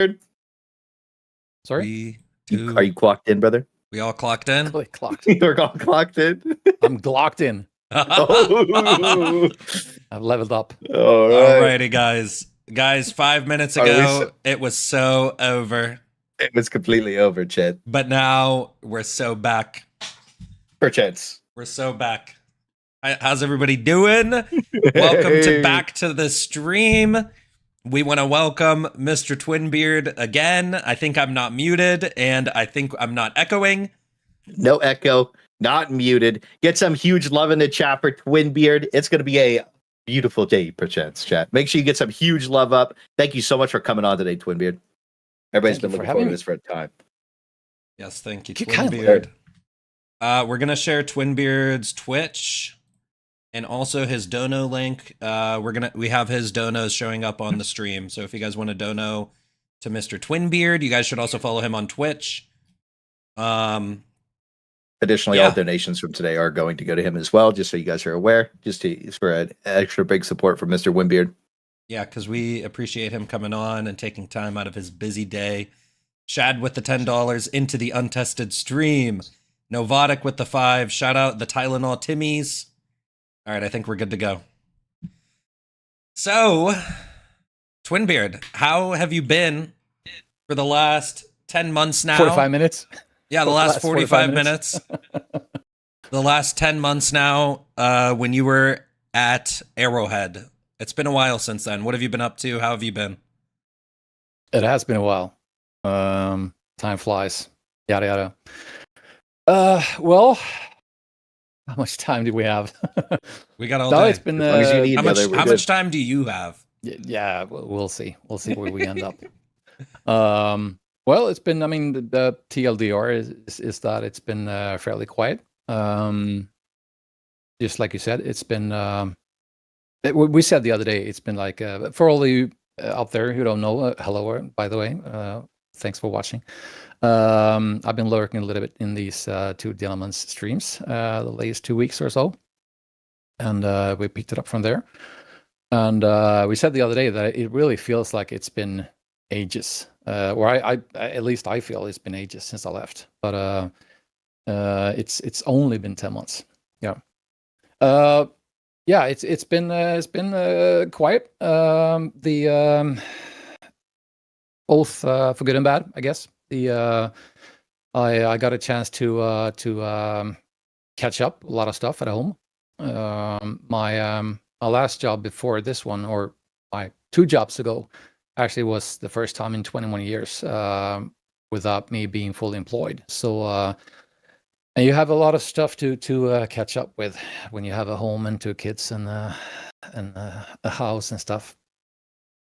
Sorry? 3, 2. Are you clocked in, brother? We all clocked in? Clocked. You're all clocked in? I'm glocked in. Oh. I've leveled up. All right. Alrighty, guys. Guys, 5 minutes Are we ago, it was so over. It was completely over, Chet. But now we're so back. Perchance. We're so back. How's everybody doing? Welcome to back to the stream. We want to welcome Mr. Twinbeard again. I think I'm not muted, and I think I'm not echoing. No echo, not muted. Get some huge love in the chat for Twinbeard. It's going to be a beautiful day, perchance, chat. Make sure you get some huge love up. Thank you so much for coming on today, Twinbeard. Everybody's been looking forward to this for a time. Yes, thank you, Kind of Twinbeard. We're going to share Twinbeard's Twitch and also his Dono link. We have his donos showing up on the stream. So if you guys want to dono to Mr. Twinbeard, you guys should also follow him on Twitch. Additionally, all donations from today are going to go to him as well, just so you guys are aware, just for an extra big support from Mr. Twinbeard. Yeah, because we appreciate him coming on and taking time out of his busy day. Shad with the $10 into the untested stream. Novotic with the 5. Shout out the Tylenol Timmies. All right, I think we're good to go. So, Twinbeard, how have you been for the last 10 months now? 45 minutes? Yeah, the last 45 minutes. The last 10 months now, when you were at Arrowhead. It's been a while since then. What have you been up to? How have you been? It has been a while. Time flies. Yada, yada. Well, how much time do we have? We got all day. It's been, how much time do you have? Yeah, we'll see. We'll see where we end up. Well, it's been, I mean, the TLDR is that it's been fairly quiet. Just like you said, it's been, we said the other day, it's been like, for all of you out there who don't know, hello, by the way, thanks for watching. I've been lurking a little bit in these two gentlemen's streams the latest 2 weeks or so. And we picked it up from there. And we said the other day that it really feels like it's been ages. Or I at least I feel it's been ages since I left. But it's only been 10 months. Yeah. Yeah, it's been quiet. Both for good and bad, I guess. I got a chance to catch up a lot of stuff at home. My last job before this one, or my 2 jobs ago, actually was the first time in 21 years without me being fully employed. So and you have a lot of stuff to catch up with when you have a home and 2 kids and a house and stuff.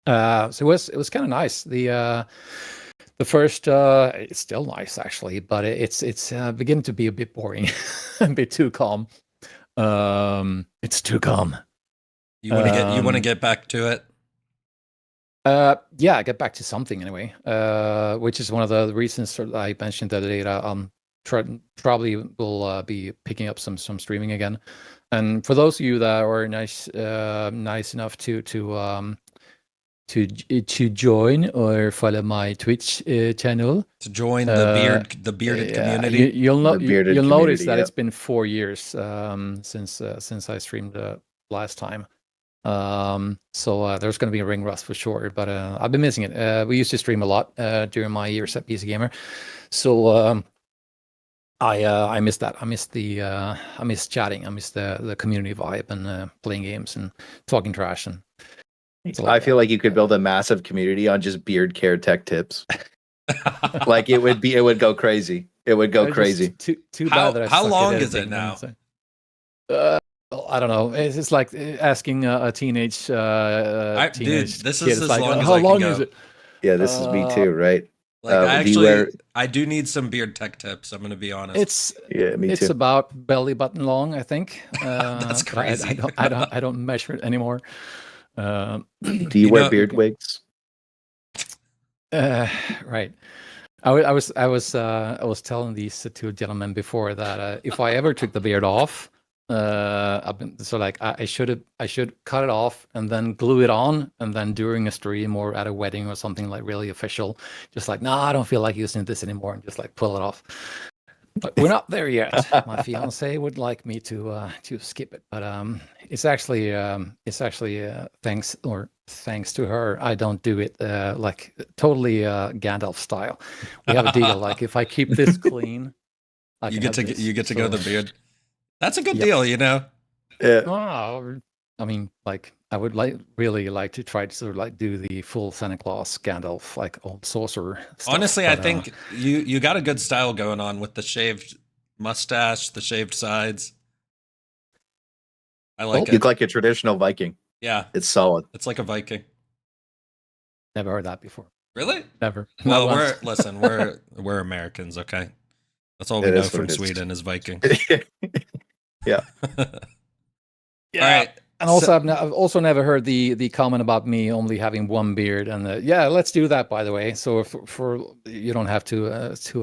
So it was kind of nice. The first it's still nice actually, but it's beginning to be a bit boring, a bit too calm. It's too calm. You want to get back to it? Yeah, get back to something anyway. Which is one of the reasons that I mentioned the other day that probably will be picking up some streaming again. And for those of you that are nice enough to join or follow my Twitch channel, to join the bearded community, you'll notice that it's been 4 years since I streamed last time. So there's going to be a ring rust for sure, but I've been missing it. We used to stream a lot during my years at PC Gamer, so I miss that. I miss chatting. I miss the community vibe and playing games and talking trash. And I feel like you could build a massive community on just beard care tech tips. Like it would go crazy. It would go crazy. Too bad that I how long is it now? I don't know. It's like asking a teenage dude, this is as like, long as how I long can is go. it? Yeah, this is me too, right? Like I do need some beard tech tips. I'm going to be honest. It's about belly button long, I think. That's crazy. I don't measure it anymore. Do you wear beard wigs? Right. I was telling these 2 gentlemen before that if I ever took the beard off, I've been so like I should cut it off and then glue it on, and then during a stream or at a wedding or something like really official, just like, I don't feel like using this anymore, and just like pull it off. But we're not there yet. My fiance would like me to skip it, but it's actually thanks to her. I don't do it like totally Gandalf style. We have a deal. Like if I keep this clean, you get to go the beard. That's a good Yep. deal, you know. Yeah. Oh, I mean, like I would really like to try to sort of like do the full Santa Claus Gandalf, like old sorcerer stuff. Honestly, I think you got a good style going on with the shaved mustache, the shaved sides. I like You it. look like a traditional Viking. Yeah, It's solid. it's like a Viking. Never heard that before. Really? Never. Well, Not once. we're Americans, okay? That's all we It know is what from it is. Sweden is Viking. Yeah. All right. And also, I've also never heard the comment about me only having one beard. And yeah, let's do that, by the way. So for you don't have to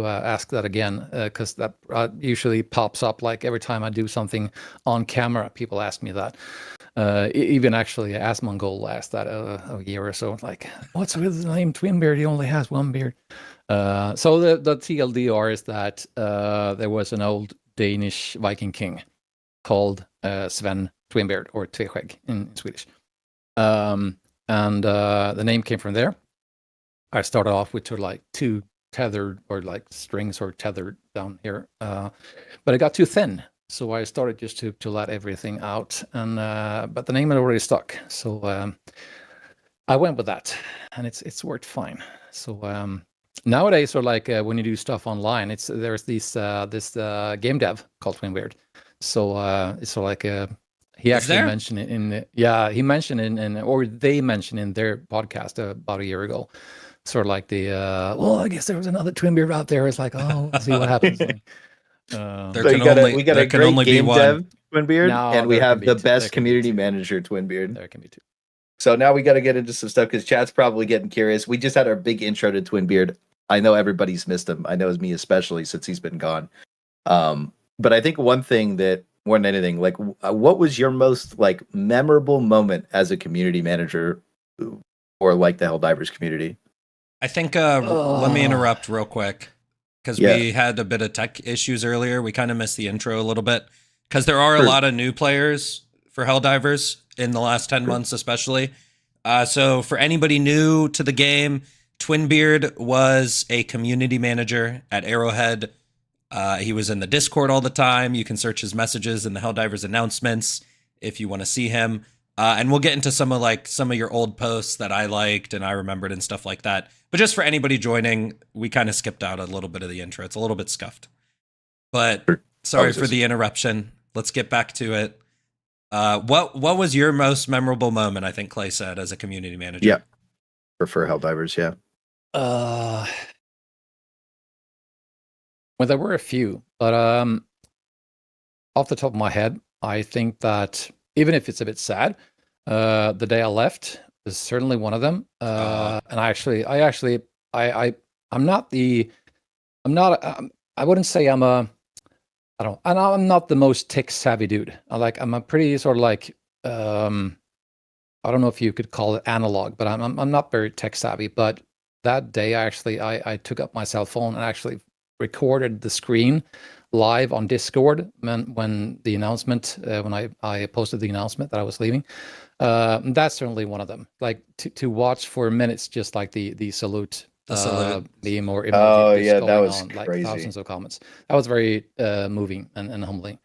ask that again, because that usually pops up like every time I do something on camera. People ask me that. Even actually, Asmongold asked that a year or so. Like, what's with the name Twinbeard? He only has one beard. So the TLDR is that there was an old Danish Viking king called Sven Twinbeard, or Tveskägg in Swedish. And the name came from there. I started off with like two tethered or like strings or tethered down here, but it got too thin. So I started just to let everything out, and but the name had already stuck. So I went with that, and it's worked fine. So nowadays, or like when you do stuff online, there's this game dev called Twinbeard. So it's sort of like he actually mentioned it he mentioned it or they mentioned in their podcast about a year ago. Sort of like well, I guess there was another Twinbeard out there. It's like, oh, let's see what happens. We got a great game dev Twinbeard, and we have the best community two. manager Twinbeard. There can be two. So now we got to get into some stuff because chat's probably getting curious. We just had our big intro to Twinbeard. I know everybody's missed him. I know it's me especially since he's been gone. But I think one thing that more than anything, like, what was your most like memorable moment as a community manager or like the Helldivers community? I think let me interrupt real quick because we had a bit of tech issues earlier. We kind of missed the intro a little bit because there are a lot of new players for Helldivers in the last 10 months, especially. So for anybody new to the game, Twinbeard was a community manager at Arrowhead. He was in the Discord all the time. You can search his messages in the Helldivers announcements if you want to see him. And we'll get into some of your old posts that I liked and I remembered and stuff like that. But just for anybody joining, we kind of skipped out a little bit of the intro. It's a little bit scuffed. But sorry for the interruption. Let's get back to it. What was your most memorable moment, I think Clay said, as a community manager? Yeah. For Helldivers, yeah. Well, there were a few, but off the top of my head, I think that even if it's a bit sad, the day I left is certainly one of them. And I wouldn't say I'm not the most tech savvy dude. I'm a pretty sort of like, I don't know if you could call it analog, but I'm not very tech savvy. But that day, I took up my cell phone and actually recorded the screen live on Discord when the announcement, when I posted the announcement that I was leaving. That's certainly one of them. Like to watch for minutes, just like the salute, meme or emoji. Oh yeah, that was on, crazy. Like thousands of comments. That was very moving and humbling.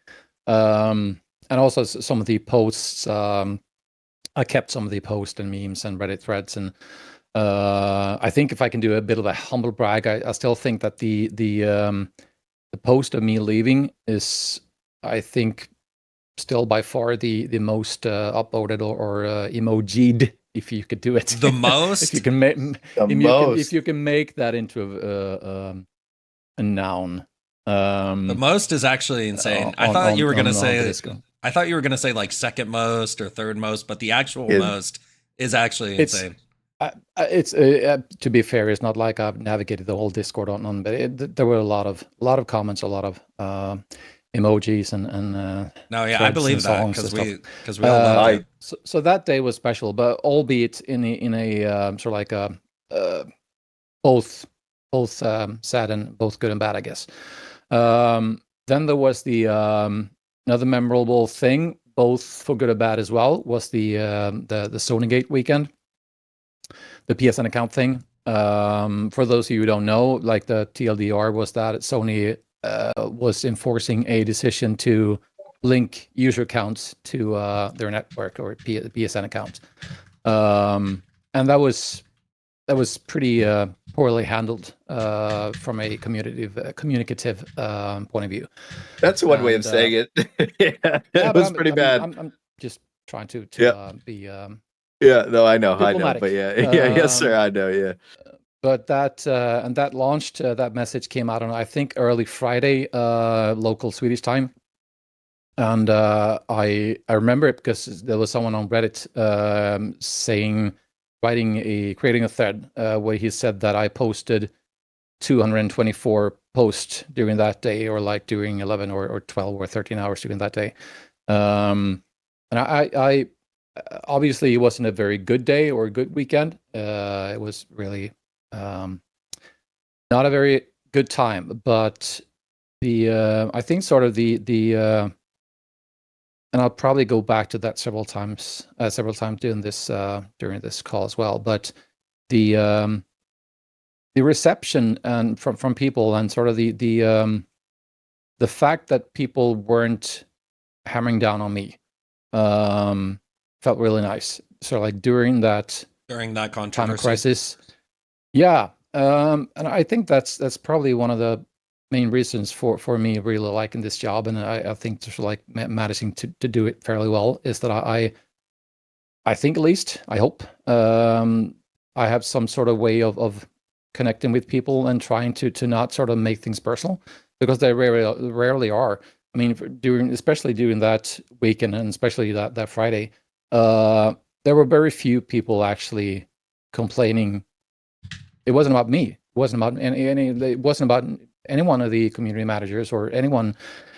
And also some of the posts. I kept some of the posts and memes and Reddit threads, and I think if I can do a bit of a humble brag, I still think that the post of me leaving is, I think, still by far the most upvoted or emojied, if you could do it. The most? If you can make if you can make that into a noun. The most is actually insane. I thought you were gonna say like second most or third most, but the actual most is actually insane. It's to be fair, it's not like I've navigated the whole Discord on, but there were a lot of comments, a lot of emojis and No, yeah, I threads believe and that songs because and we all love you. so that day was special, but albeit in a sort of like a both sad and both good and bad, I guess. Then there was the another memorable thing, both for good and bad as well, was the Sony Gate weekend, the PSN account thing. For those of you who don't know, like the TLDR was that Sony was enforcing a decision to link user accounts to their network or PSN account, and that was pretty poorly handled from a communicative point of view. That's one way of saying it. Yeah, it was pretty bad. I'm just trying to be yeah, no, I know, diplomatic. but yeah, yes, sir, I know, yeah. But that and that launched, that message came out on, I think, early Friday, local Swedish time. And I remember it because there was someone on Reddit creating a thread where he said that I posted 224 posts during that day, or like during 11 or 12 or 13 hours during that day. And I obviously it wasn't a very good day or a good weekend. It was really not a very good time, but I think sort of the and I'll probably go back to that several times during this call as well. But the reception and from people, and sort of the fact that people weren't hammering down on me felt really nice. So like during that controversy, time of crisis, yeah. And I think that's probably one of the main reasons for me really liking this job, and I think just like managing to do it fairly well, is that I think, at least I hope, I have some sort of way of connecting with people and trying to not sort of make things personal, because they rarely are. I mean, especially during that weekend, and especially that Friday, there were very few people actually complaining. It wasn't about me. It wasn't about it wasn't about any one of the community managers or anyone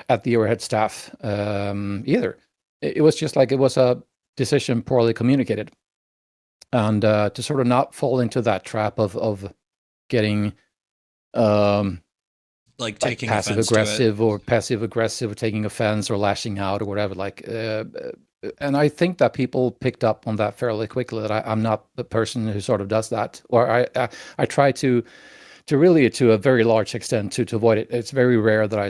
at the overhead staff either. It was just like it was a decision poorly communicated, and to sort of not fall into that trap of getting like taking passive aggressive or taking offense or lashing out or whatever. Like, and I think that people picked up on that fairly quickly, that I'm not the person who sort of does that, or I try to really, to a very large extent, to avoid it. It's very rare that I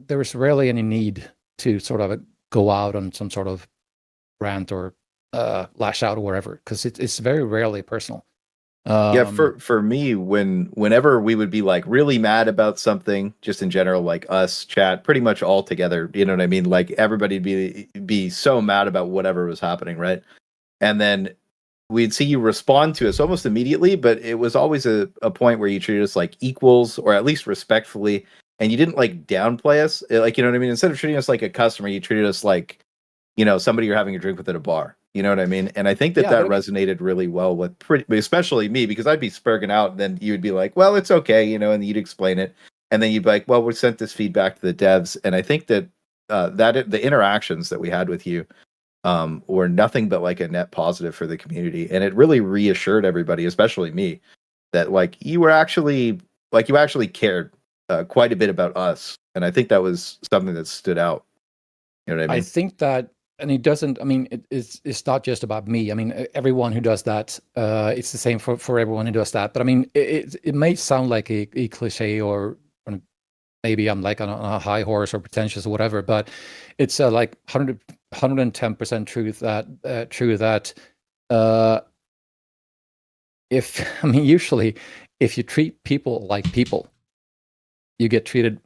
there is rarely any need to sort of go out on some sort of rant or lash out or whatever, because it's very rarely personal. Yeah, for me, whenever we would be like really mad about something, just in general, like us, chat, pretty much all together, you know what I mean? Like everybody'd be so mad about whatever was happening, right? And then we'd see you respond to us almost immediately, but it was always a point where you treated us like equals, or at least respectfully, and you didn't like downplay us. Like, you know what I mean? Instead of treating us like a customer, you treated us like, you know, somebody you're having a drink with at a bar. You know what I mean? And I think that resonated really well with especially me, because I'd be spurging out, and then you would be like, well, it's okay, you know, and you'd explain it. And then you'd be like, well, we sent this feedback to the devs. And I think that the interactions that we had with you were nothing but like a net positive for the community. And it really reassured everybody, especially me, that like you actually cared quite a bit about us. And I think that was something that stood out. You know what I mean? I think that, and it doesn't, I mean, it's not just about me. I mean, everyone who does that, it's the same for everyone who does that. But I mean, it may sound like a cliche, or maybe I'm like on a high horse or pretentious or whatever, but it's like 110% true that usually if you treat people like people, you get treated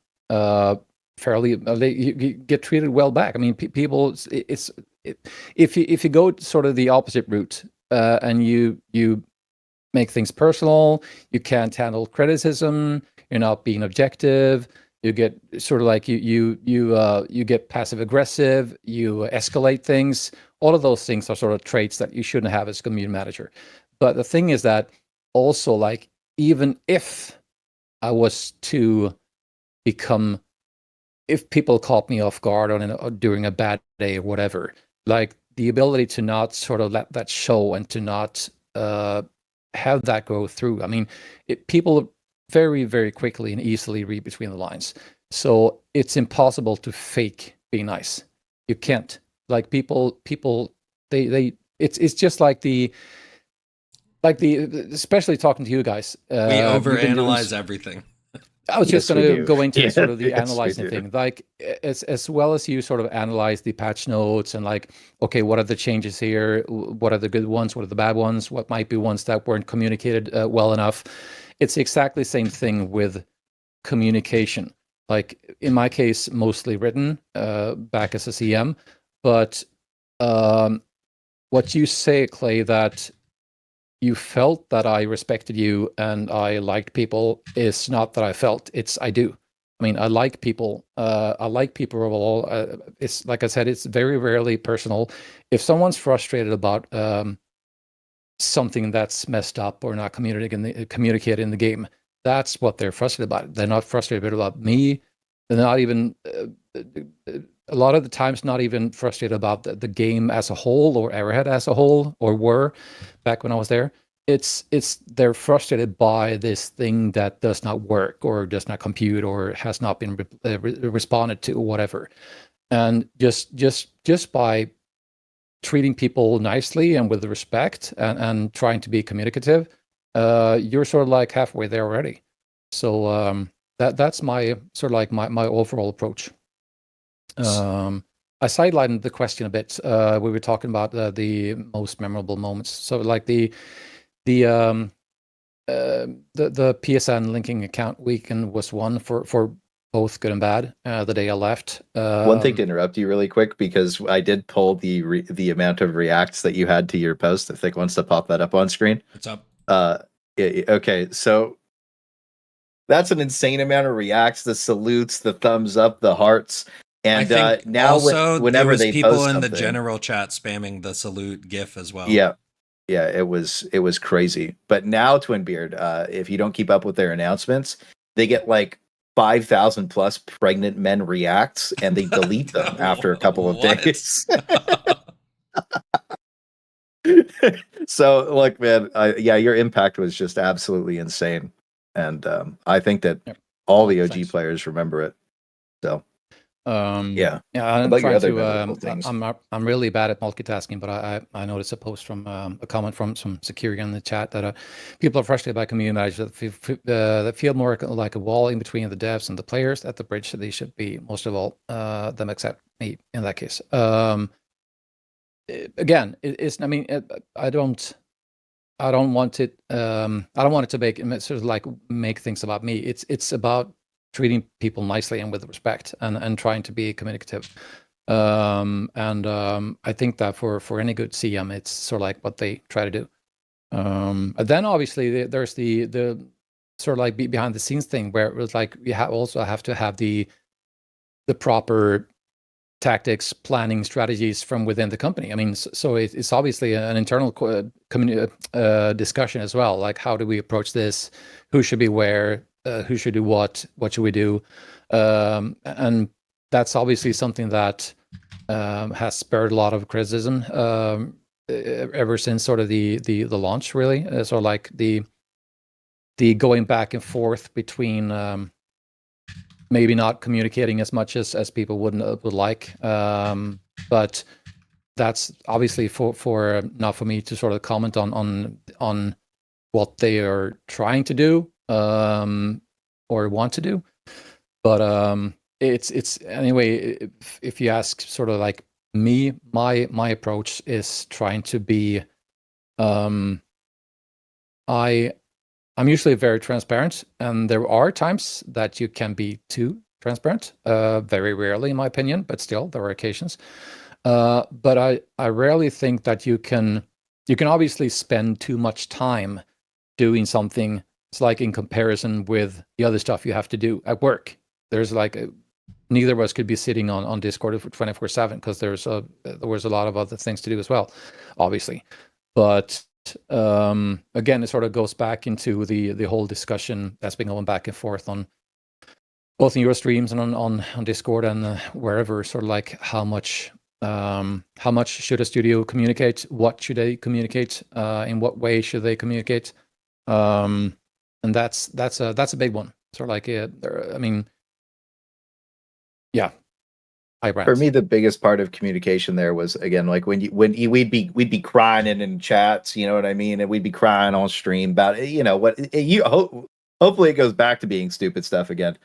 fairly, you get treated well back. I mean, people, if you go sort of the opposite route, and you make things personal, you can't handle criticism, you're not being objective, you get sort of like you get passive aggressive, you escalate things. All of those things are sort of traits that you shouldn't have as a community manager. But the thing is that also, like, even if I was to become if people caught me off guard during a bad day or whatever, like the ability to not sort of let that show and to not have that go through. I mean, people very, very quickly and easily read between the lines. So it's impossible to fake being nice. You can't. Like people, it's just especially talking to you guys. We you've been doing overanalyze everything. I was just Yes, we going to do. go into Yeah, sort of the yes, we analyzing do. thing, like as well as you sort of analyze the patch notes and like, okay, what are the changes here? What are the good ones? What are the bad ones? What might be ones that weren't communicated well enough? It's exactly the same thing with communication. Like in my case, mostly written back as a CM, but what you say, Clay, that you felt that I respected you and I liked people is not that I felt. It's I do. I mean, I like people. I like people overall. It's like I said, it's very rarely personal. If someone's frustrated about something that's messed up or not communicated in the game, that's what they're frustrated about. They're not frustrated about me. They're not even a lot of the times not even frustrated about the game as a whole or Arrowhead as a whole, or were back when I was there. It's they're frustrated by this thing that does not work or does not compute or has not been responded to or whatever. And just by treating people nicely and with respect and trying to be communicative, you're sort of like halfway there already. So that's my sort of like my overall approach. I sidelined the question a bit. We were talking about the most memorable moments. So like the PSN linking account weekend was one for both good and bad. The day I left. One thing to interrupt you really quick, because I did pull the amount of reacts that you had to your post. If Thick wants to pop that up on screen. What's up? Okay, so that's an insane amount of reacts, the salutes, the thumbs up, the hearts. And I think now also whenever there was they people post in the something- general chat spamming the salute GIF as well. Yeah, it was crazy. But now Twinbeard, if you don't keep up with their announcements, they get like 5,000 plus pregnant men reacts, and they delete them after a couple of What? days. So look, man, yeah, your impact was just absolutely insane, and I think that all the OG Thanks. players remember it. So yeah, How I'm about your trying other to. memorable things? I'm really bad at multitasking, but I noticed a post from a comment from some security in the chat that people are frustrated by community managers that feel more like a wall in between the devs and the players at the bridge. That they should be most of all them except me in that case. Again, it's. I mean, I don't want it. I don't want it to sort of like make things about me. It's about treating people nicely and with respect and trying to be communicative. I think that for any good CM, it's sort of like what they try to do. And then obviously there's the sort of like behind the scenes thing where it was like you also have to have the proper tactics, planning, strategies from within the company. I mean, so it's obviously an internal discussion as well. Like, how do we approach this? Who should be where? Who should do what? What should we do? And that's obviously something that has spurred a lot of criticism ever since sort of the launch, really. So like the going back and forth between maybe not communicating as much as people would like, but that's obviously for not for me to sort of comment on what they are trying to do or want to do. But it's anyway. If you ask, sort of like me, my approach is trying to be. I'm usually very transparent, and there are times that you can be too transparent. Very rarely, in my opinion, but still, there are occasions. But I rarely think that you can obviously spend too much time doing something. It's like in comparison with the other stuff you have to do at work. There's like neither of us could be sitting on Discord for 24/7 because there was a lot of other things to do as well, obviously. But again, it sort of goes back into the whole discussion that's been going back and forth on both in your streams and on Discord and wherever, sort of like how much should a studio communicate? What should they communicate? In what way should they communicate? And that's a big one. Sort of like I mean, yeah. For me, the biggest part of communication there was, again, like we'd be crying in chats, you know what I mean, and we'd be crying on stream about it, you know what hopefully it goes back to being stupid stuff again.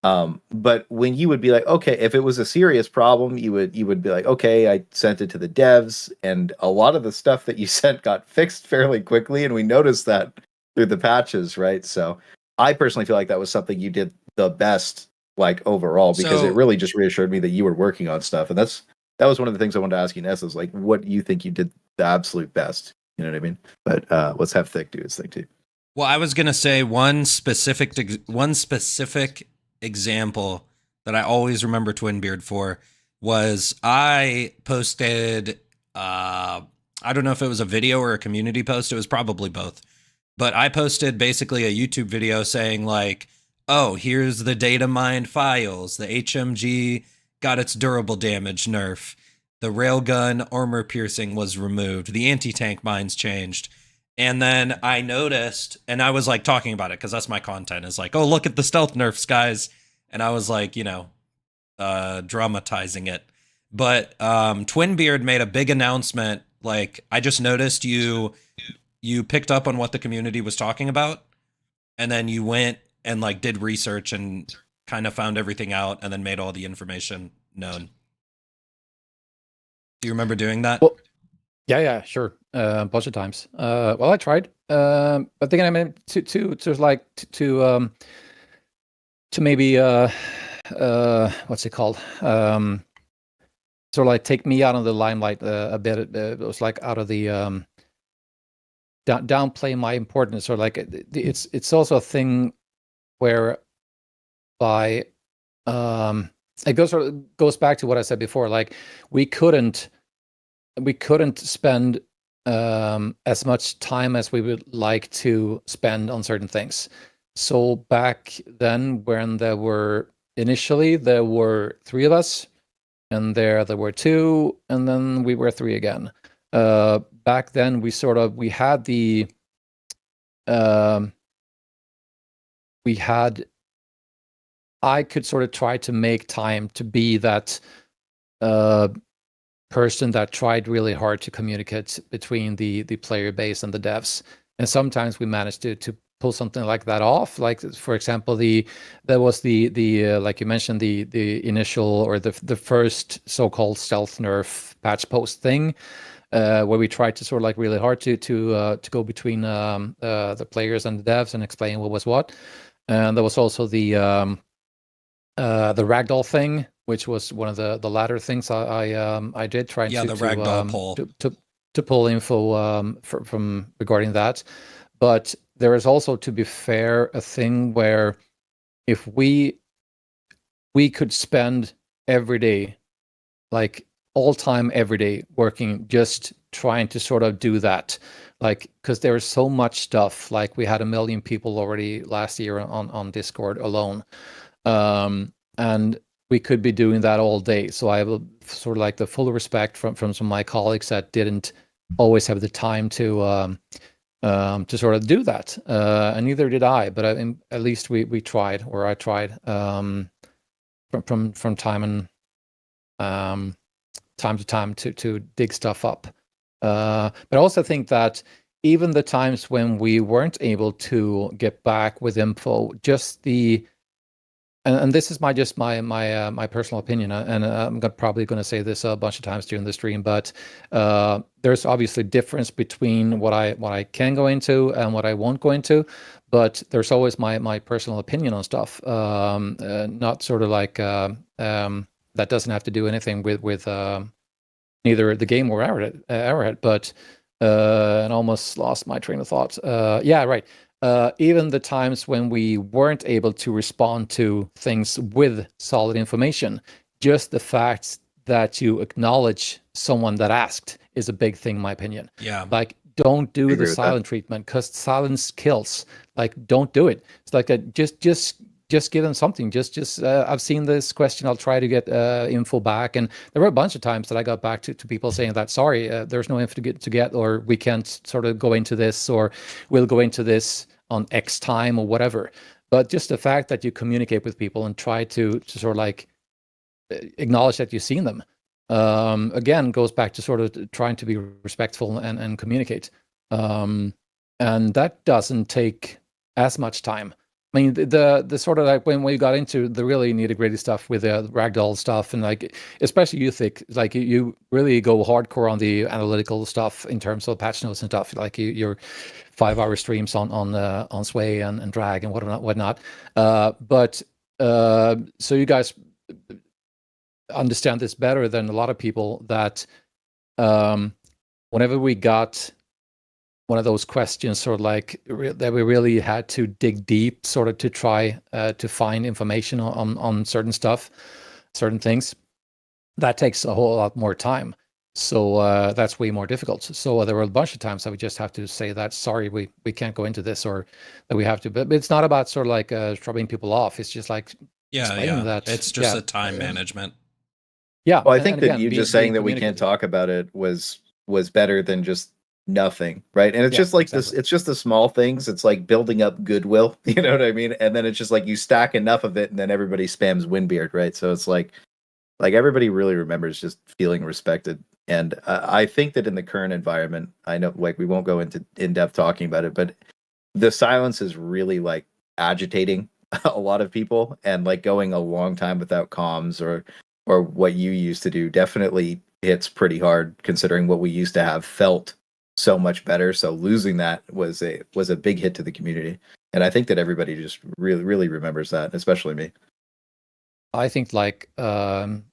But when you would be like, okay, if it was a serious problem, you would be like, okay, I sent it to the devs, and a lot of the stuff that you sent got fixed fairly quickly, and we noticed that through the patches, right? So I personally feel like that was something you did the best, like, overall, because it really just reassured me that you were working on stuff. And that was one of the things I wanted to ask you, Ness, is like, what do you think you did the absolute best? You know what I mean? But let's have Thick do his thing too. Well, I was gonna say one specific example that I always remember Twinbeard for was I posted I don't know if it was a video or a community post, it was probably both, but I posted basically a YouTube video saying like, oh, here's the data mined files, the HMG got its durable damage nerf, the railgun armor piercing was removed, the anti-tank mines changed. And then I noticed, and I was like talking about it because that's my content, is like, oh, look at the stealth nerfs, guys. And I was like, you know, dramatizing it. But Twinbeard made a big announcement. Like, I just noticed you picked up on what the community was talking about, and then you went and like did research and kind of found everything out, and then made all the information known. Do you remember doing that? Well, yeah, sure. A bunch of times. Well, I tried. But then I mean, to maybe what's it called? Sort of like take me out of the limelight a bit. It was like out of the downplay my importance, or like it's also a thing where by it goes back to what I said before. Like we couldn't spend as much time as we would like to spend on certain things. So back then, when there were 3 of us, and there were 2, and then we were 3 again. Back then, we I could sort of try to make time to be that person that tried really hard to communicate between the player base and the devs, and sometimes we managed to pull something like that off. Like, for example, there was the like you mentioned, the initial, or the first so-called stealth nerf patch post thing, where we tried to sort of like really hard to go between the players and the devs and explain what was what. And there was also the ragdoll thing, which was one of the latter things I did try the ragdoll poll to pull info from regarding that. But there is also, to be fair, a thing where if we could spend every day, like all time every day, working just trying to sort of do that, like, because there is so much stuff. Like, we had 1 million people already last year on Discord alone, and we could be doing that all day. So I have sort of like the full respect from some of my colleagues that didn't always have the time to sort of do that, and neither did I. But at least we tried, or I tried, from time to time to dig stuff up. But I also think that even the times when we weren't able to get back with info, just and this is my personal opinion, and I'm probably going to say this a bunch of times during the stream, but there's obviously difference between what I can go into and what I won't go into, but there's always my personal opinion on stuff, not sort of like that doesn't have to do anything with neither the game or Arrowhead, but and almost lost my train of thought. Yeah, right. Even the times when we weren't able to respond to things with solid information, just the fact that you acknowledge someone that asked is a big thing, in my opinion. Yeah. Like, don't do the silent treatment, because silence kills. Like, don't do it. It's like just just give them something. Just I've seen this question. I'll try to get info back. And there were a bunch of times that I got back to people saying that, sorry, there's no info to get, or we can't sort of go into this, or we'll go into this on X time or whatever. But just the fact that you communicate with people and try to sort of like acknowledge that you've seen them, again, goes back to sort of trying to be respectful and communicate. And that doesn't take as much time. I mean, the sort of like when we got into the really nitty-gritty stuff with the ragdoll stuff, and like especially you think like you really go hardcore on the analytical stuff in terms of patch notes and stuff, like your 5-hour streams on Sway and Drag and whatnot. But so you guys understand this better than a lot of people, that whenever we got one of those questions, sort of like that we really had to dig deep, sort of to try to find information on certain stuff, certain things, that takes a whole lot more time. So that's way more difficult. So there were a bunch of times that we just have to say that, sorry, we can't go into this, or that we have to. But it's not about sort of like rubbing people off. It's just like explaining that. It's just a time management. Yeah. Well, I think that you just saying that we can't talk about it was better than just nothing, right? And it's just like this, it's just the small things. It's like building up goodwill, you know what I mean? And then it's just like you stack enough of it and then everybody spams Twinbeard, right? So it's like everybody really remembers just feeling respected. And I think that in the current environment, I know like we won't go into in-depth talking about it, but the silence is really like agitating a lot of people, and like going a long time without comms or what you used to do definitely hits pretty hard, considering what we used to have felt so much better. So losing that was a big hit to the community, and I think that everybody just really remembers that, especially me. I think like I've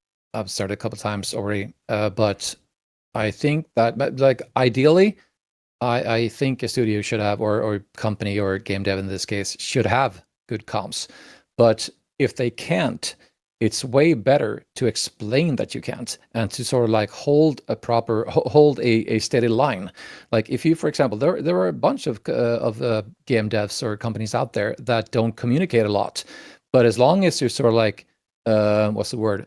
started a couple times already, but I think that like ideally, I think a studio should have, or company or game dev in this case, should have good comms. But if they can't, it's way better to explain that you can't, and to sort of like hold a steady line. Like if you, for example, there are a bunch of game devs or companies out there that don't communicate a lot, but as long as you're sort of like what's the word?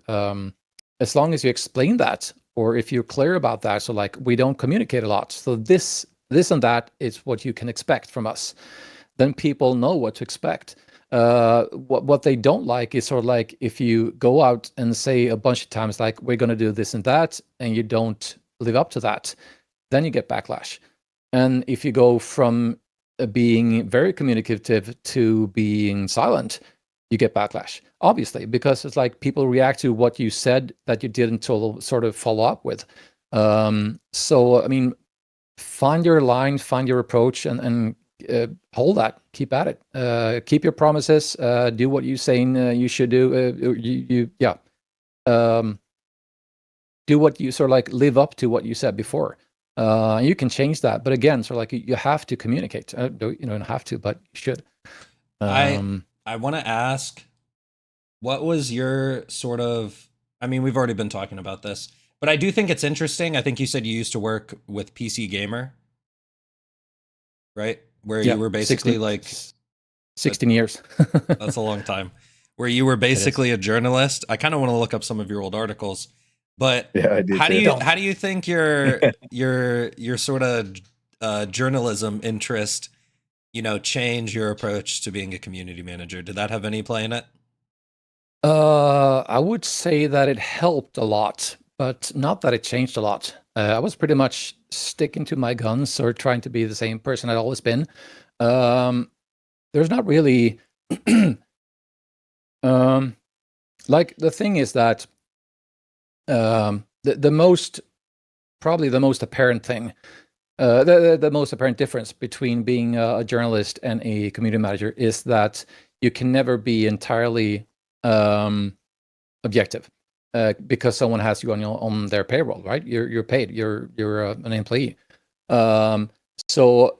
As long as you explain that, or if you're clear about that, so like we don't communicate a lot, so this and that is what you can expect from us, then people know what to expect. What they don't like is sort of like if you go out and say a bunch of times like we're going to do this and that, and you don't live up to that, then you get backlash. And if you go from being very communicative to being silent, you get backlash, obviously, because it's like people react to what you said that you didn't sort of follow up with. So I mean, find your line, find your approach, and hold that, keep at it, keep your promises, do what you're saying you should do. Do what you sort of like, live up to what you said before. You can change that, but again, sort of like you have to communicate. You don't have to, but you should. I want to ask, what was your sort of, I mean, we've already been talking about this, but I do think it's interesting. I think you said you used to work with PC Gamer, right? Where you were basically 16 years. That's a long time. Where you were basically a journalist. I kind of want to look up some of your old articles, but yeah, I do how do you think your sort of journalism interest, change your approach to being a community manager? Did that have any play in it? I would say that it helped a lot, but not that it changed a lot. I was pretty much sticking to my guns, or trying to be the same person I'd always been. There's not really like, the thing is that the most apparent thing, the most apparent difference between being a journalist and a community manager is that you can never be entirely objective. Because someone has you on their payroll, right? You're paid. You're an employee. So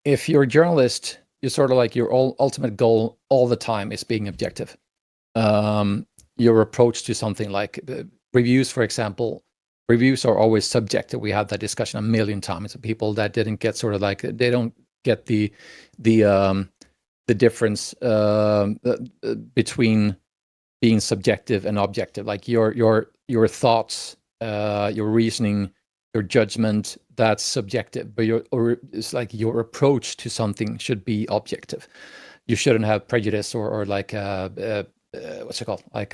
if you're a journalist, you're sort of like, your ultimate goal all the time is being objective. Your approach to something like reviews, for example, reviews are always subjective. We had that discussion a million times. People that didn't get sort of like, they don't get the the difference between being subjective and objective. Like your thoughts, your reasoning, your judgment, that's subjective, but it's like your approach to something should be objective. You shouldn't have prejudice or like what's it called? Like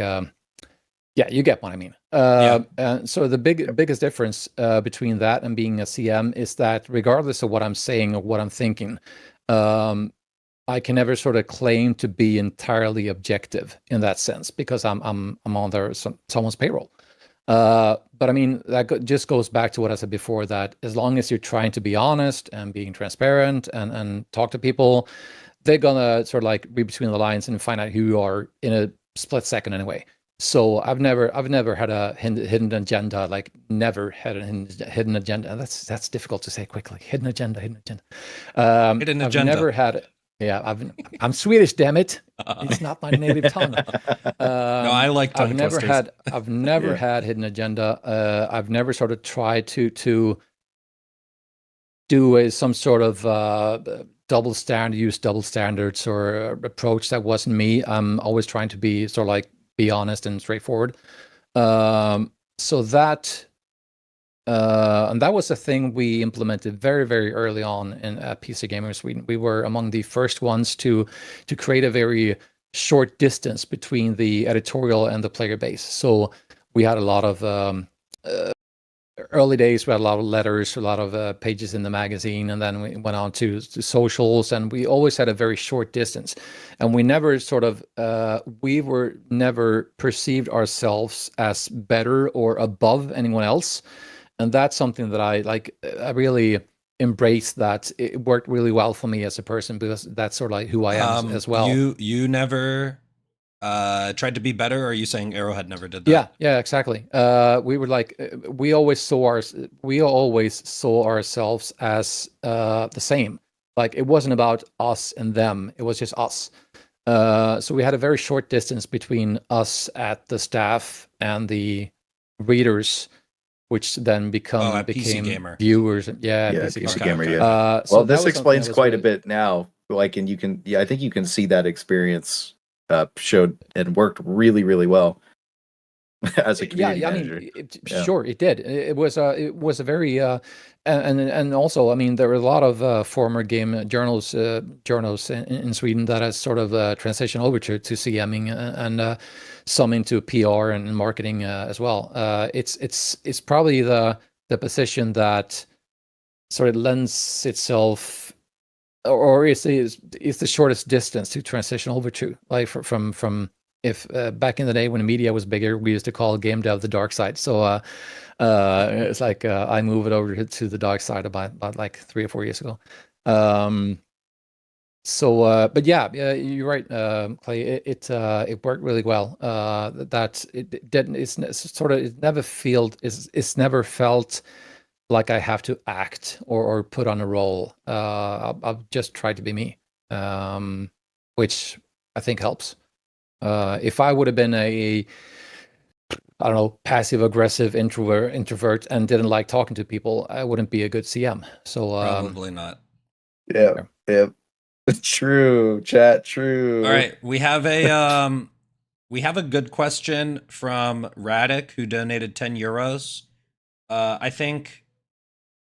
yeah, you get what I mean. And so the biggest difference between that and being a CM is that regardless of what I'm saying or what I'm thinking, I can never sort of claim to be entirely objective in that sense because I'm on someone's payroll. But I mean, that just goes back to what I said before, that as long as you're trying to be honest and being transparent and talk to people, they're gonna sort of like read between the lines and find out who you are in a split second anyway. So I've never had a hidden agenda, like never had a hidden agenda. That's difficult to say quickly. Hidden agenda. Hidden I've agenda. never had. Yeah, I'm Swedish, damn it. It's not my native tongue. No, I like tongue twisters. I've never had hidden agenda. I've never sort of tried to do some sort of use double standards or approach that wasn't me. I'm always trying to be sort of like be honest and straightforward. So that and that was a thing we implemented very, very early on in PC Gamer Sweden. We were among the first ones to create a very short distance between the editorial and the player base. So we had a lot of early days. We had a lot of letters, a lot of pages in the magazine, and then we went on to socials, and we always had a very short distance. And we never sort of we were never perceived ourselves as better or above anyone else. And that's something that I really embraced. That it worked really well for me as a person, because that's sort of like who I am as well. You never tried to be better, or are you saying Arrowhead never did that? Yeah, exactly. We were like, we always saw ourselves as the same. Like it wasn't about us and them; it was just us. So we had a very short distance between us at the staff and the readers, which then became Gamer. viewers. PC Gamer. Okay. Yeah. So Well, this explains quite a really bit now. Like, and you can, I think you can see that experience showed and worked really, really well as a community manager. I mean, sure, it did. It was a very and also, I mean, there were a lot of former game journals in Sweden that has sort of transitioned over to CMing and some into PR and marketing as well. It's probably the position that sort of lends itself, or is the shortest distance to transition over to, like from if back in the day when the media was bigger, we used to call game dev the dark side. So it's like I moved it over to the dark side about like 3 or 4 years ago. But yeah, you're right, Clay. It worked really well. That it didn't. It's never felt like I have to act or put on a role. I've just tried to be me, which I think helps. If I would have been I don't know, passive aggressive introvert and didn't like talking to people, I wouldn't be a good CM. So Probably not. Yeah. True, chat. True. All right, we have a good question from Radic, who donated 10 euros. I think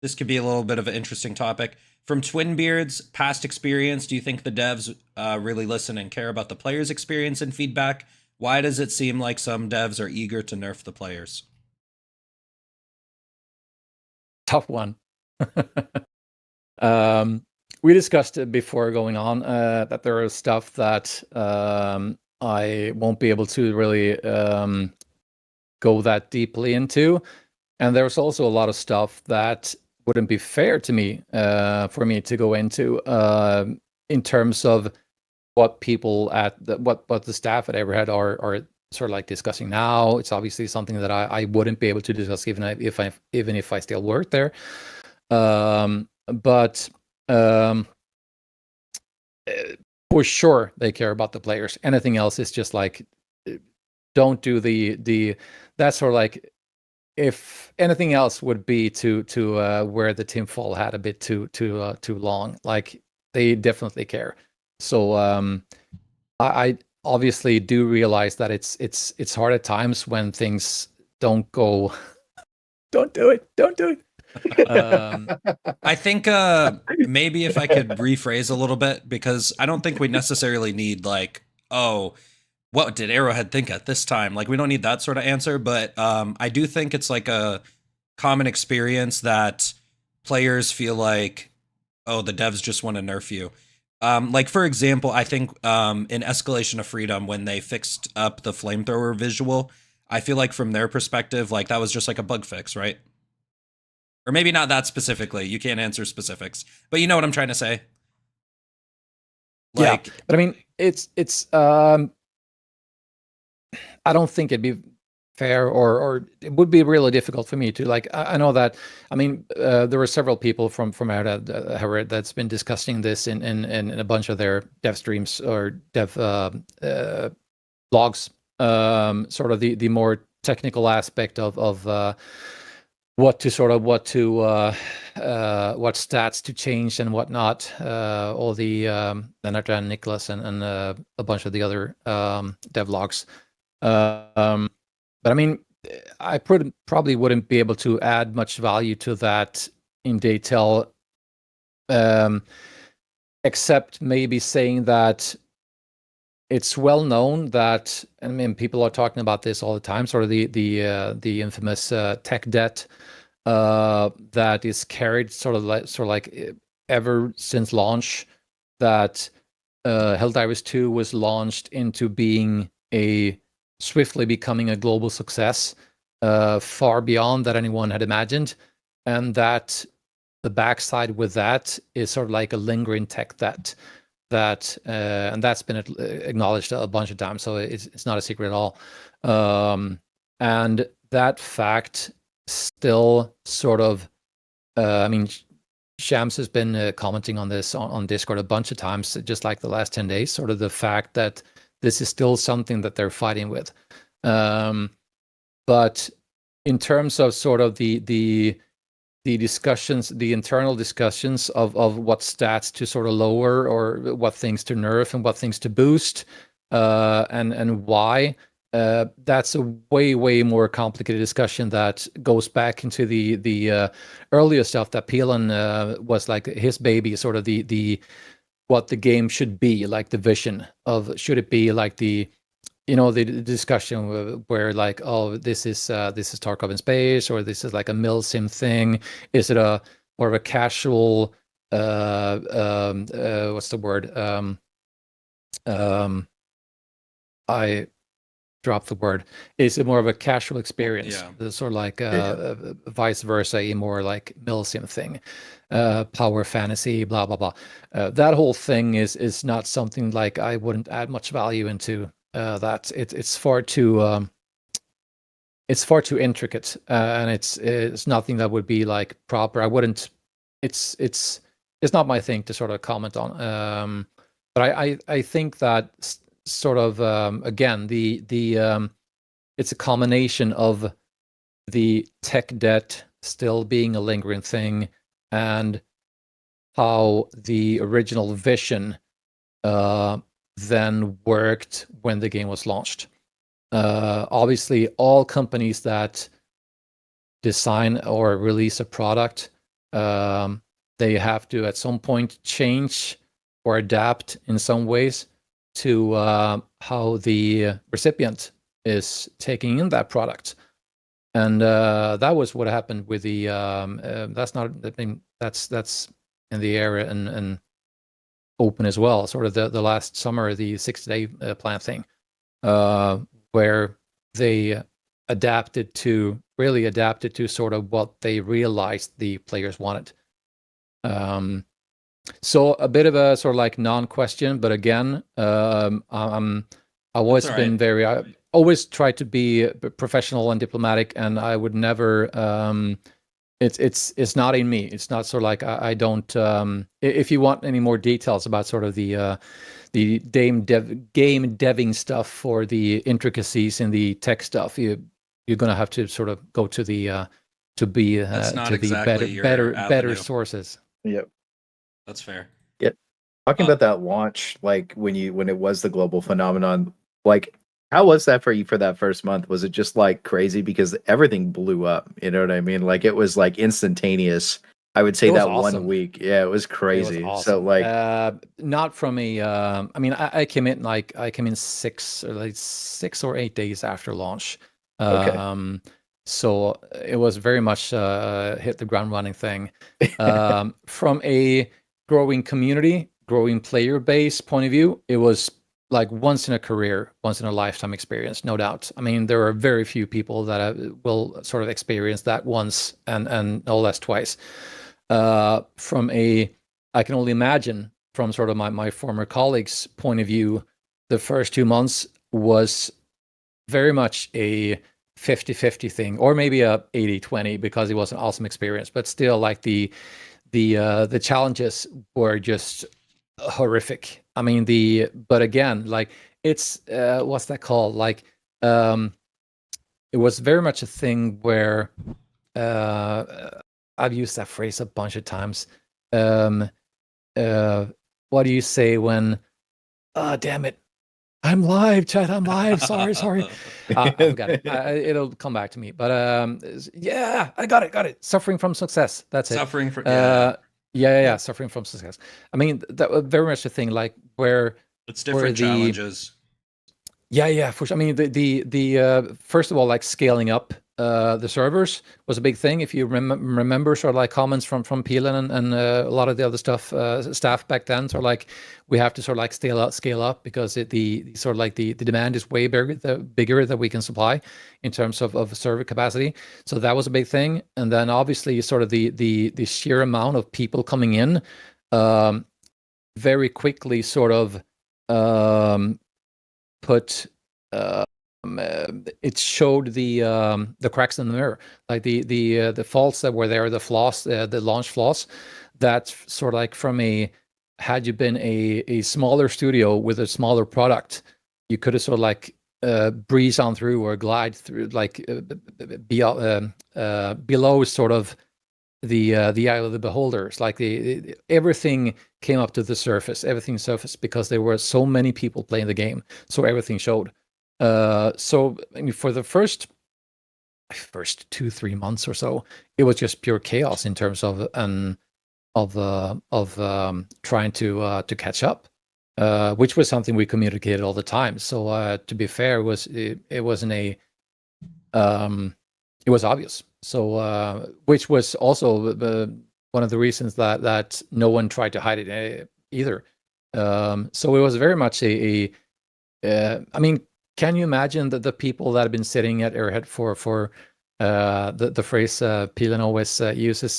this could be a little bit of an interesting topic. From Twinbeard's past experience, do you think the devs really listen and care about the players' experience and feedback? Why does it seem like some devs are eager to nerf the players? Tough one. We discussed it before going on that there is stuff that I won't be able to really go that deeply into. And there's also a lot of stuff that wouldn't be fair to me for me to go into in terms of what people what the staff at Everhead are sort of like discussing now. It's obviously something that I wouldn't be able to discuss even if I still work there. But for sure they care about the players. Anything else is just like, don't do the that's sort of like, if anything else would be to wear the tinfoil hat a bit too long. Like they definitely care. So I obviously do realize that it's hard at times when things don't go. Don't do it. Don't do it. I think maybe if I could rephrase a little bit, because I don't think we necessarily need like, oh, what did Arrowhead think at this time? Like, we don't need that sort of answer, but I do think it's like a common experience that players feel like, oh, the devs just want to nerf you. Like, for example, I think in Escalation of Freedom, when they fixed up the flamethrower visual, I feel like from their perspective, like that was just like a bug fix, right? Or maybe not that specifically. You can't answer specifics, but you know what I'm trying to say. Like, yeah, but I mean, it's I don't think it'd be fair, or it would be really difficult for me to like. I know that. I mean, there were several people from out that's been discussing this in a bunch of their dev streams or dev blogs. Sort of the more technical aspect of what stats to change and whatnot. All the Lennart and Nicholas and a bunch of the other devlogs. But I mean, I probably wouldn't be able to add much value to that in detail, except maybe saying that it's well known that, I mean, people are talking about this all the time, sort of the infamous tech debt that is carried sort of like ever since launch, that Helldivers 2 was launched into being swiftly becoming a global success, far beyond that anyone had imagined, and that the backside with that is sort of like a lingering tech debt and that's been acknowledged a bunch of times, so it's not a secret at all. And that fact still sort of, I mean, Shams has been commenting on this on Discord a bunch of times, just like the last 10 days, sort of the fact that this is still something that they're fighting with. But in terms of sort of the discussions, the internal discussions of what stats to sort of lower, or what things to nerf and what things to boost, and why, that's a way more complicated discussion that goes back into the earlier stuff that Peelan was like his baby, sort of the what the game should be, like the vision of, should it be like the discussion where like, oh, this is Tarkov in space, or this is like a mil sim thing. Is it a more of a casual what's the word? I dropped the word. Is it more of a casual experience? Yeah. Sort of like vice versa, a more like mil sim thing, power fantasy, blah blah blah. That whole thing is not something like I wouldn't add much value into. That it's far too intricate, and it's nothing that would be like proper. I wouldn't. It's not my thing to sort of comment on. But I think that sort of again the it's a combination of the tech debt still being a lingering thing, and how the original vision then worked when the game was launched. Obviously, all companies that design or release a product, they have to at some point change or adapt in some ways to how the recipient is taking in that product. And that was what happened with the that's not, I mean, that's in the area and open as well, sort of the last summer, the 60-day plan thing, where they really adapted to sort of what they realized the players wanted. So a bit of a sort of like non-question, but again, I've always been always tried to be professional and diplomatic, and I would never it's not in me. It's not sort of like I don't. If you want any more details about sort of the game deving stuff for the intricacies in the tech stuff, you're gonna have to sort of go to the That's not exactly better sources. Yep, that's fair. Yep. Talking about that launch, like when it was the global phenomenon, like how was that for you for that first month? Was it just like crazy because everything blew up? You know what I mean? Like it was like instantaneous. I would say It was that 1 awesome. week, yeah, it was It was crazy. So awesome. like, Not from a. I mean, I came in 6 or 8 days after launch. Okay. So it was very much hit the ground running thing. From a growing community, growing player base point of view, it was like once in a career, once in a lifetime experience, no doubt. I mean, there are very few people that will sort of experience that once and no less twice. From a, I can only imagine from sort of my former colleagues' point of view, the first 2 months was very much a 50-50 thing, or maybe a 80-20 because it was an awesome experience. But still, like the challenges were just horrific. I mean, but again, like it's what's that called? Like it was very much a thing where I've used that phrase a bunch of times. Um, what do you say when? Damn it! I'm live, chat. I'm live. Sorry. I forgot it. It'll come back to me. But yeah, I got it. Suffering from success. That's it. Suffering from yeah. Suffering from success. I mean, that was very much the thing. Like where it's different challenges. Yeah, for sure. I mean, the first of all, like scaling up the servers was a big thing. If you remember, sort of like comments from Peelan and a lot of the other staff back then, sort of like we have to sort of like scale up because the sort of like the demand is way bigger that we can supply in terms of server capacity. So that was a big thing. And then obviously sort of the sheer amount of people coming in very quickly sort of put it showed the cracks in the mirror, like the faults that were there, the flaws, the launch flaws. That's sort of like from had you been a smaller studio with a smaller product, you could have sort of like breeze on through or glide through, like below sort of the eye of the beholder. It's like everything came up to the surface, everything surfaced because there were so many people playing the game, so everything showed. So I mean, for the first 2-3 months or so, it was just pure chaos in terms of trying to catch up, which was something we communicated all the time. So to be fair, it wasn't a it was obvious. So which was also one of the reasons that no one tried to hide it either. So it was very much I mean, can you imagine the people that have been sitting at Airhead for the phrase Peelan always uses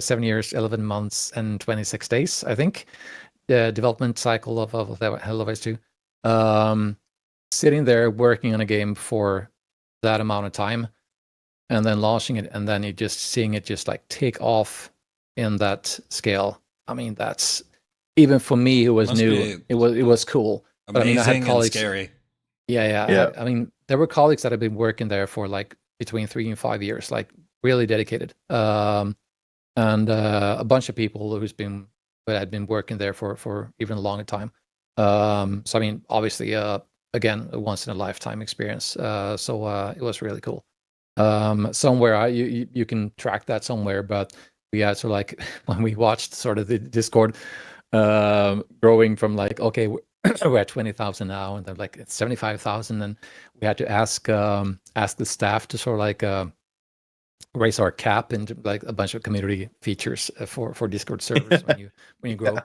7 years, 11 months, and 26 days, I think, the development cycle of Helldivers 2. Sitting there working on a game for that amount of time and then launching it and then seeing it just like take off in that scale. I mean, that's, even for me who was new, it was cool. But I mean, I had colleagues. And scary. Yeah. I mean, there were colleagues that had been working there for like between 3 and 5 years, like really dedicated. And a bunch of people that had been working there for even a longer time. So I mean, obviously, again, a once in a lifetime experience. So it was really cool. Somewhere you can track that somewhere, but we had sort of like when we watched sort of the Discord growing from like, okay, we're at 20,000 now, and they're like it's 75,000, and we had to ask the staff to sort of like raise our cap into like a bunch of community features for Discord servers when you grow. Yeah.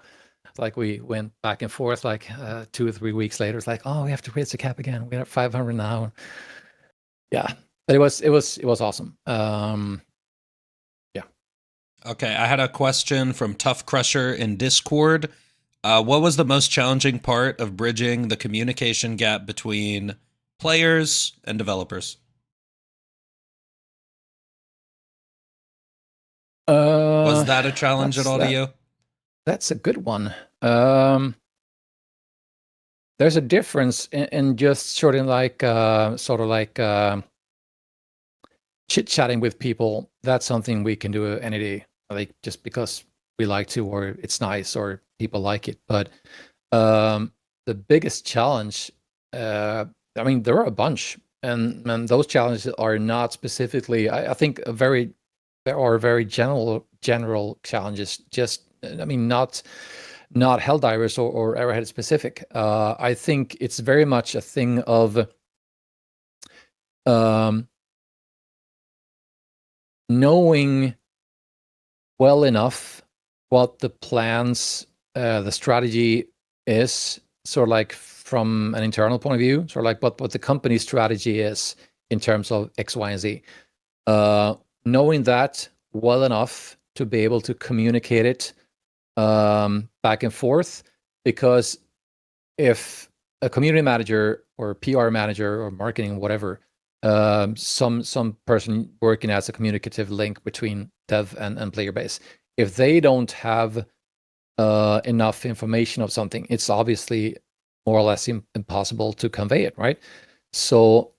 Like we went back and forth like 2 or 3 weeks later. It's like, oh, we have to raise the cap again. We're at 500 now. Yeah, but it was awesome. Yeah. Okay, I had a question from Tough Crusher in Discord. What was the most challenging part of bridging the communication gap between players and developers? Was that a challenge at all to you? That's a good one. There's a difference in just sort of like chit-chatting with people. That's something we can do any day, like just because we like to, or it's nice, or people like it. But the biggest challenge, I mean, there are a bunch, and those challenges are not specifically. I think there are very general challenges. Just, I mean, not Helldivers or Arrowhead specific. I think it's very much a thing of knowing well enough what the plans, the strategy is, sort of like from an internal point of view, sort of like what the company's strategy is in terms of X, Y, and Z. Knowing that well enough to be able to communicate it back and forth, because if a community manager or PR manager or marketing, whatever, some person working as a communicative link between dev and player base, if they don't have enough information of something, it's obviously more or less impossible to convey it, right? So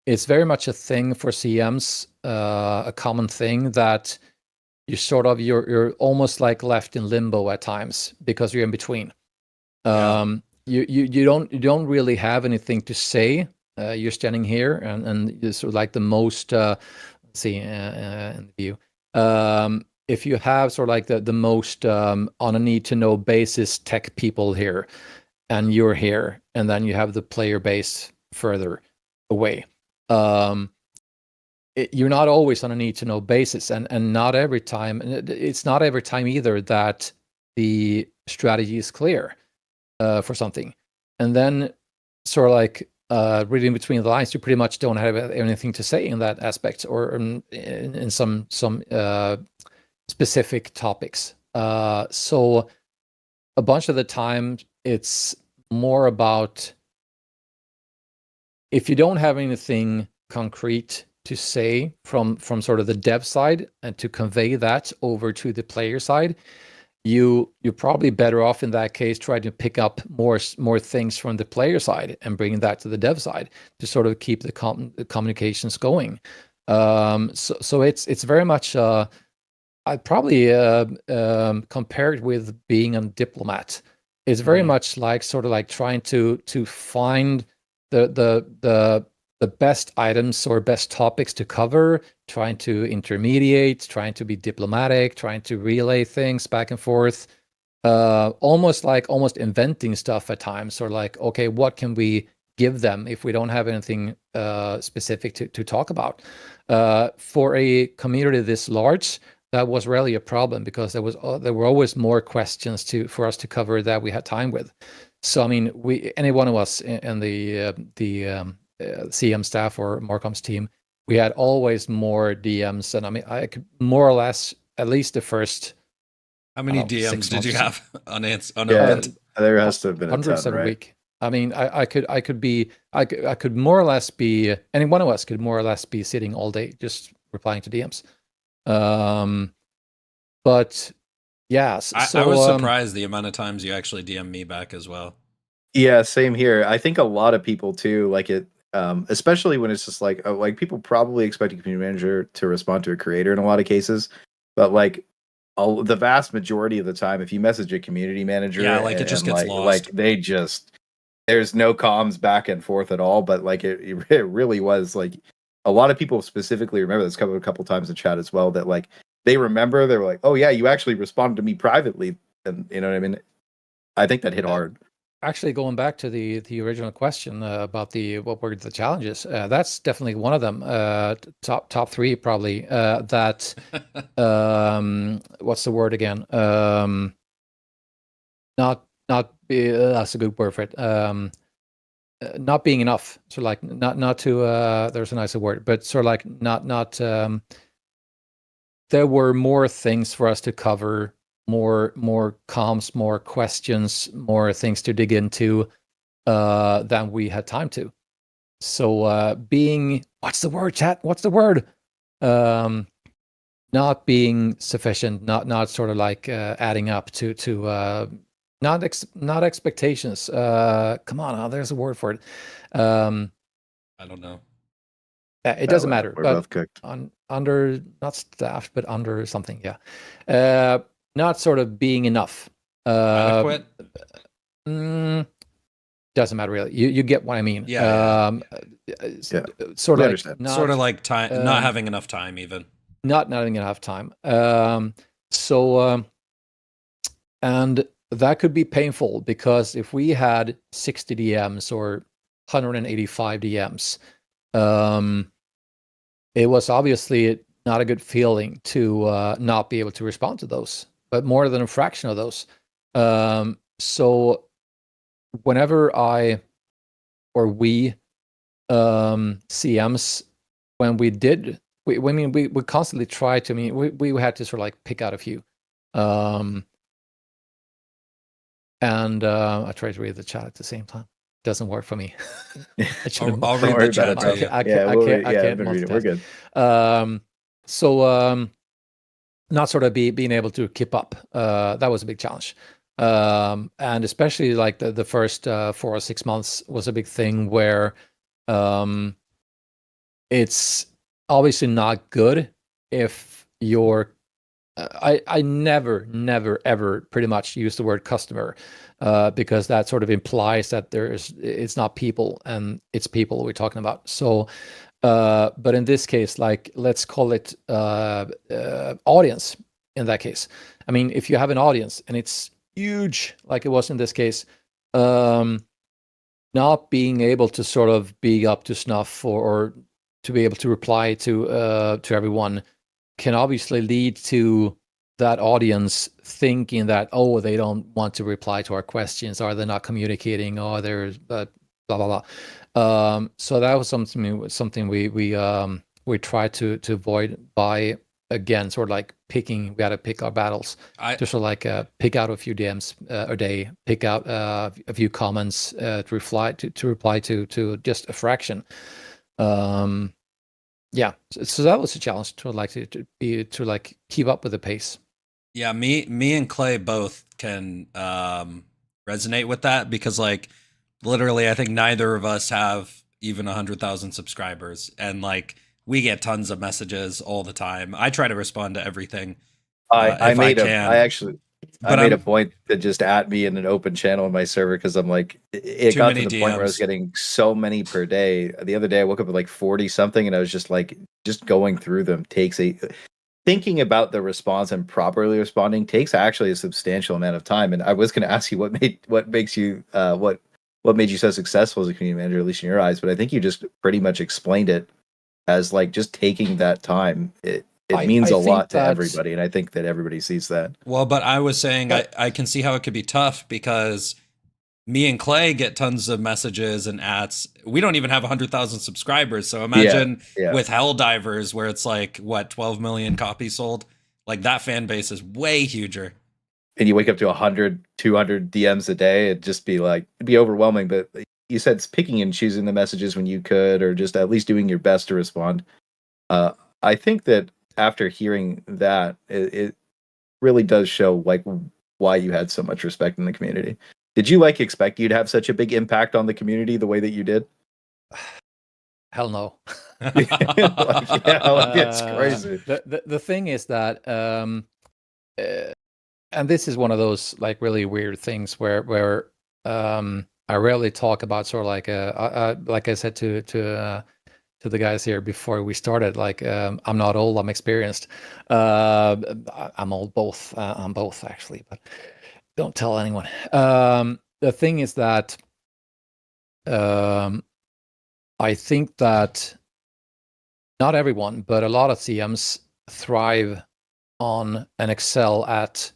it's very much a thing for CMs, a common thing that you're almost like left in limbo at times because you're in between. You don't really have anything to say. You're standing here and you're sort of like the most let's see in the view. If you have sort of like the most on a need to know basis tech people here, and you're here, and then you have the player base further away. You're not always on a need to know basis, and not every time. It's not every time either that the strategy is clear for something, and then sort of like reading between the lines, you pretty much don't have anything to say in that aspect, or in some specific topics. So a bunch of the time, it's more about, if you don't have anything concrete to say from sort of the dev side and to convey that over to the player side, you're probably better off in that case trying to pick up more things from the player side and bringing that to the dev side to sort of keep the communications going. So it's very much I'd probably compare it with being a diplomat. It's very much like sort of like trying to find the best items or best topics to cover, trying to intermediate, trying to be diplomatic, trying to relay things back and forth, almost inventing stuff at times, or like, okay, what can we give them if we don't have anything specific to talk about? For a community this large, that was rarely a problem, because there were always more questions for us to cover that we had time with. So I mean, any one of us in the CM staff or Marcom's team, we had always more DMs, and I mean, I could more or less, at least the first. How many DMs did you have unopened? Yeah, there has to have been hundreds a ton, a right? week. I mean, I could more or less be, any one of us could more or less be sitting all day just replying to DMs. But yeah, so I was surprised the amount of times you actually DM me back as well. Yeah, same here. I think a lot of people too, like it, especially when it's just like people probably expect a community manager to respond to a creator in a lot of cases, but like the vast majority of the time, if you message a community manager, it just gets lost. Like they just, there's no comms back and forth at all. But like it really was like, a lot of people specifically remember this a couple times in chat as well, that like they remember, they were like, oh yeah, you actually responded to me privately, and you know what I mean. I think that hit hard. Actually, going back to the original question about what were the challenges, that's definitely one of them. Top three probably. That what's the word again? That's a good word for it. Not being enough. So like not to. There's a nicer word, but sort of like not. There were more things for us to cover. More comms, more questions, more things to dig into than we had time to. So being, what's the word, chat? What's the word? Not being sufficient, not sort of like adding up to not expectations. Come on, there's a word for it. I don't know. It doesn't matter. We're but both cooked. Under, not staffed, but under something. Yeah. Not sort of being enough. Adequate? Doesn't matter really. You get what I mean. Yeah. Sort We of understand. not, Sort of like time, not having enough time even. not having enough time. And that could be painful because if we had 60 DMs or 185 DMs, it was obviously not a good feeling to not be able to respond to those, but more than a fraction of those. So whenever I or we CMs, when we did, we constantly try to, we had to sort of like pick out a few. And I tried to read the chat at the same time. Doesn't work for me. I'll read the chat to you. I can't We're multitask. good. Not sort of being able to keep up. That was a big challenge. And especially like the first 4 or 6 months was a big thing where it's obviously not good if you're I never ever pretty much use the word customer because that sort of implies that it's not people and it's people we're talking about. So but in this case, like let's call it audience in that case. I mean, if you have an audience and it's huge like it was in this case, not being able to sort of be up to snuff or to be able to reply to everyone can obviously lead to that audience thinking that, oh, they don't want to reply to our questions, or they're not communicating, or they're blah blah blah. So that was something we tried to avoid by, again, sort of like picking. We had to pick our battles. To sort of like pick out a few DMs a day, pick out a few comments to reply to just a fraction. Yeah, so that was a challenge to like to like keep up with the pace. Yeah, me and Clay both can resonate with that because like literally I think neither of us have even 100,000 subscribers, and like we get tons of messages all the time. I try to respond to everything. I made a point to just at me in an open channel in my server because I'm like, it got to the point where I was getting so many per day. The other day I woke up with like 40 something, and I was just like, just going through them takes thinking about the response and properly responding takes actually a substantial amount of time. And I was going to ask you what made you so successful as a community manager, at least in your eyes, but I think you just pretty much explained it as like just taking that time. It means a lot to everybody, and I think that everybody sees that. Well, but I was saying I can see how it could be tough because me and Clay get tons of messages and ads. We don't even have 100,000 subscribers, so imagine with Helldivers where it's like, what, 12 million copies sold? Like that fan base is way huger. And you wake up to 100, 200 DMs a day, it'd just be like, it'd be overwhelming. But you said it's picking and choosing the messages when you could, or just at least doing your best to respond. I think that after hearing that, it really does show like why you had so much respect in the community. Did you like expect you to have such a big impact on the community the way that you did? Hell no. That's crazy. The thing is that, and this is one of those like really weird things where I rarely talk about sort of like I said to the guys here before we started, like I'm not old, I'm experienced. I'm old both. I'm both actually, but don't tell anyone. The thing is that I think that not everyone, but a lot of CMs thrive on and excel at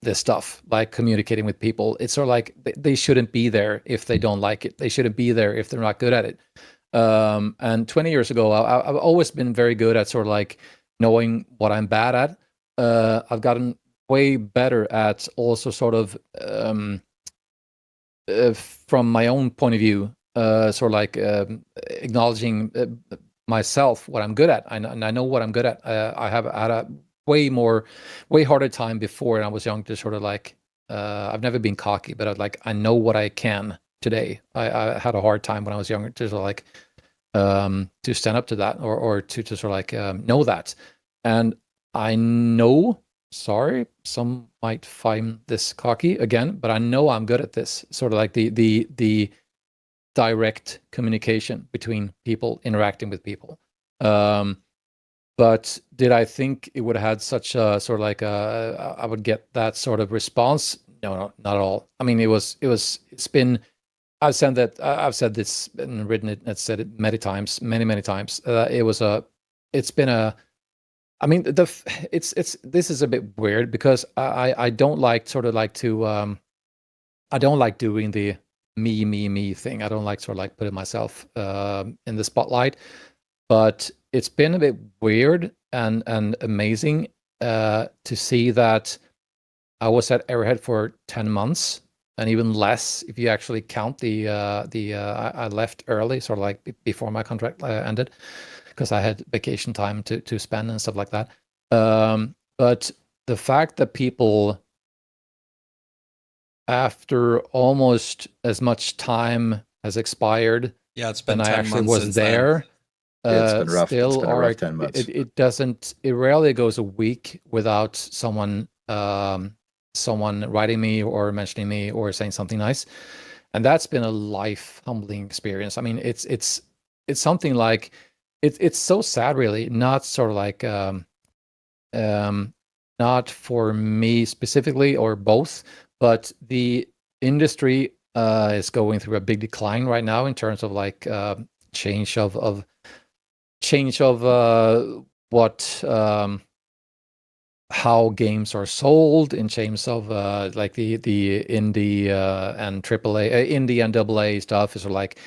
this stuff, like communicating with people. It's sort of like they shouldn't be there if they don't like it. They shouldn't be there if they're not good at it. And 20 years ago, I've always been very good at sort of like knowing what I'm bad at. I've gotten way better at also sort of from my own point of view, sort of like acknowledging myself, what I'm good at. And I know what I'm good at. I have had a way harder time before, and I was young to sort of like, I've never been cocky, but I know what I can today. I had a hard time when I was younger to sort of like to stand up to that or to sort of like know that. And I know sorry, some might find this cocky again, but I know I'm good at this. Sort of like the direct communication between people, interacting with people. But did I think it would have had such a sort of like I would get that sort of response? No, not at all. I mean, it's been. I've said this and written it and said it many times. It's been a. I mean, this is a bit weird because I don't like sort of like to I don't like doing the me thing. I don't like sort of like putting myself in the spotlight. But it's been a bit weird and amazing to see that I was at Arrowhead for 10 months and even less if you actually count I left early, sort of like before my contract ended, because I had vacation time to spend and stuff like that. But the fact that people, after almost as much time has expired, it's been and 10 I actually months was since there. It's been rough. Still It's been a are rough 10 months. It rarely goes a week without someone writing me or mentioning me or saying something nice, and that's been a life humbling experience. I mean, it's something like it's so sad, really. Not sort of like not for me specifically or both, but the industry is going through a big decline right now in terms of like change of what how games are sold, in terms of like the indie and AAA, indie and AA stuff is like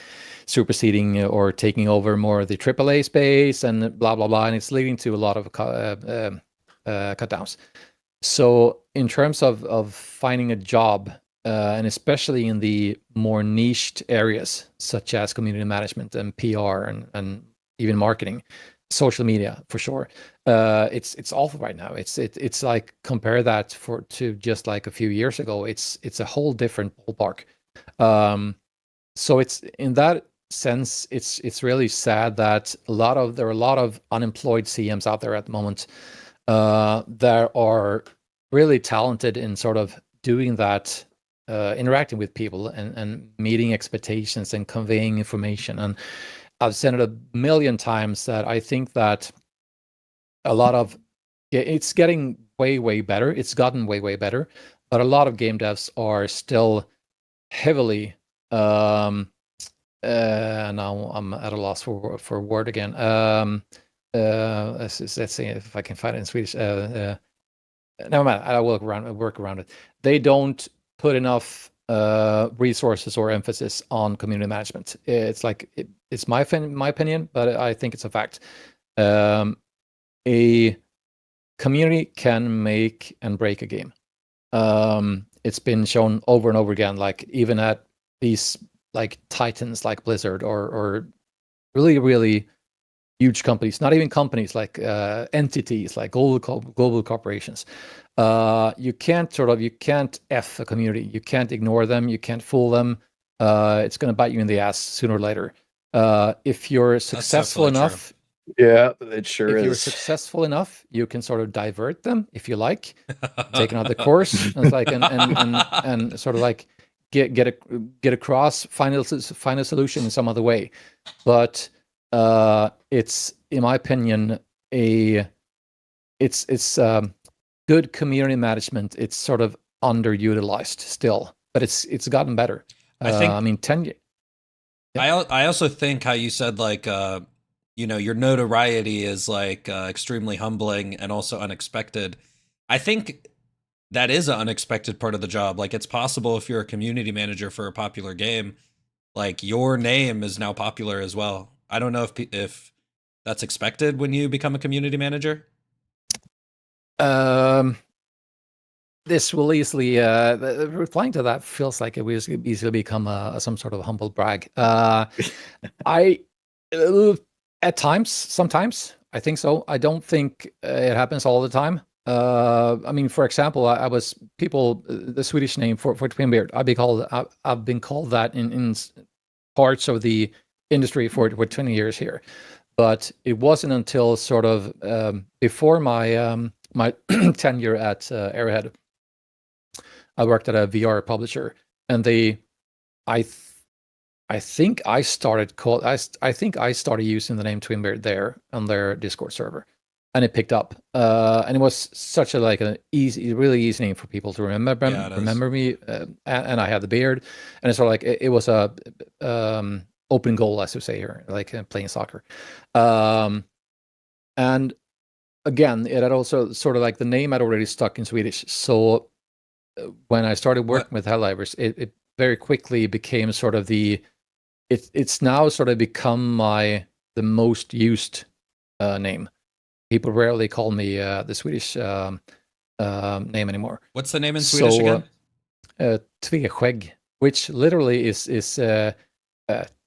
superseding or taking over more of the AAA space and blah blah blah, and it's leading to a lot of cut downs. So in terms of finding a job, and especially in the more niched areas such as community management and PR and even marketing, social media for sure, it's awful right now. It's like, compare that to just like a few years ago. It's a whole different ballpark. So it's, in that sense, it's really sad that there are a lot of unemployed CMs out there at the moment that are really talented in sort of doing that, interacting with people and meeting expectations and conveying information. And I've said it a million times that I think that it's getting way better. It's gotten way better, but a lot of game devs are still heavily now I'm at a loss for a word again. Let's see if I can find it in Swedish. Never mind, I will work around it. They don't put enough resources or emphasis on community management. It's like it's my opinion, but I think it's a fact. A community can make and break a game. It's been shown over and over again, like even at these like titans like Blizzard or really huge companies, not even companies, like entities like global corporations. You can't F a community. You can't ignore them. You can't fool them. It's going to bite you in the ass sooner or later. If you're successful enough, true. Yeah, it sure if you're is. successful enough, you can sort of divert them if you like. Take another course, and it's like and sort of like get across, find a solution in some other way. But it's, in my opinion, it's good community management. It's sort of underutilized still, but it's gotten better. I mean, 10 years. Yeah. I also think how you said, like, your notoriety is like extremely humbling and also unexpected. I think that is an unexpected part of the job. Like, it's possible if you're a community manager for a popular game, like your name is now popular as well. I don't know if that's expected when you become a community manager. This will easily replying to that feels like it will easily become some sort of humble brag. I at times, sometimes I think so. I don't think it happens all the time. I mean, for example, the Swedish name for Twinbeard, I've been called that in parts of the industry for 20 years here. But it wasn't until sort of before my my tenure at Arrowhead, I worked at a VR publisher, and I think I started using the name Twinbeard there on their Discord server, and it picked up. And it was such a really easy name for people to remember me. And I had the beard, and it's sort of like it was a open goal, as we say here, like playing soccer. And again, it had also sort of like the name had already stuck in Swedish. So when I started working with Helldivers, it very quickly became sort of it's now sort of become the most used name. People rarely call me the Swedish name anymore. What's the name in Swedish again? Tveskägg, which literally is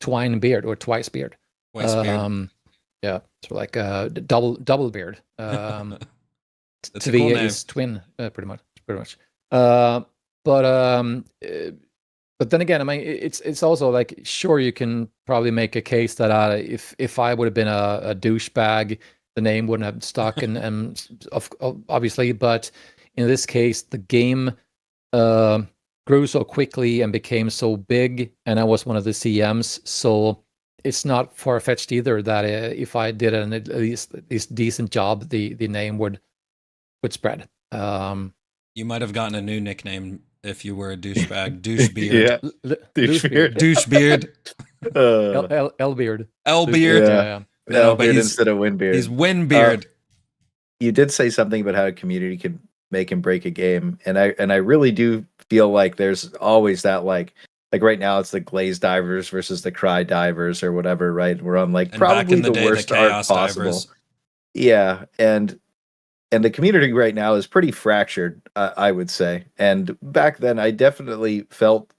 twine beard or twice beard. Twice beard. Yeah, so like double beard. That's a cool name. Is twin, pretty much. But then again, I mean, it's also like, sure, you can probably make a case that if I would have been a douchebag, the name wouldn't have stuck, and obviously, but in this case, the game grew so quickly and became so big, and I was one of the CMs, so it's not far-fetched either that if I did at least decent job, the name would spread. You might have gotten a new nickname if you were a douchebag. Douchebeard. Yeah. Douchebeard. Douchebeard. L-beard. L-beard. Yeah. No, but instead of Windbeard. He's Windbeard. You did say something about how a community can make and break a game, and I really do feel like there's always that like right now it's the Glaze Divers versus the Cry Divers or whatever, right? We're on like probably the worst art possible. Divers. Yeah, and the community right now is pretty fractured, I would say. And back then, I definitely felt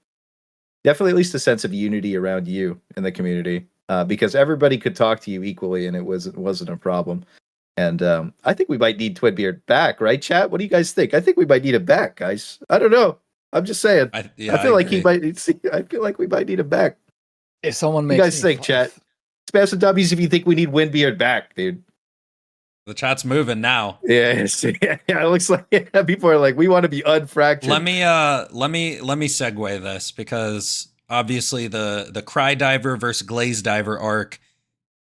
at least a sense of unity around you in the community, because everybody could talk to you equally, and it wasn't a problem. And I think we might need Twinbeard back, right, chat? What do you guys think? I think we might need him back, guys. I don't know. I'm just saying. I feel like he might. I feel like we might need him back. If someone makes you guys think, chat? Spam some W's if you think we need Windbeard back, dude. The chat's moving now. Yeah, it looks like people are like, we want to be unfractured. Let me segue this, because obviously the Cry Diver versus Glaze Diver arc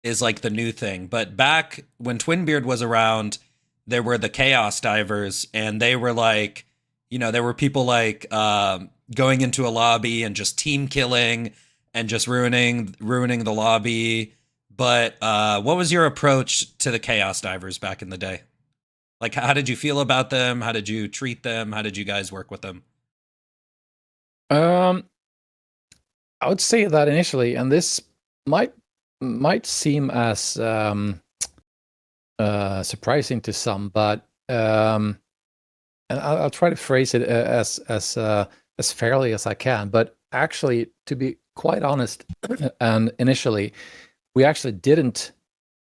is like the new thing. But back when Twinbeard was around, there were the Chaos Divers, and they were like, there were people like going into a lobby and just team killing and just ruining the lobby. But what was your approach to the Chaos Divers back in the day? Like, how did you feel about them? How did you treat them? How did you guys work with them? I would say that initially, and this might seem as surprising to some, but and I'll try to phrase it as fairly as I can. But actually, to be quite honest, and initially, we actually didn't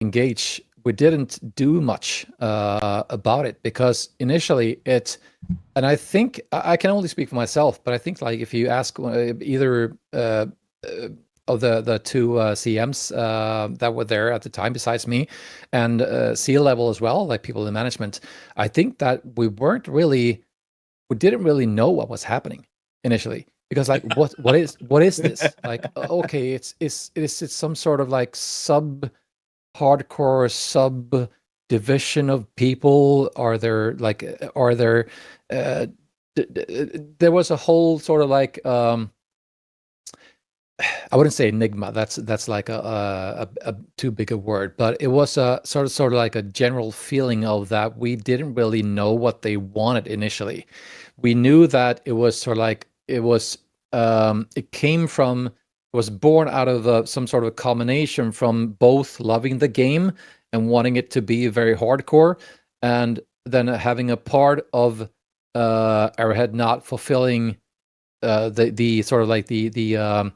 engage. We didn't do much about it, because initially and I think I can only speak for myself, but I think like if you ask either of the two CMs that were there at the time besides me, and C level as well, like people in management, I think that we didn't really know what was happening initially. Because like what is this? Like, okay, it's some sort of like hardcore sub division of people. There was a whole sort of like I wouldn't say enigma. That's like a too big a word, but it was a sort of like a general feeling of that we didn't really know what they wanted initially. We knew that it was sort of like it was born out of some sort of a combination from both loving the game and wanting it to be very hardcore, and then having a part of Arrowhead not fulfilling the sort of like the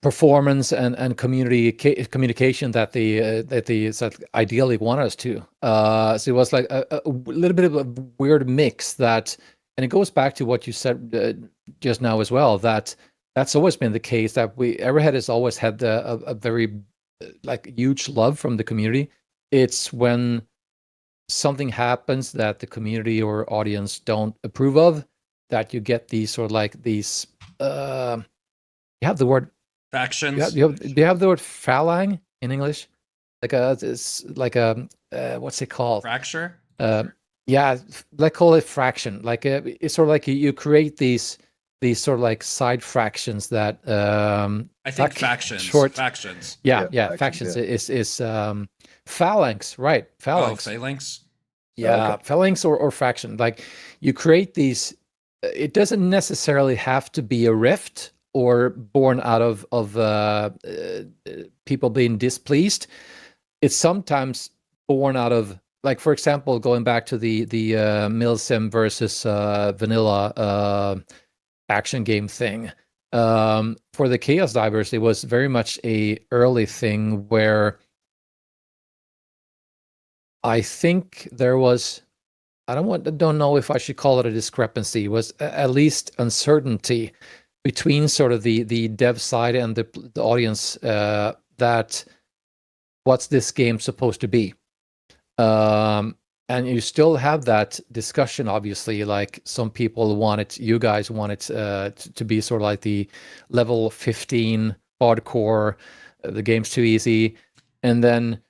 performance and communication that they ideally wanted us to. So it was like a little bit of a weird mix that. And it goes back to what you said just now as well, that's always been the case, that Arrowhead has always had a very like huge love from the community. It's when something happens that the community or audience don't approve of, that you get these sort of like these. You have the word Factions. do you have the word phalang in English? It's like a what's it called? Fracture. Yeah, let's call it fraction. Like it's sort of like you create these sort of like side fractions that I think like factions. Factions. Yeah, factions is phalanx, right? Phalanx. Oh, phalanx. Yeah, Okay. phalanx or fraction. Like you create these. It doesn't necessarily have to be a rift or born out of people being displeased. It's sometimes born out of, like, for example, going back to the milsim versus vanilla action game thing. For the Chaos Divers, it was very much a early thing where I think there was, don't know if I should call it a discrepancy, was at least uncertainty between sort of the dev side and the audience, that what's this game supposed to be. And you still have that discussion, obviously. Like some people want it, you guys want it to be sort of like the level 15 hardcore, the game's too easy. And then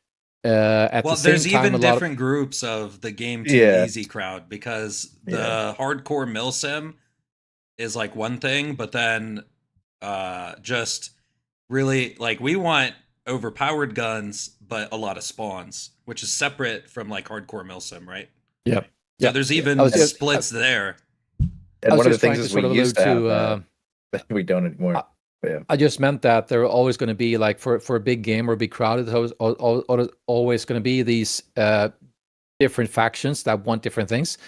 at the same there's time, even different groups of the game too easy crowd, because the hardcore milsim is like one thing, but then just really like we want overpowered guns but a lot of spawns, which is separate from like hardcore milsim, right? Yep. So there's even splits there. And one of the things is we used to have, we don't anymore. I just meant that there are always going to be, like, for a big game or a big crowd, there's always going to be these different factions that want different things.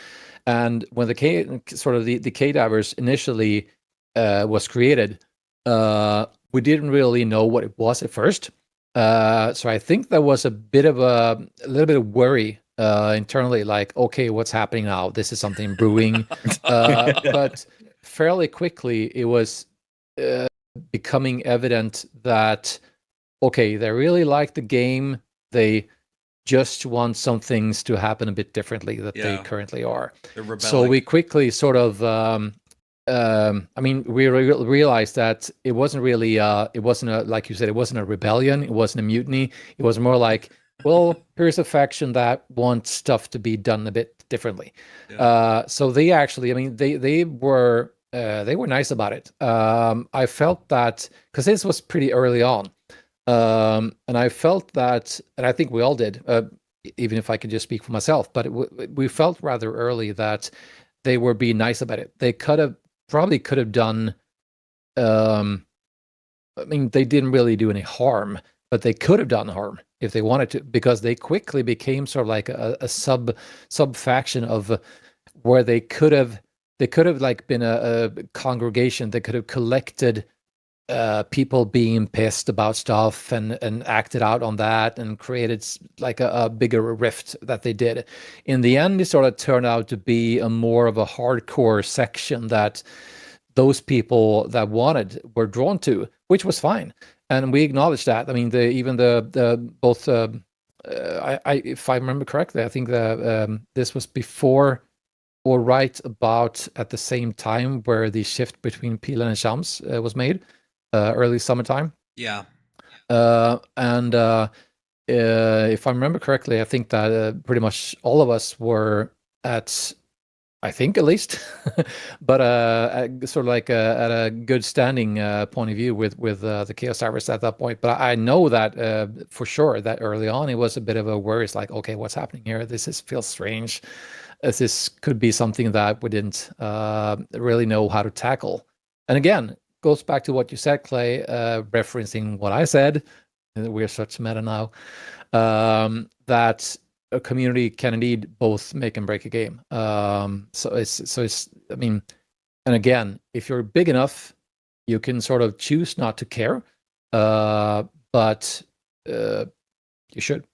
And when the K-Divers initially was created, we didn't really know what it was at first. So I think there was a little bit of worry internally, like, okay, what's happening now? This is something brewing. But fairly quickly, it was becoming evident that, okay, they really like the game. They just want some things to happen a bit differently that they currently are. So we quickly sort of, I mean, we realized that it wasn't really, it wasn't like you said, it wasn't a rebellion. It wasn't a mutiny. It was more like, well, here's a faction that wants stuff to be done a bit differently. So they actually, I mean, they were nice about it. I felt that, because this was pretty early on, and I felt that, and I think we all did, even if I could just speak for myself, but we felt rather early that they were being nice about it. They probably could have done, I mean, they didn't really do any harm, but they could have done harm if they wanted to, because they quickly became sort of like a sub faction of where they could have like been a congregation that could have collected people being pissed about stuff and acted out on that and created like a bigger rift that they did. In the end, it sort of turned out to be a more of a hardcore section that those people that wanted were drawn to, which was fine. And we acknowledge that. I mean, both, if I remember correctly, I think this was before or right about at the same time where the shift between Pilen and Shams was made, early summertime. Yeah. And if I remember correctly, I think that pretty much all of us were at, I think at least, but sort of like at a good standing point of view with the Chaos Divers at that point. But I know that for sure that early on it was a bit of a worry. It's like, okay, what's happening here? Feels strange. As this could be something that we didn't really know how to tackle. And again, goes back to what you said, Clay, referencing what I said. We're such meta now. That a community can indeed both make and break a game. So it's. I mean, and again, if you're big enough, you can sort of choose not to care, but you should.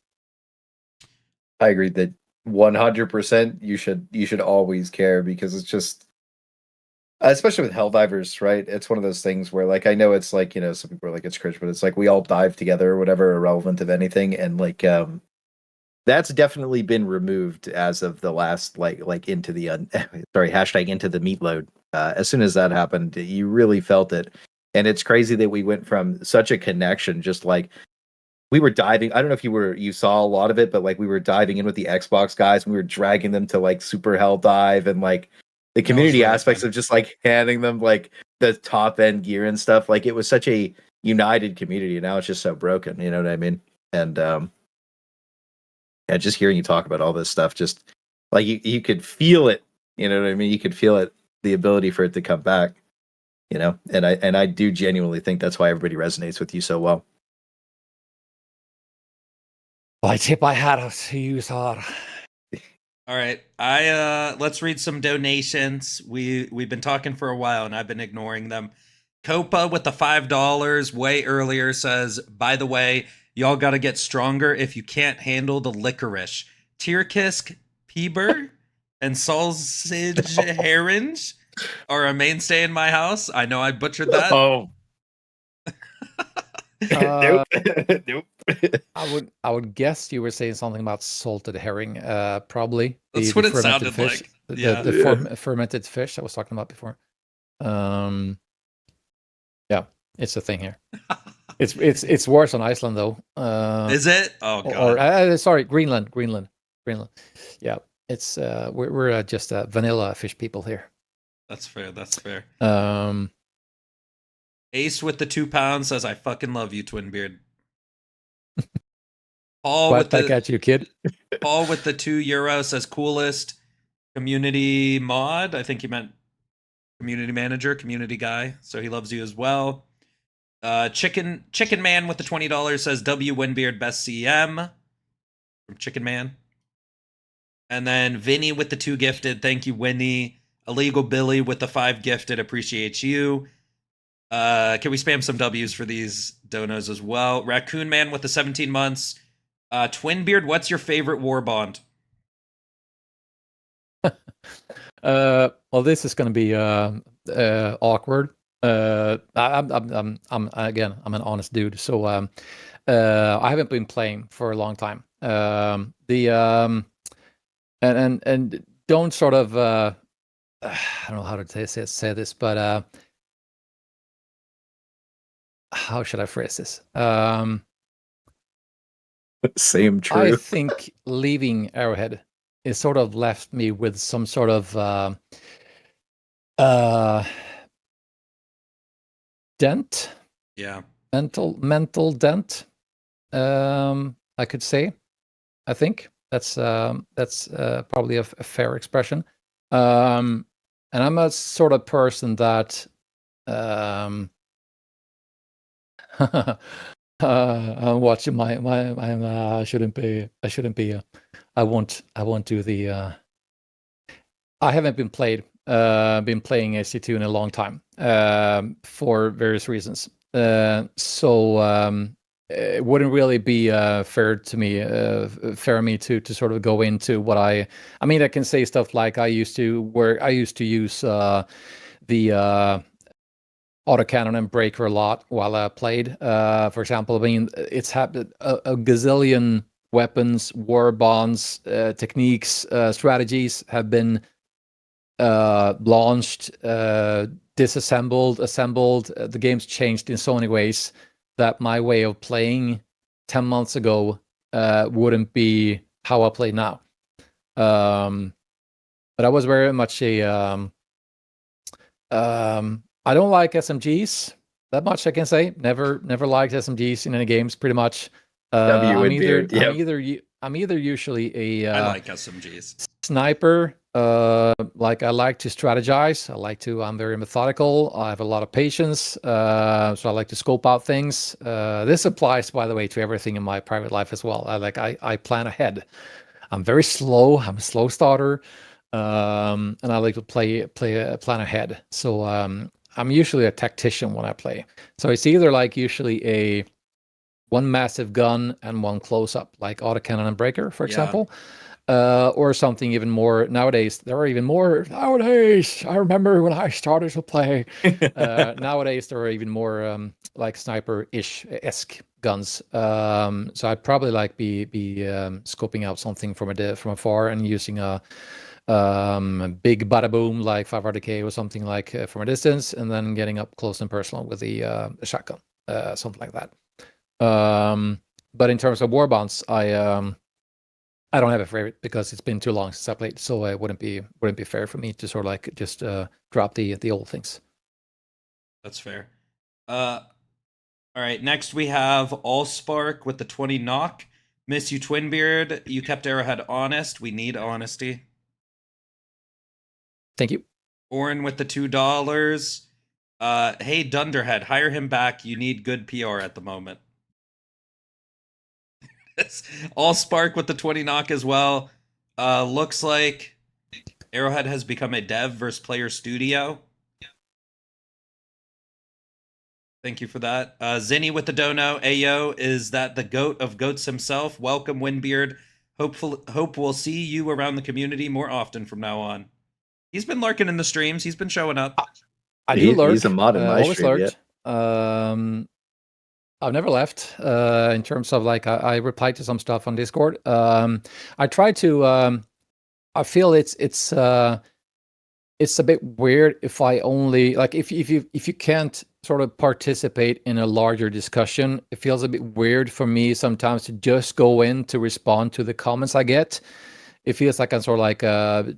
I agree that 100% you should always care, because it's just, especially with Helldivers, right? It's one of those things where, like, I know it's like, you know, some people are like, it's cringe, but it's like we all dive together or whatever, irrelevant of anything. And like, that's definitely been removed as of the last like into the hashtag into the meat load. As soon as that happened, you really felt it, and it's crazy that we went from such a connection, just like we were diving. I don't know if you saw a lot of it, but like we were diving in with the Xbox guys, and we were dragging them to like Super Hell Dive, and like the community really aspects fun. of just like handing them like the top end gear and stuff. Like it was such a united community. Now it's just so broken. You know what I mean? And yeah, just hearing you talk about all this stuff, just like you could feel it. You know what I mean? You could feel it, the ability for it to come back. You know, and I do genuinely think that's why everybody resonates with you so well. I tip my hat out to you, Sar. All right, let's read some donations. We've been talking for a while, and I've been ignoring them. Copa with the $5 way earlier says, by the way, y'all got to get stronger if you can't handle the licorice. Tierkisk, Peeber, and sausage herringe are a mainstay in my house. I know I butchered that. Oh. Nope. Nope. I would guess you were saying something about salted herring. Probably. That's what it fermented sounded fish, like. The fermented fish I was talking about before. Yeah, it's a thing here. It's worse on Iceland though. Is it? Oh god. Or sorry, Greenland. Yeah, it's we're just vanilla fish people here. That's fair. That's fair. Ace with the £2 says, I fucking love you, Twinbeard. Paul Glad with back the at you, kid. Paul with the €2 says, coolest community mod. I think he meant community manager, community guy. So he loves you as well. Chicken Man with the $20 says, W Winbeard best CM from Chicken Man. And then Vinny with the 2 gifted. Thank you, Winnie. Illegal Billy with the 5 gifted. Appreciate you. Can we spam some W's for these donos as well? Raccoon Man with the 17 months. Twinbeard, what's your favorite war bond? Well, this is going to be awkward. I'm an honest dude, so I haven't been playing for a long time. And don't sort of I don't know how to say this, but how should I phrase this? Same true. I think leaving Arrowhead is sort of left me with some sort of dent. Yeah. Mental dent. I could say. I think that's probably a fair expression. And I'm a sort of person that I'm watching I shouldn't be I won't do the I haven't been playing AC2 in a long time for various reasons. So it wouldn't really be fair of me to sort of go into what I mean. I can say stuff like I used to use the autocannon and breaker a lot while I played. For example, I mean, it's happened a gazillion weapons, war bonds, techniques, strategies have been launched, disassembled, assembled. The game's changed in so many ways that my way of playing 10 months ago wouldn't be how I play now. But I was very much a I don't like SMGs that much. I can say never liked SMGs in any games. Pretty much. I'm either usually a I like SMGs. Sniper. Like I like to strategize. I'm very methodical. I have a lot of patience. So I like to scope out things. This applies, by the way, to everything in my private life as well. I plan ahead. I'm very slow. I'm a slow starter. And I like to plan ahead. So I'm usually a tactician when I play. So it's either like usually one massive gun and one close up, like autocannon and breaker, for example. or something even more nowadays. There are even more nowadays. I remember when I started to play. Nowadays there are even more like sniper-ish-esque guns. So I'd probably like be scoping out something from afar and using a big bada boom like 500k or something like from a distance, and then getting up close and personal with the shotgun, something like that. But in terms of war bonds, I don't have a favorite because it's been too long since I played, so it wouldn't be fair for me to sort of like just drop the old things. That's fair. All right, next we have Allspark with the 20 knock. Miss you, Twinbeard. You kept Arrowhead honest. We need honesty. Thank you. Orin with the $2. Hey, Dunderhead, hire him back. You need good PR at the moment. Allspark with the 20 knock as well. Looks like Arrowhead has become a dev versus player studio. Thank you for that. Zinni with the dono. Ayo, is that the goat of goats himself? Welcome, Windbeard. Hope we'll see you around the community more often from now on. He's been lurking in the streams. He's been showing up. I do lurk. He's a mod in my always stream, lurked. I've never left in terms of like I replied to some stuff on Discord. I try to. I feel it's a bit weird if I only like if you can't sort of participate in a larger discussion. It feels a bit weird for me sometimes to just go in to respond to the comments I get. It feels like I'm sort of like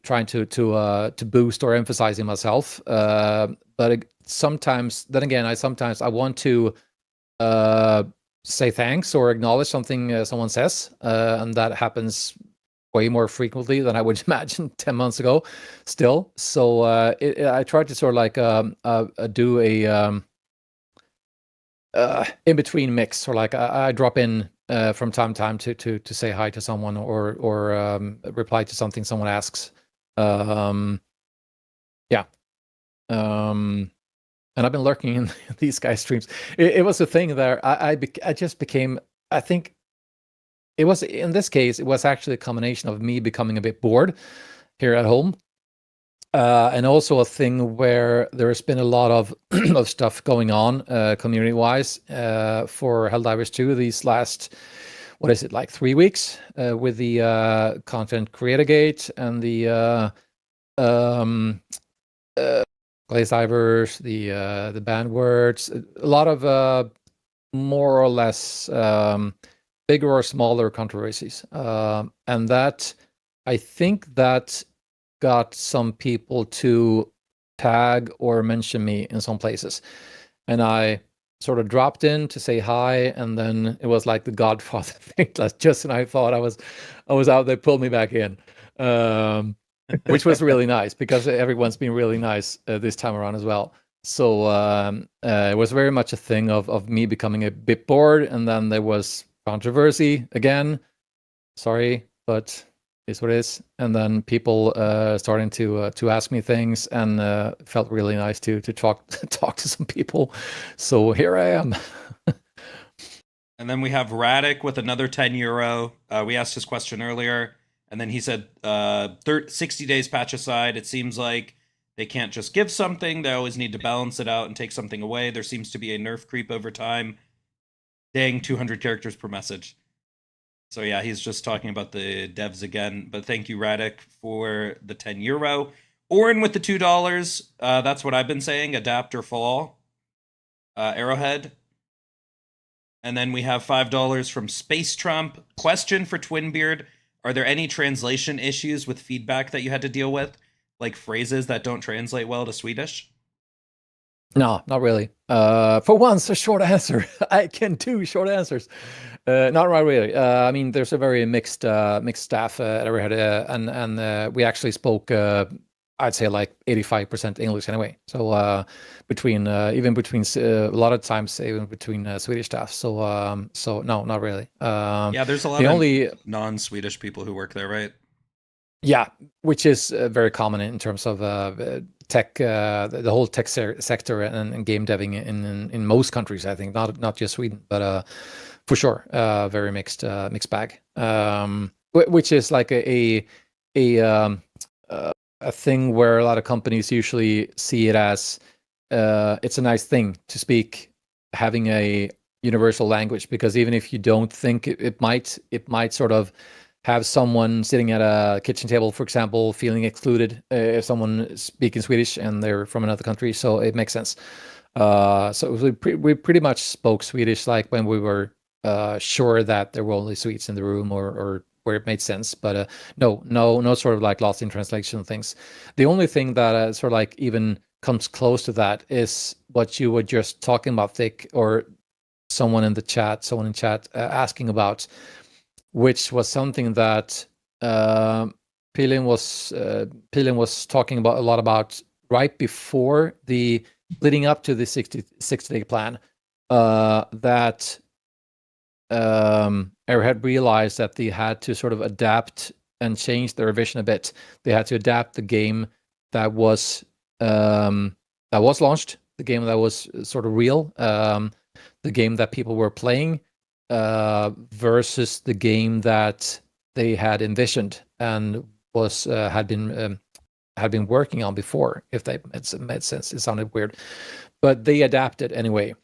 trying to boost or emphasizing myself. But sometimes, then again, I want to say thanks or acknowledge something someone says, and that happens way more frequently than I would imagine 10 months ago still. So I try to sort of like do a in-between mix, or like I drop in from time to time to say hi to someone or reply to something someone asks. And I've been lurking in these guys' streams. It was a thing there. I just became, I think it was, in this case, it was actually a combination of me becoming a bit bored here at home. And also a thing where there's been a lot of stuff going on community-wise for Helldivers 2 these last, what is it, like 3 weeks with the Content Creator Gate and the Helldivers, the banned words, a lot of more or less bigger or smaller controversies, and that I think that got some people to tag or mention me in some places, and I sort of dropped in to say hi, and then it was like the Godfather thing. Just when I thought I was out, they pulled me back in. Which was really nice because everyone's been really nice this time around as well. So it was very much a thing of me becoming a bit bored, and then there was controversy again. Sorry, but it's what it is. And then people starting to ask me things, and felt really nice to talk to some people. So here I am. And then we have Radic with another €10. We asked his question earlier. And then he said, 60 days patch aside, it seems like they can't just give something. They always need to balance it out and take something away. There seems to be a nerf creep over time. Dang, 200 characters per message. So yeah, he's just talking about the devs again. But thank you, Radic, for the €10. Orin with the $2. That's what I've been saying, adapt or fall. Arrowhead. And then we have $5 from Space Trump. Question for Twinbeard. Are there any translation issues with feedback that you had to deal with? Like phrases that don't translate well to Swedish? No, not really. For once, a short answer. I can do short answers. Not really. I mean, there's a very mixed staff at Arrowhead, and we actually spoke, I'd say, like 85% English anyway. So between a lot of times even between Swedish staff. So no, not really. Yeah, there's a lot of non-Swedish people who work there, right? Yeah, which is very common in terms of tech, the whole tech sector and game deving in most countries. I think not just Sweden, but for sure, very mixed bag. which is like a thing where a lot of companies usually see it as it's a nice thing to speak, having a universal language, because even if you don't think it might sort of have someone sitting at a kitchen table, for example, feeling excluded if someone is speaking Swedish and they're from another country. So it makes sense. So we pretty much spoke Swedish, like when we were sure that there were only Swedes in the room, or where it made sense. But no sort of like lost in translation things. The only thing that sort of like even comes close to that is what you were just talking about, Thick, or someone in chat asking about, which was something that Pilin was talking about a lot about right before the leading up to the 60-day plan, that Airhead realized that they had to sort of adapt and change their vision a bit. They had to adapt the game that was launched, the game that was sort of real, the game that people were playing, versus the game that they had envisioned and was had been working on before. If that made sense, it sounded weird, but they adapted anyway.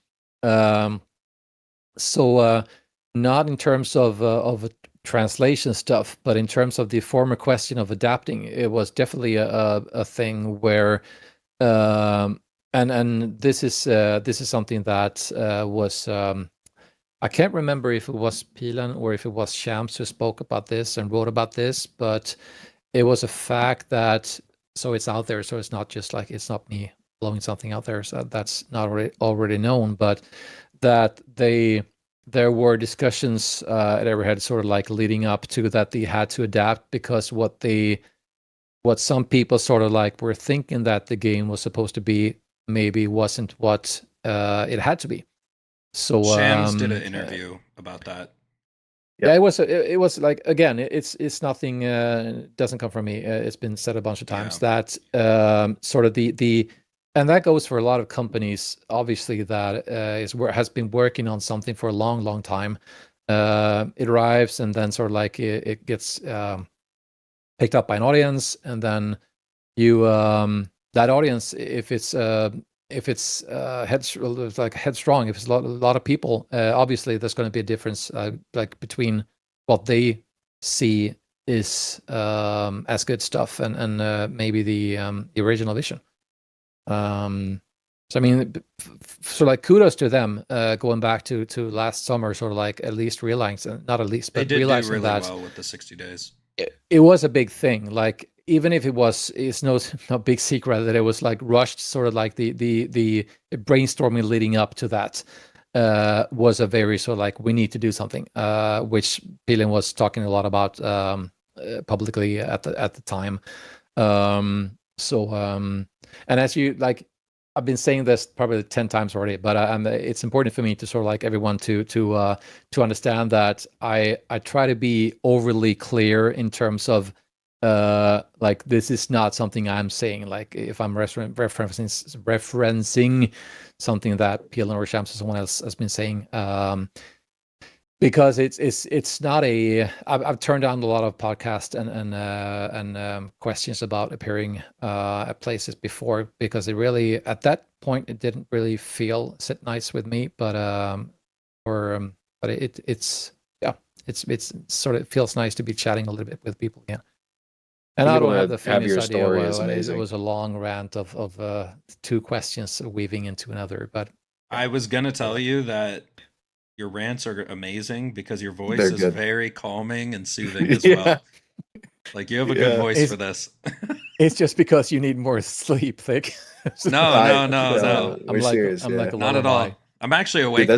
So not in terms of translation stuff, but in terms of the former question of adapting, it was definitely a thing where, and this is something that was. I can't remember if it was Pilan or if it was Shams who spoke about this and wrote about this, but it was a fact that, so it's out there, so it's not just like, it's not me blowing something out there, so that's not already known, but that there were discussions at Everhead sort of like leading up to that they had to adapt, because what some people sort of like were thinking that the game was supposed to be maybe wasn't what it had to be. So Shams did an interview about that. Yeah, it was like, again, it's nothing, doesn't come from me. It's been said a bunch of times that sort of the and that goes for a lot of companies, obviously, that has been working on something for a long time. It arrives and then sort of like it gets picked up by an audience, and then you that audience, if it's headstrong, if it's a lot of people, obviously there's going to be a difference like between what they see is as good stuff and maybe the original vision. So I mean, so like kudos to them, going back to last summer, sort of like at least realizing, not at least, but they did realizing do really that well with the 60 days. It was a big thing. Like, even if it's no big secret that it was like rushed, sort of like the brainstorming leading up to that was a very sort of like, we need to do something, which Pilin was talking a lot about publicly at the time. And as you like, I've been saying this probably 10 times already, but it's important for me to sort of like everyone to understand that I try to be overly clear in terms of like, this is not something I'm saying. Like, if I'm referencing something that Pilan or Shams or someone else has been saying, because it's not a. I've turned down a lot of podcasts and questions about appearing at places before, because it really, at that point, it didn't really sit nice with me. But it's sort of, it feels nice to be chatting a little bit with people again. And I don't have the faintest idea why it was a long rant of 2 questions weaving into another. But I was gonna tell you that your rants are amazing because your voice is very calming and soothing as well. Like, you have a good voice for this. It's just because you need more sleep, Thick. No. We're serious. Not at all. I'm actually awake now.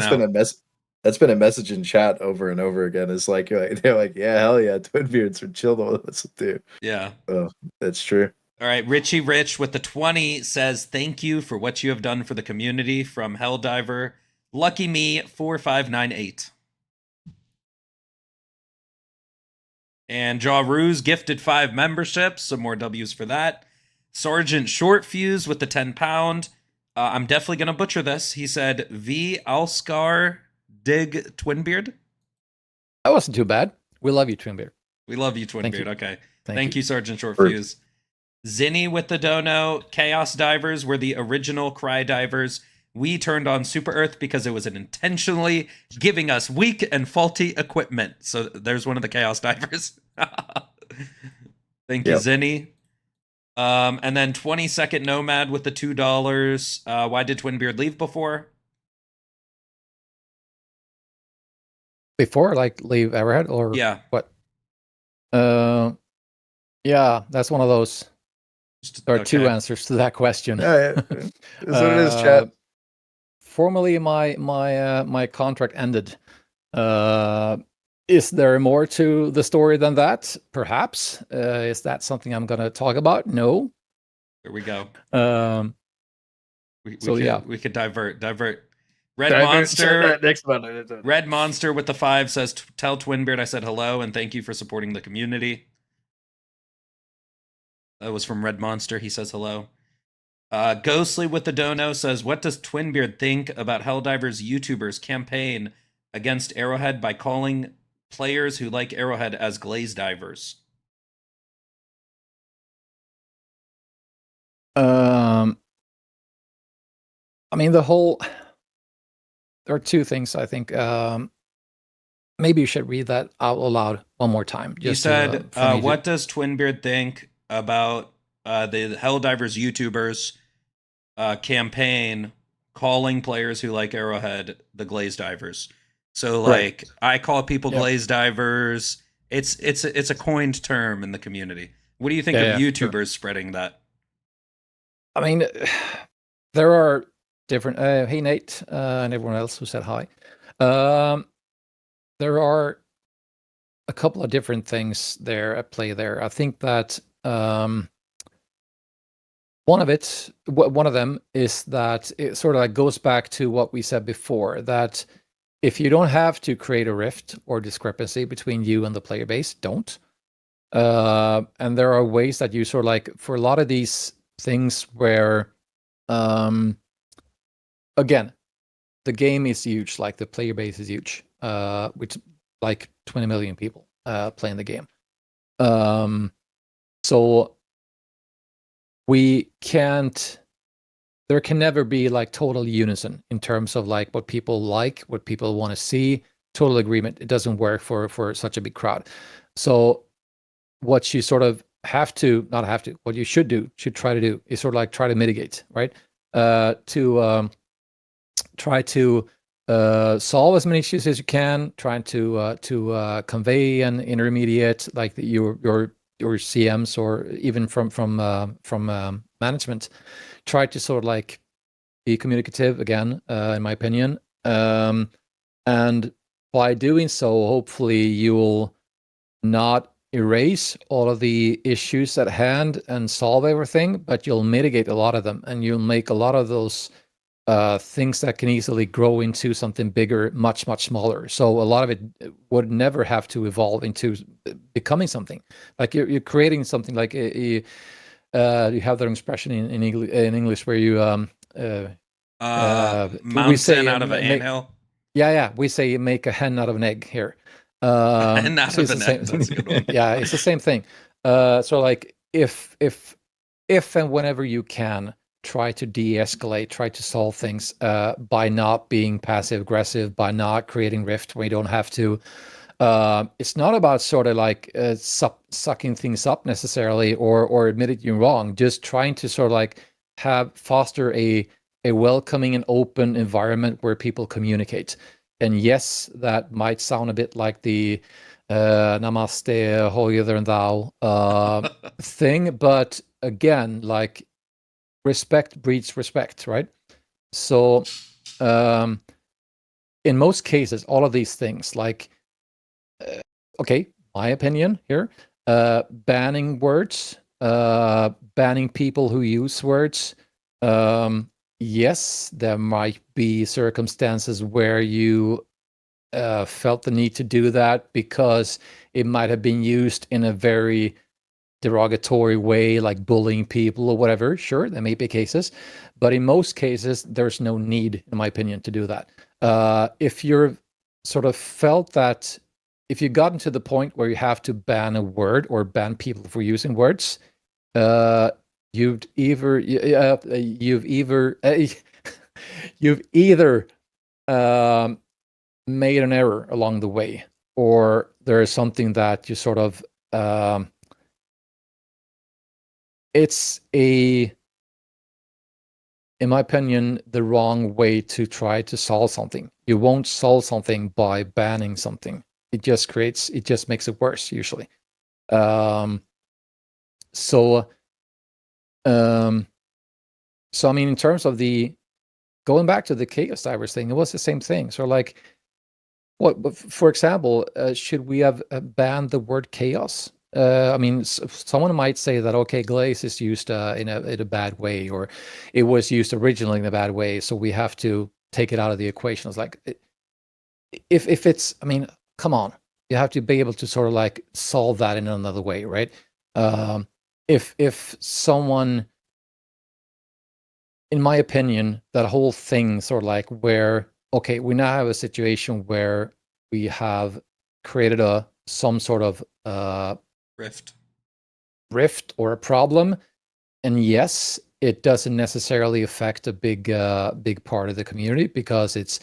That's been a message in chat over and over again. It's like, they're like, yeah, hell yeah, Twinbeards are chill to listen to. Yeah. Oh, that's true. All right, Richie Rich with the 20 says, thank you for what you have done for the community, from Helldiver. Lucky me 4598. And Jaw Ruse gifted 5 memberships. Some more W's for that. Sergeant Short Fuse with the 10 pound. I'm definitely going to butcher this. He said, V. Alscar Dig Twinbeard. That wasn't too bad. We love you, Twinbeard. We love you, Thank Twinbeard. you. Okay. Thank Thank you. you, Sergeant Shortfuse. Zinni with the dono. Chaos Divers were the original Cry Divers. We turned on Super Earth because it was intentionally giving us weak and faulty equipment. So there's one of the Chaos Divers. Thank you, Yep. Zinni. And then 20-second Nomad with the $2. Why did Twinbeard leave before? Before, like, leave Everhead or Yeah. what? Yeah, that's one of those. There are two answers to that question. Yeah, that's what it is, chat. Formally, my contract ended. Is there more to the story than that? Perhaps. Is that something I'm going to talk about? No. There we go. We could divert. Red Monster. Next one. Red Monster with the 5 says, "Tell Twinbeard I said hello and thank you for supporting the community." That was from Red Monster. He says hello. Ghostly with the dono says, "What does Twinbeard think about Helldivers YouTubers campaign against Arrowhead by calling players who like Arrowhead as glaze divers?" I mean, there are two things, I think. Maybe you should read that out loud one more time. You said, what does Twinbeard think about the Helldivers YouTubers campaign calling players who like Arrowhead the glaze divers? So, like, I call people glaze divers. It's a coined term in the community. What do you think of YouTubers spreading that? I mean, there are different. Hey, Nate, and everyone else who said hi. There are a couple of different things there at play there. I think that one of them is that it sort of like goes back to what we said before, that if you don't have to create a rift or discrepancy between you and the player base, don't. And there are ways that you sort of like, for a lot of these things where, again, the game is huge, like the player base is huge, with like 20 million people playing the game. So we can't, there can never be like total unison in terms of like what people like, what people want to see, total agreement. It doesn't work for such a big crowd. So what you sort of what you should try to do is sort of like try to mitigate, right? To try to solve as many issues as you can, trying to convey an intermediate, like your CMs or even from management. Try to sort of like be communicative again, in my opinion, and by doing so, hopefully you'll not erase all of the issues at hand and solve everything, but you'll mitigate a lot of them, and you'll make a lot of those things that can easily grow into something bigger, much smaller. So a lot of it would never have to evolve into becoming something. Like you're creating something like you have that expression in English where you we say out of an anthill. Yeah, we say make a hen out of an egg here. And out of an egg. That's a good one. Yeah, it's the same thing. So like if and whenever you can, try to de-escalate, try to solve things by not being passive-aggressive, by not creating rift when you don't have to. It's not about sort of like sucking things up necessarily or admitting you're wrong, just trying to sort of like foster a welcoming and open environment where people communicate. And yes, that might sound a bit like the namaste, holier than thou thing, but again, like, respect breeds respect, right? So in most cases, all of these things, like, okay, my opinion here, banning words, banning people who use words. Yes, there might be circumstances where you felt the need to do that because it might have been used in a very derogatory way, like bullying people or whatever. Sure, there may be cases, but in most cases, there's no need, in my opinion, to do that. If you're sort of felt that if you gotten to the point where you have to ban a word or ban people for using words, you've either made an error along the way, or there is something that you sort of it's in my opinion, the wrong way to try to solve something. You won't solve something by banning something. It just makes it worse usually. So I mean, in terms of going back to the Chaos Divers thing, it was the same thing. So like, what, for example, should we have banned the word chaos? I mean, someone might say that, okay, glaze is used in a bad way, or it was used originally in a bad way, so we have to take it out of the equation. It's like, if it's, I mean, come on, you have to be able to sort of like solve that in another way, right? If someone, in my opinion, that whole thing sort of like where, okay, we now have a situation where we have created some sort of rift or a problem, and yes, it doesn't necessarily affect a big part of the community, because it's,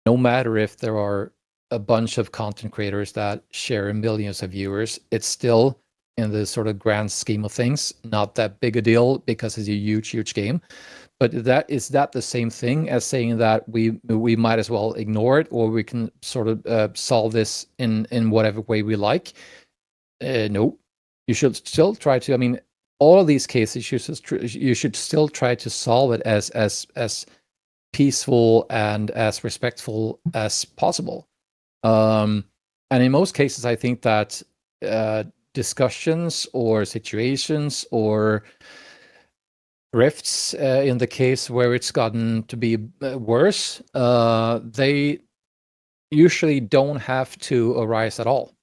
no matter if there are a bunch of content creators that share millions of viewers, it's still, in the sort of grand scheme of things, not that big a deal, because it's a huge game. But is that the same thing as saying that we might as well ignore it, or we can sort of solve this in whatever way we like? No, you should still try to. I mean, all of these cases, you should still try to solve it as peaceful and as respectful as possible. And in most cases, I think that discussions or situations or rifts, in the case where it's gotten to be worse, they usually don't have to arise at all.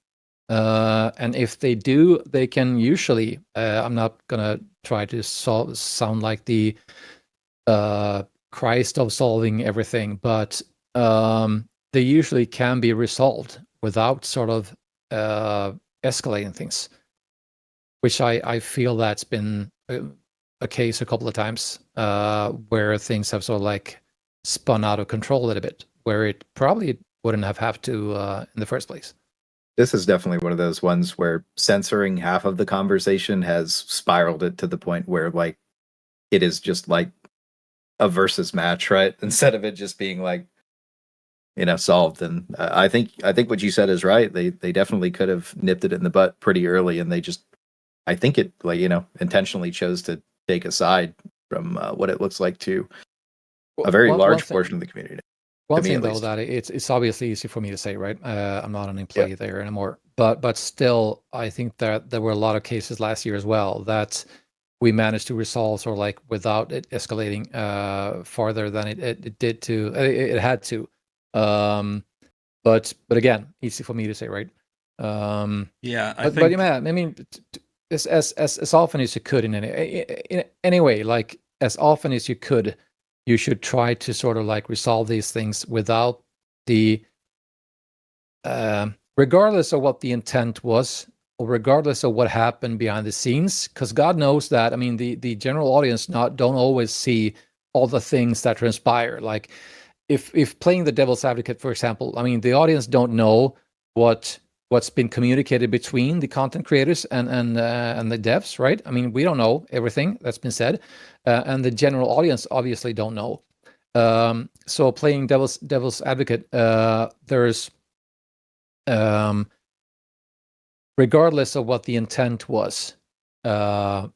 And if they do, they can usually, I'm not gonna try to sound like the Christ of solving everything, but they usually can be resolved without sort of escalating things, which I feel that's been a case a couple of times where things have sort of like spun out of control a little bit, where it probably wouldn't have to in the first place. This is definitely one of those ones where censoring half of the conversation has spiraled it to the point where like it is just like a versus match, right? Instead of it just being like, you know, solved. And I think what you said is right. They definitely could have nipped it in the butt pretty early, and they just, I think it, like, you know, intentionally chose to take a side from what it looks like to a very large portion of the community. One thing, though, that it's obviously easy for me to say, right? I'm not an employee there anymore, but still, I think that there were a lot of cases last year as well that we managed to resolve sort of like without it escalating farther than it did to it had to. But again, easy for me to say, right? Yeah, but yeah, I mean, as often as you could in any way, like as often as you could, you should try to sort of like resolve these things without the, regardless of what the intent was, or regardless of what happened behind the scenes, because God knows that, I mean, the general audience don't always see all the things that transpire. Like if playing the devil's advocate, for example, I mean, the audience don't know what's been communicated between the content creators and the devs, right? I mean, we don't know everything that's been said, and the general audience obviously don't know. So playing devil's advocate, there's regardless of what the intent was, I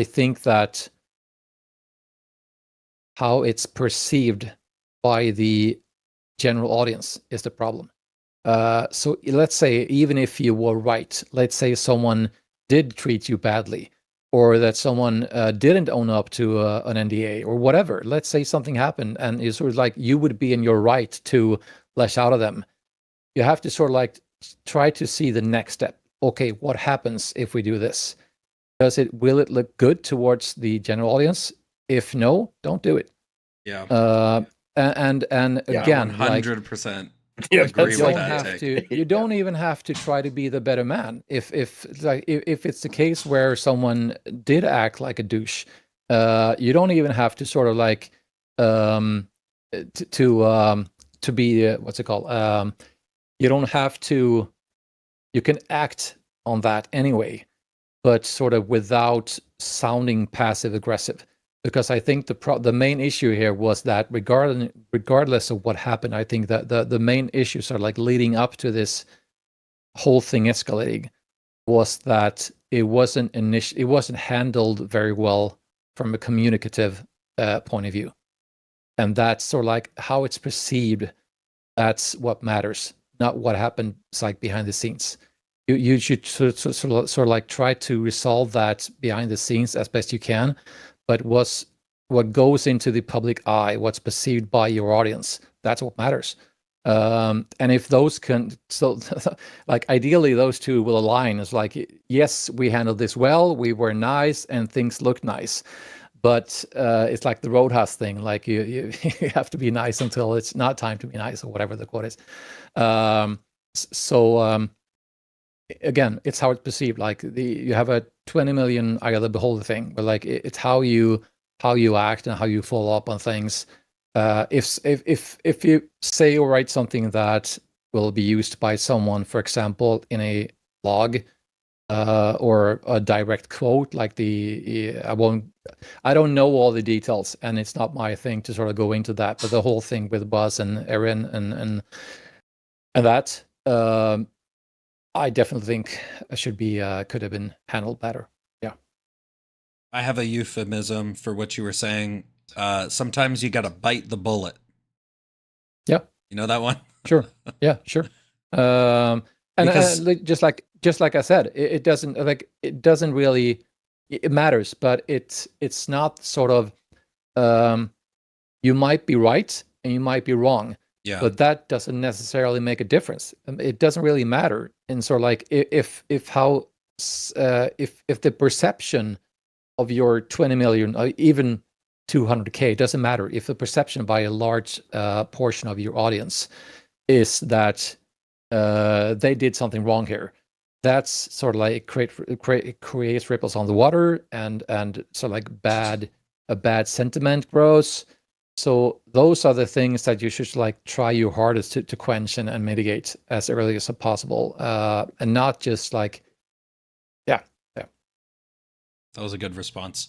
think that how it's perceived by the general audience is the problem. So let's say, even if you were right, let's say someone did treat you badly, or that someone didn't own up to an NDA or whatever. Let's say something happened and it's sort of like you would be in your right to lash out of them. You have to sort of like try to see the next step. Okay, what happens if we do this? Will it look good towards the general audience? If no, don't do it. Yeah. And again, 100%. Yeah, agree that's You with don't that have take. to. You don't even have to try to be the better man. If it's the case where someone did act like a douche, you don't even have to sort of like to be what's it called? You don't have to. You can act on that anyway, but sort of without sounding passive aggressive. Because I think the main issue here was that regardless of what happened, I think that the main issues are like leading up to this whole thing escalating was that it wasn't handled very well from a communicative point of view, and that's sort of like how it's perceived. That's what matters, not what happened like behind the scenes. You should sort of like try to resolve that behind the scenes as best you can, but what goes into the public eye, what's perceived by your audience, that's what matters. And if those can, so like ideally those two will align. It's like, yes, we handled this well, we were nice, and things looked nice. But it's like the Roadhouse thing, like you have to be nice until it's not time to be nice, or whatever the quote is. Again, it's how it's perceived. Like you have a 20 million eye of the beholder thing, but like it's how you act and how you follow up on things. If you say or write something that will be used by someone, for example, in a blog or a direct quote, like I don't know all the details, and it's not my thing to sort of go into that. But the whole thing with Buzz and Erin and that. I definitely think could have been handled better. Yeah. I have a euphemism for what you were saying. Sometimes you got to bite the bullet. Yeah. You know that one? Sure. Yeah, sure. And Because- just like I said, it doesn't really, it matters, but it's not sort of, you might be right and you might be wrong. Yeah. But that doesn't necessarily make a difference. It doesn't really matter. And sort of like if the perception of your 20 million, or even 200K, doesn't matter. If the perception by a large portion of your audience is that they did something wrong here, that's sort of like creates ripples on the water, and sort of like a bad sentiment grows. So those are the things that you should like try your hardest to quench and mitigate as early as possible, and not just like, yeah. That was a good response.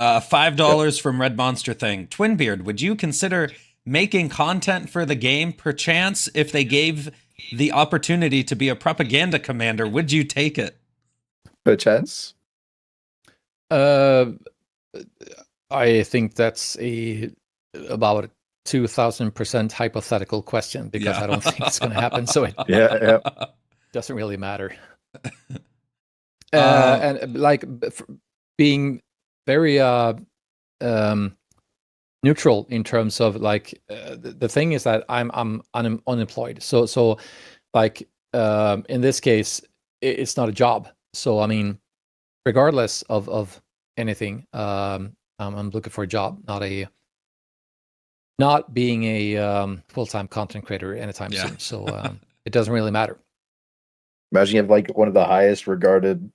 $5 from Red Monster Thing. Twinbeard, would you consider making content for the game perchance if they gave the opportunity to be a propaganda commander? Would you take it? Perchance. I think that's about a 2,000% hypothetical question, because I don't think it's going to happen. So it doesn't really matter. And like being very neutral in terms of like the thing is that I'm unemployed. So like in this case, it's not a job. So I mean, regardless of anything, I'm looking for a job, not being a full-time content creator anytime soon. So it doesn't really matter. Imagine you have like one of the highest regarded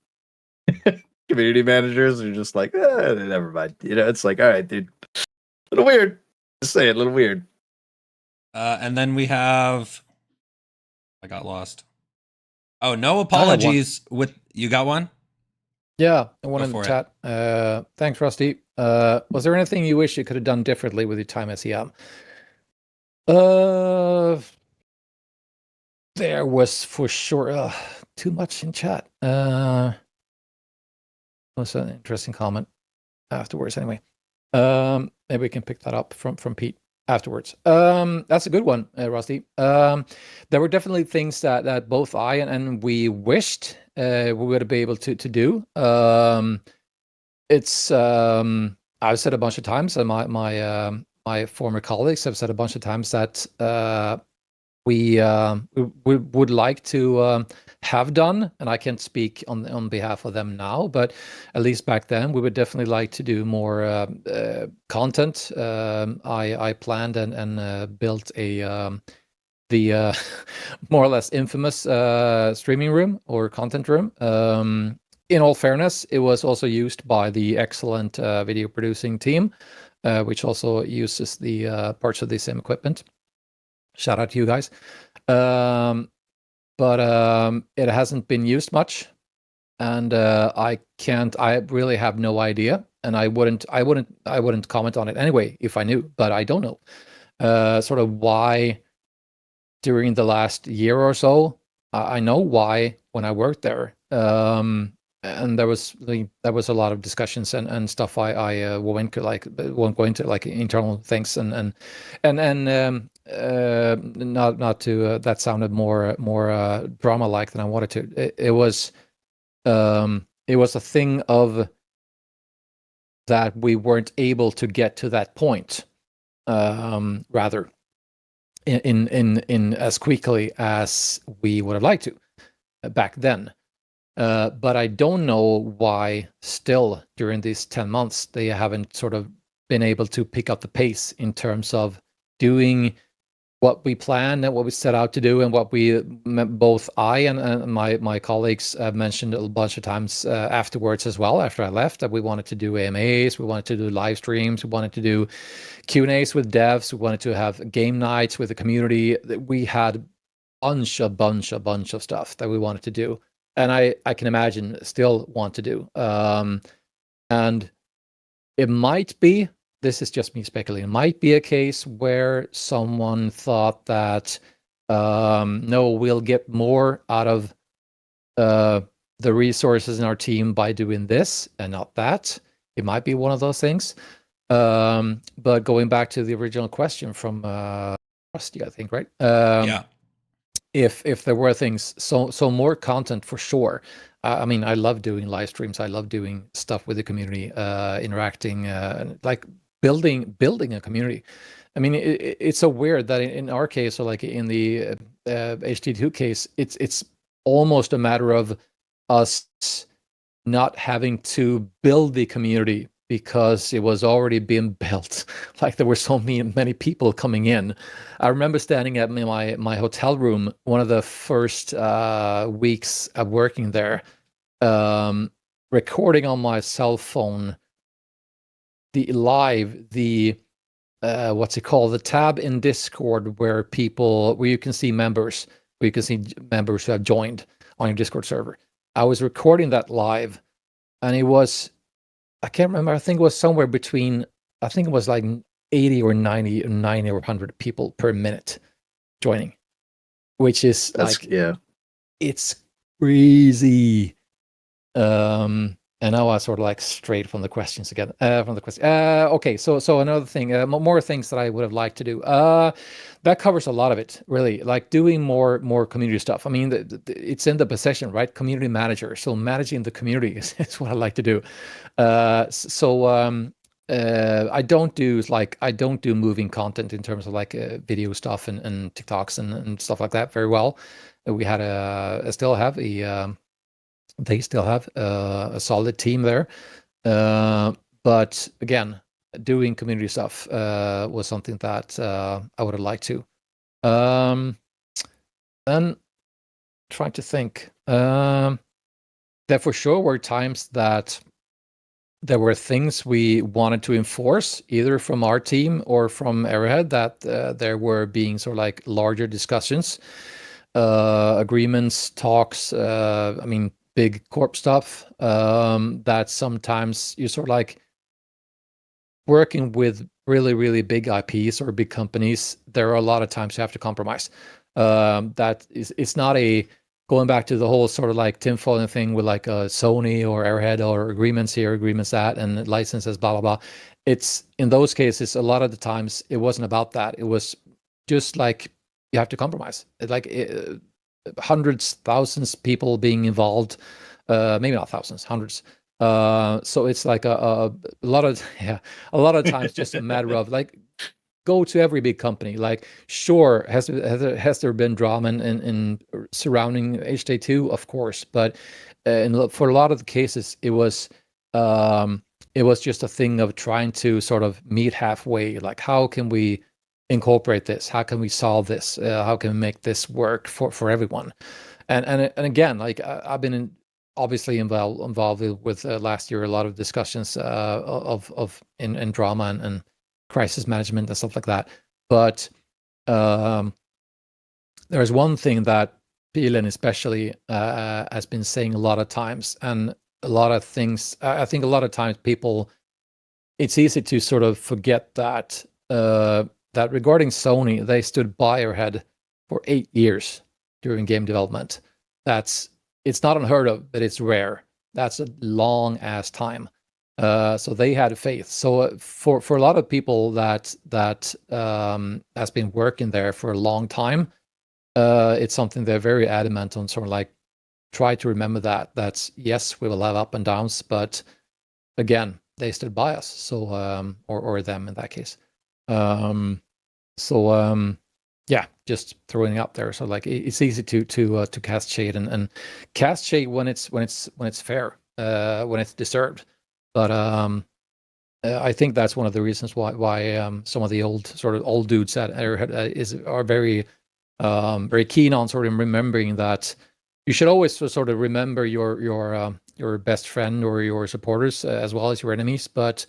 community managers, and you're just like, never mind. You know, it's like, all right, dude, a little weird. Just say it, a little weird. And then we have, I got lost. Oh, no apologies. You got one? Yeah, I want Go in the for chat. Thanks, Rusty. Was there anything you wish you could have done differently with your time as EM? There was for sure too much in chat. That was an interesting comment afterwards. Anyway, maybe we can pick that up from Pete afterwards. That's a good one, Rusty. There were definitely things that both I and we wished we would be able to do. It's I've said a bunch of times, and my former colleagues have said a bunch of times that we would like to have done, and I can't speak on behalf of them now, but at least back then we would definitely like to do more content. I planned and built the the more or less infamous streaming room or content room. In all fairness, it was also used by the excellent video producing team, which also uses the parts of the same equipment. Shout out to you guys. But it hasn't been used much, and I really have no idea, and I wouldn't comment on it anyway if I knew, but I don't know sort of why during the last year or so. I know why when I worked there, and there was a lot of discussions and stuff. I won't go into like internal things and not to that sounded more drama like than I wanted to. It was a thing of that we weren't able to get to that point, rather in as quickly as we would have liked to back then. But I don't know why still during these 10 months they haven't sort of been able to pick up the pace in terms of doing what we planned and what we set out to do, and what we both I and my colleagues mentioned a bunch of times afterwards as well, after I left, that we wanted to do AMAs, we wanted to do live streams, we wanted to do Q&As with devs, we wanted to have game nights with the community. We had a bunch of stuff that we wanted to do, and I can imagine still want to do. And it might be, this is just me speculating, it might be a case where someone thought that, no, we'll get more out of the resources in our team by doing this and not that. It might be one of those things. But going back to the original question from Rusty, I think, right? Yeah. If there were things, so more content for sure. I mean, I love doing live streams. I love doing stuff with the community, interacting, like building a community. I mean, it's so weird that in our case, or like in the HT2 case, it's almost a matter of us not having to build the community because it was already being built. Like there were so many people coming in. I remember standing at my hotel room one of the first weeks of working there, recording on my cell phone the what's it called, the tab in Discord where you can see members, who have joined on your Discord server. I was recording that live, and it was, I can't remember, I think it was somewhere between, I think it was like 80 or 90 or 100 people per minute joining, which is it's crazy. And now I sort of like straight from the questions again. Okay, so another thing, more things that I would have liked to do. That covers a lot of it, really. Like doing more community stuff. I mean, it's in the position, right? Community manager. So managing the community is what I like to do. I don't do moving content in terms of like video stuff and TikToks and stuff like that very well. We had they still have a solid team there. But again, doing community stuff was something that I would have liked to. Then trying to think. There for sure were times that there were things we wanted to enforce, either from our team or from Arrowhead, that there were being sort of like larger discussions, agreements, talks, I mean, big corp stuff, that sometimes you're sort of like working with really, really big IPs or big companies. There are a lot of times you have to compromise. It's not a, going back to the whole sort of like tinfoiling thing with like Sony or Arrowhead, or agreements here, agreements that, and licenses, blah, blah, blah. It's, in those cases, a lot of the times it wasn't about that. It was just like, you have to compromise. It's like hundreds, thousands people being involved, maybe not thousands, hundreds. So it's like a lot of times just a matter of like, go to every big company. Like, sure, has there been drama in surrounding HT2? Of course, but for a lot of the cases, it was just a thing of trying to sort of meet halfway. Like, how can we incorporate this? How can we solve this? How can we make this work for everyone? And again, like I've been obviously involved with last year a lot of discussions in drama and crisis management and stuff like that. But there's one thing that Pilen especially has been saying a lot of times, and a lot of things. I think a lot of times people, it's easy to sort of forget that that regarding Sony, they stood by our head for 8 years during game development. It's not unheard of, but it's rare. That's a long ass time. So they had faith. So for a lot of people that has been working there for a long time, it's something they're very adamant on. Sort of like try to remember that's yes, we will have up and downs, but again, they stood by us. So or them in that case. Yeah, just throwing it out there. So like it's easy to cast shade and cast shade when it's fair, when it's deserved. But I think that's one of the reasons why some of the old dudes at Airhead are very very keen on sort of remembering that you should always sort of remember your best friend or your supporters as well as your enemies, but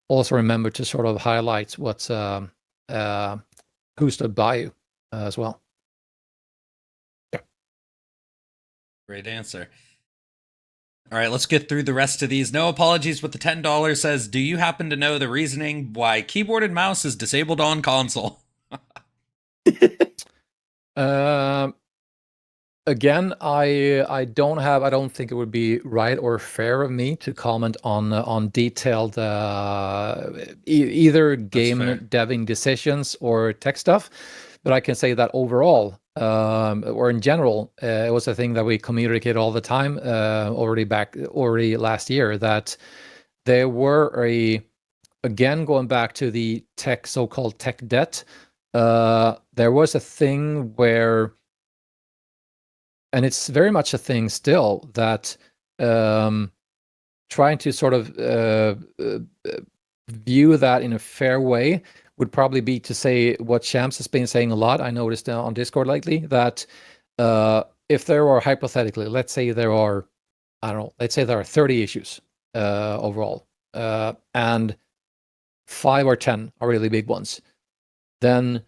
also remember to sort of highlight what's who stood by you as well. Yeah. Great answer. All right, let's get through the rest of these. No apologies with the $10 says, do you happen to know the reasoning why keyboard and mouse is disabled on console? Again, I don't think it would be right or fair of me to comment on detailed either game deving decisions or tech stuff, but I can say that overall, or in general, it was a thing that we communicated all the time already last year, that there were again going back to the so-called tech debt, there was a thing where, and it's very much a thing still, that trying to sort of view that in a fair way would probably be to say what Shams has been saying a lot. I noticed on Discord lately that if there are, hypothetically, let's say there are 30 issues overall, and 5 or 10 are really big ones, then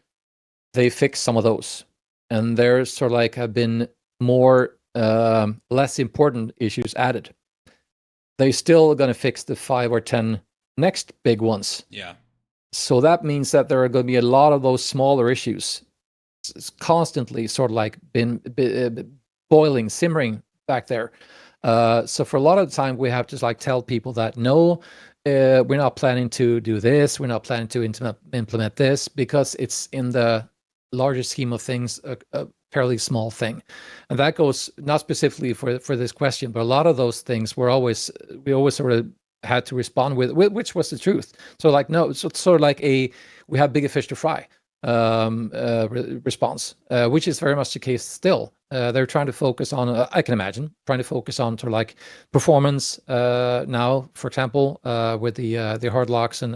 they fix some of those. And there's sort of like have been more less important issues added. They're still going to fix the 5 or 10 next big ones. Yeah. So that means that there are going to be a lot of those smaller issues. It's constantly sort of like been boiling, simmering back there. So for a lot of the time, we have to like tell people that no, we're not planning to do this. We're not planning to implement this, because it's in the larger scheme of things a fairly small thing. And that goes not specifically for this question, but a lot of those things we always sort of had to respond with, which was the truth. So like, no, so it's sort of like we have bigger fish to fry response, which is very much the case still. They're trying to focus on, I can imagine, trying to focus on sort of like performance now, for example, with the hard locks and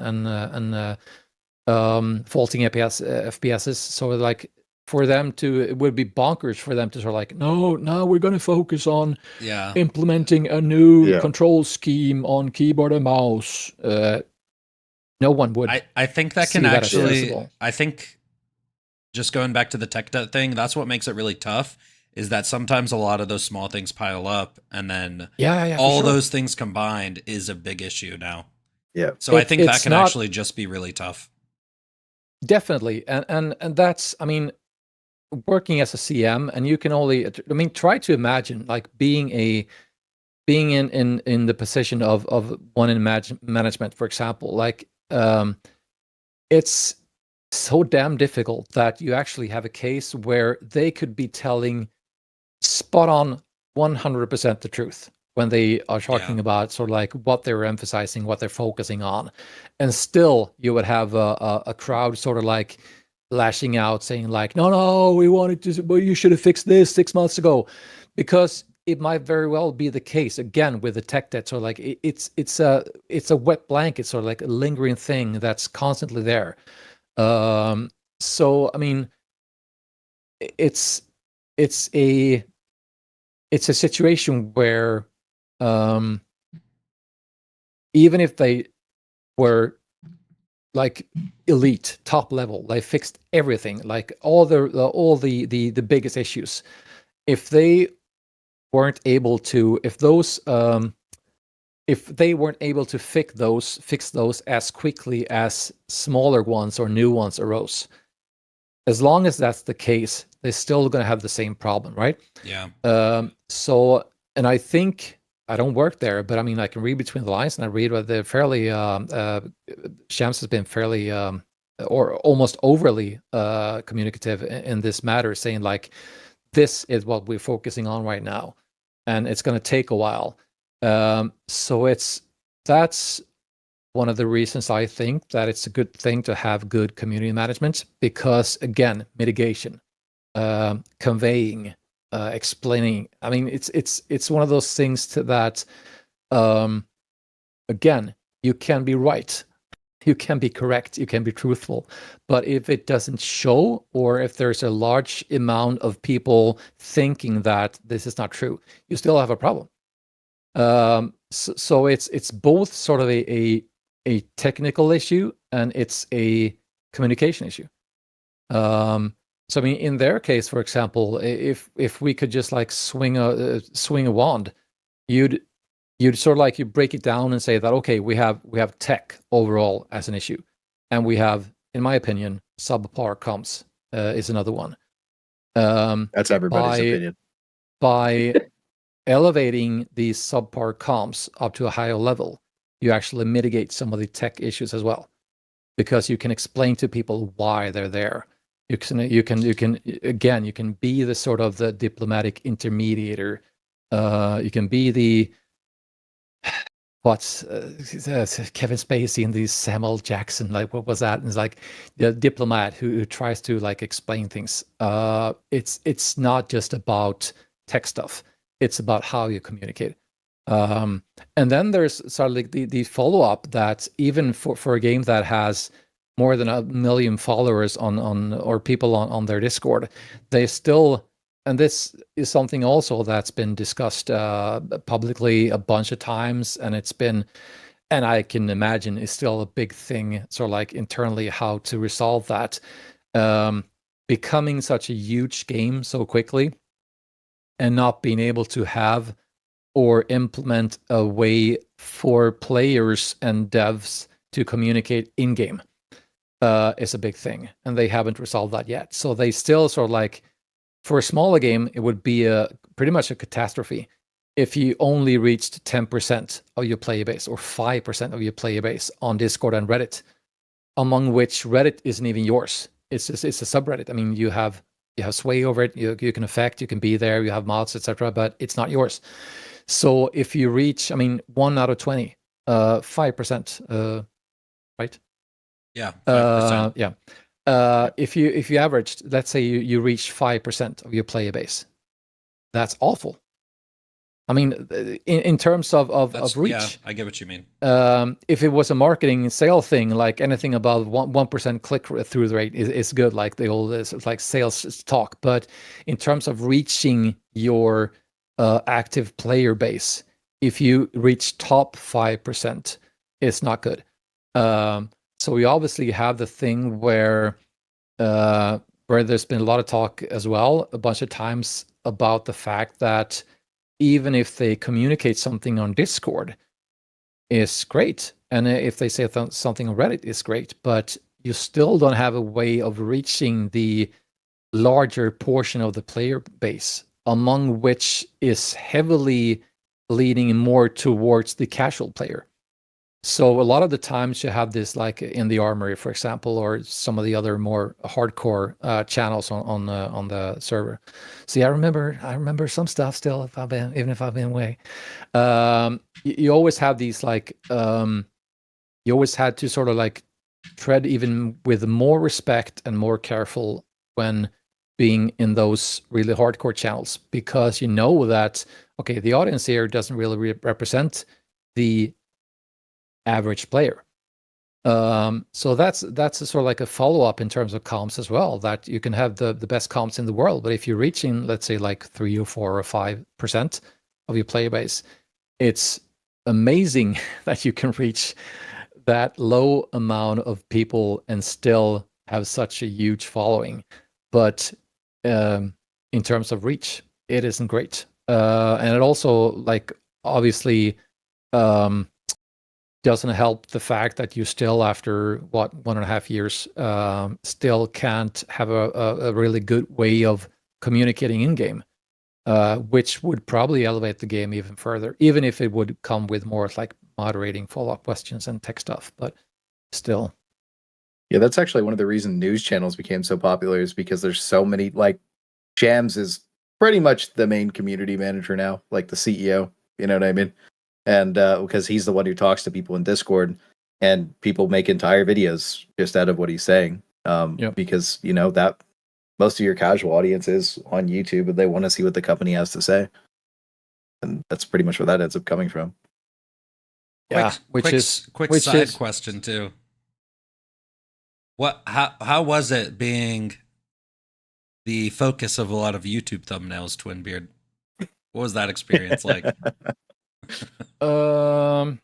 faulting FPSs. So like for them it would be bonkers for them to sort of like, no, we're going to focus on implementing a new control scheme on keyboard and mouse. No one would. I think that can actually, I think just going back to the tech debt thing, that's what makes it really tough, is that sometimes a lot of those small things pile up, and then all those things combined is a big issue now. Yeah. So I think that can actually just be really tough. Definitely. And that's, I mean, working as a CM, and you can only, I mean, try to imagine like being in the position of one in management, for example. Like it's so damn difficult that you actually have a case where they could be telling spot on 100% the truth when they are talking about sort of like what they're emphasizing, what they're focusing on, and still you would have a crowd sort of like lashing out, saying like, no, we wanted to, well, you should have fixed this 6 months ago, because it might very well be the case again with the tech debt. So like it's a wet blanket, sort of like a lingering thing that's constantly there. So I mean, it's a situation where even if they were like elite, top level, they fixed everything, like all the biggest issues. If they weren't able to, if they weren't able to fix those as quickly as smaller ones or new ones arose, as long as that's the case, they're still going to have the same problem, right? Yeah. So, and I think, I don't work there, but I mean, I can read between the lines, and I read what they're fairly, Shams has been fairly, or almost overly communicative in this matter, saying like, this is what we're focusing on right now, and it's going to take a while. So that's one of the reasons I think that it's a good thing to have good community management, because again, mitigation, conveying, explaining. I mean, it's one of those things that, again, you can be right, you can be correct, you can be truthful, but if it doesn't show, or if there's a large amount of people thinking that this is not true, you still have a problem. So it's both sort of a technical issue, and it's a communication issue. So I mean, in their case, for example, if we could just like swing a wand, you'd sort of like, you break it down and say that, okay, we have tech overall as an issue, and we have, in my opinion, subpar comms is another one. That's everybody's opinion. By elevating these subpar comms up to a higher level, you actually mitigate some of the tech issues as well, because you can explain to people why they're there. You can again, you can be the sort of the diplomatic intermediator. You can be the Kevin Spacey in the Samuel Jackson, like, what was that? And it's like the diplomat who tries to like explain things. It's not just about tech stuff. It's about how you communicate. And then there's sort of like the follow-up, that even for a game that has more than 1 million followers on or people on their Discord, they still, and this is something also that's been discussed publicly a bunch of times, and it's been, and I can imagine is still a big thing, sort of like internally, how to resolve that. Becoming such a huge game so quickly, and not being able to have or implement a way for players and devs to communicate in-game is a big thing, and they haven't resolved that yet. So they still sort of like, for a smaller game, it would be pretty much a catastrophe if you only reached 10% of your player base, or 5% of your player base on Discord and Reddit, among which Reddit isn't even yours. It's a subreddit. I mean, you have sway over it, you can affect, you can be there, you have mods, etc., but it's not yours. So if you reach, I mean, 1 out of 20, 5%, right? Yeah, 5%. Yeah. If you averaged, let's say you reach 5% of your player base, that's awful. I mean, in terms of reach. Yeah, I get what you mean. If it was a marketing sale thing, like anything above 1% click through rate is good, like the old like sales talk. But in terms of reaching your active player base, if you reach top 5%, it's not good. So we obviously have the thing where there's been a lot of talk as well, a bunch of times, about the fact that even if they communicate something on Discord, is great, and if they say something on Reddit, is great, but you still don't have a way of reaching the larger portion of the player base, among which is heavily leaning more towards the casual player. So a lot of the times you have this, like in the Armory, for example, or some of the other more hardcore channels on the server. See, I remember some stuff still, even if I've been away. You always have these like, you always had to sort of like tread even with more respect and more careful when being in those really hardcore channels, because you know that, okay, the audience here doesn't really represent the average player. So that's a sort of like a follow-up in terms of comps as well, that you can have the best comps in the world, but if you're reaching, let's say, like 3 or 4 or 5% of your player base, it's amazing that you can reach that low amount of people and still have such a huge following. But in terms of reach, it isn't great. And it also, like, obviously doesn't help the fact that you still, after 1.5 years, still can't have a really good way of communicating in game, which would probably elevate the game even further, even if it would come with more like moderating follow-up questions and tech stuff. But still, yeah, that's actually one of the reasons news channels became so popular, is because there's so many. Like, Jams is pretty much the main community manager now, like the CEO. You know what I mean? And because he's the one who talks to people in Discord, and people make entire videos just out of what he's saying. Because that most of your casual audience is on YouTube, and they want to see what the company has to say, and that's pretty much where that ends up coming from. Yeah, quick side question too. How was it being the focus of a lot of YouTube thumbnails, Twinbeard? What was that experience like? Was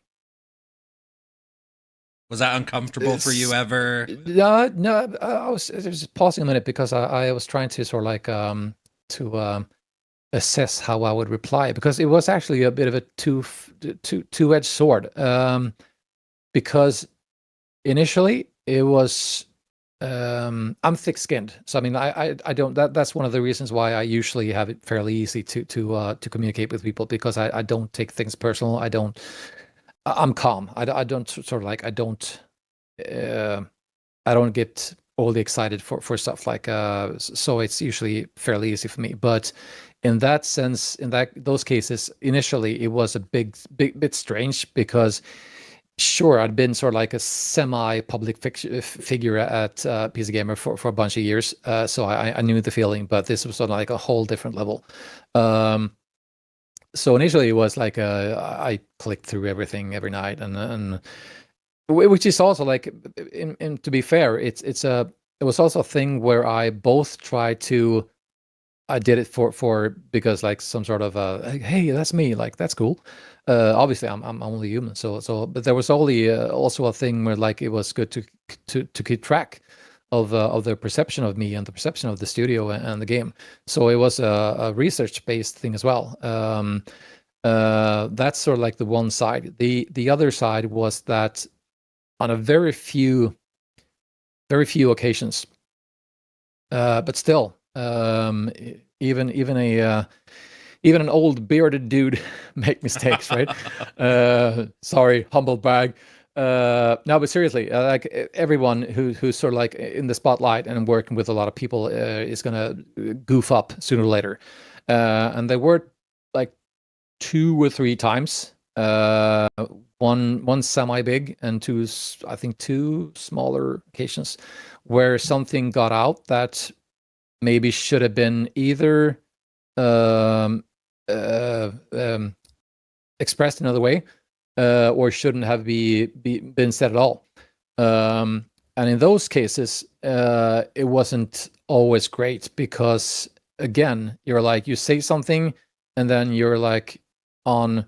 that uncomfortable for you ever? No. I was just pausing a minute because I was trying to sort of like to assess how I would reply, because it was actually a bit of a two-edged sword. Because initially it was I'm thick-skinned, so I mean I don't, that's one of the reasons why I usually have it fairly easy to communicate with people, because I don't take things personal. I'm calm. I don't sort of like I don't get overly excited for stuff like so it's usually fairly easy for me. But in that sense, in those cases, initially it was a bit strange, because sure, I'd been sort of like a semi-public figure at PC Gamer for a bunch of years, so I knew the feeling, but this was sort of like a whole different level. So initially it was like I clicked through everything every night, and which is also like, in to be fair, it was also a thing where I both tried to. I did it for because like some sort of hey, that's me, like that's cool. Obviously I'm only human, so but there was only also a thing where like it was good to keep track of the perception of me and the perception of the studio and the game. So it was a research based thing as well. That's sort of like the one side. The other side was that on a very few occasions, but still, even an old bearded dude make mistakes, right? Sorry, humble brag. No, but seriously, like everyone who's sort of like in the spotlight and working with a lot of people is gonna goof up sooner or later. And there were like 2 or 3 times, one semi big and two smaller occasions, where something got out that maybe should have been either expressed another way, or shouldn't have been said at all. And in those cases, it wasn't always great, because again, you're like, you say something and then you're like on,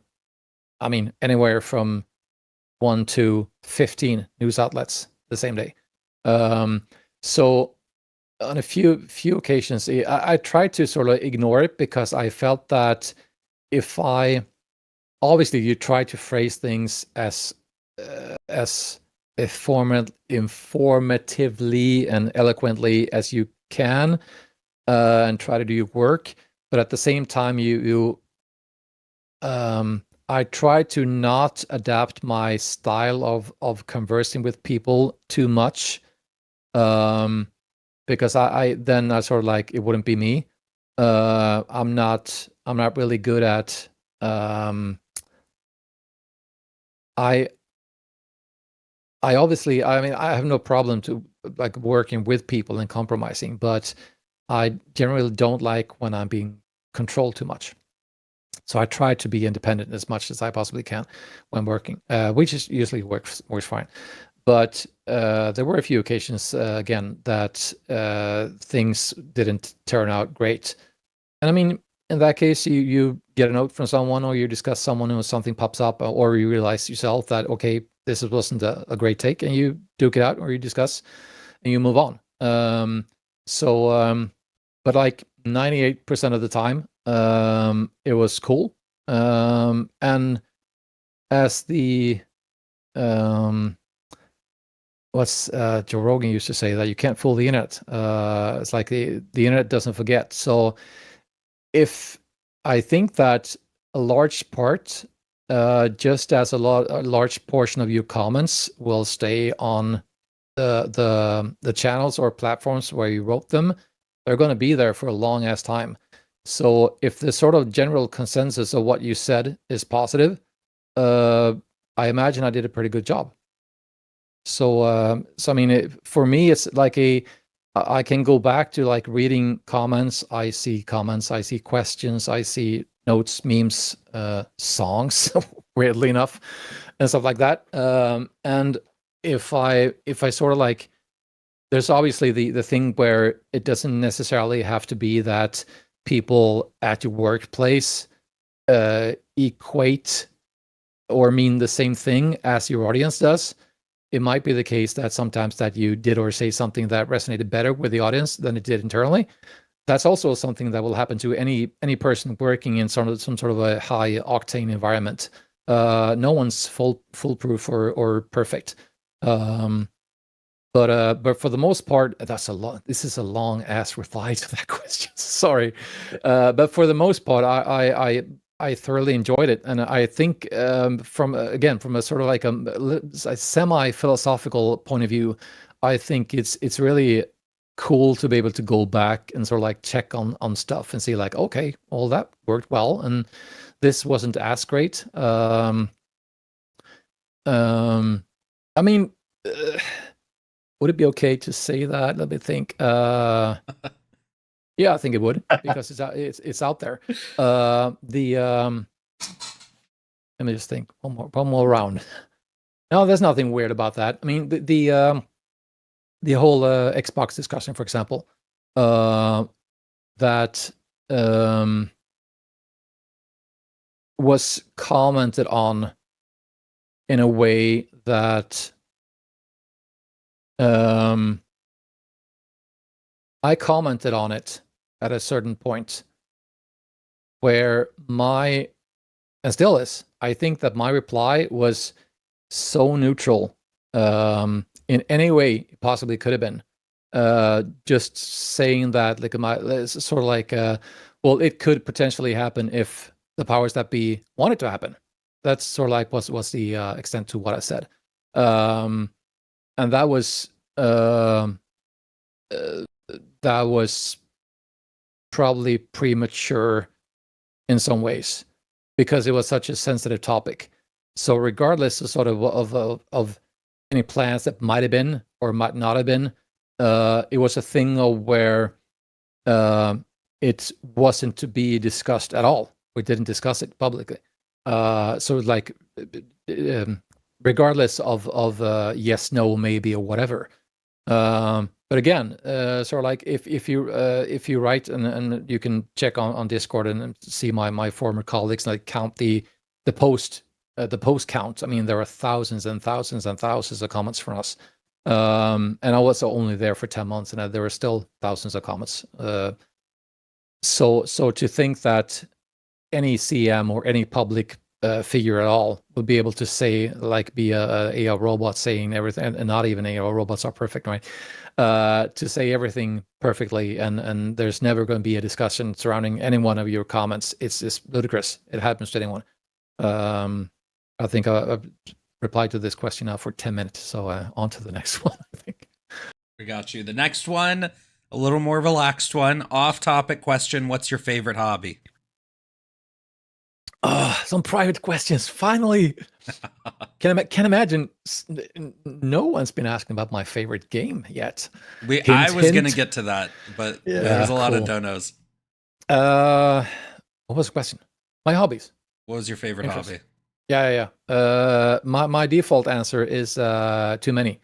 I mean, anywhere from 1 to 15 news outlets the same day. So on a few occasions, I tried to sort of ignore it, because I felt that if obviously you try to phrase things as informatively and eloquently as you can, and try to do your work, but at the same time I try to not adapt my style of conversing with people too much, because I sort of like, it wouldn't be me. I'm not really good at I obviously, I mean, I have no problem to like working with people and compromising, but I generally don't like when I'm being controlled too much. So I try to be independent as much as I possibly can when working, which is usually works fine. But there were a few occasions, again, that things didn't turn out great. And I mean, in that case, you get a note from someone, or you discuss someone, or something pops up, or you realize yourself that, okay, this wasn't a great take, and you duke it out, or you discuss, and you move on. But like 98% of the time, it was cool. And as the what's Joe Rogan used to say, that you can't fool the internet. It's like the internet doesn't forget. So if I think that a large part, just as a large portion of your comments will stay on the channels or platforms where you wrote them, they're going to be there for a long ass time. So if the sort of general consensus of what you said is positive, I imagine I did a pretty good job. So I mean, for me, it's like I can go back to like reading comments. I see comments, I see questions, I see notes, memes, songs, weirdly enough, and stuff like that. And if I sort of like, there's obviously the thing where it doesn't necessarily have to be that people at your workplace equate or mean the same thing as your audience does. It might be the case that sometimes that you did or say something that resonated better with the audience than it did internally. That's also something that will happen to any person working in some sort of a high octane environment. No one's foolproof or perfect. But for the most part, this is a long ass reply to that question. Sorry. But for the most part, I thoroughly enjoyed it, and I think from a sort of like a semi-philosophical point of view, I think it's really cool to be able to go back and sort of like check on stuff and see like, okay, well, that worked well, and this wasn't as great. I mean, would it be okay to say that? Let me think. Yeah, I think it would, because it's out there. Let me just think. One more round. No, there's nothing weird about that. I mean, the whole Xbox discussion, for example, that was commented on in a way that I commented on it at a certain point where and still is, I think that my reply was so neutral in any way it possibly could have been. Just saying that, like, it's sort of like, well, it could potentially happen if the powers that be want it to happen. That's sort of like what's the extent to what I said. And that was probably premature in some ways, because it was such a sensitive topic. So regardless of sort of any plans that might have been or might not have been, it was a thing of where it wasn't to be discussed at all. We didn't discuss it publicly. So like, regardless of yes, no, maybe, or whatever. But again, sort of like if you write, and you can check on Discord and see my former colleagues, like count the post count. I mean, there are thousands and thousands and thousands of comments from us. And I was only there for 10 months, and there were still thousands of comments. So to think that any CM or any public figure at all would be able to say, like, be a robot saying everything, and not even AI robots are perfect, right? To say everything perfectly, and there's never going to be a discussion surrounding any one of your comments. It's ludicrous. It happens to anyone. I think I've replied to this question now for 10 minutes, so on to the next one, I think. We got you. The next one, a little more relaxed one. Off-topic question, what's your favorite hobby? Some private questions, finally. Can't imagine no one's been asking about my favorite game yet. I was going to get to that, but Yeah, there's a lot cool. of donos. What was the question? My hobbies. What was your favorite hobby? Yeah. My default answer is too many.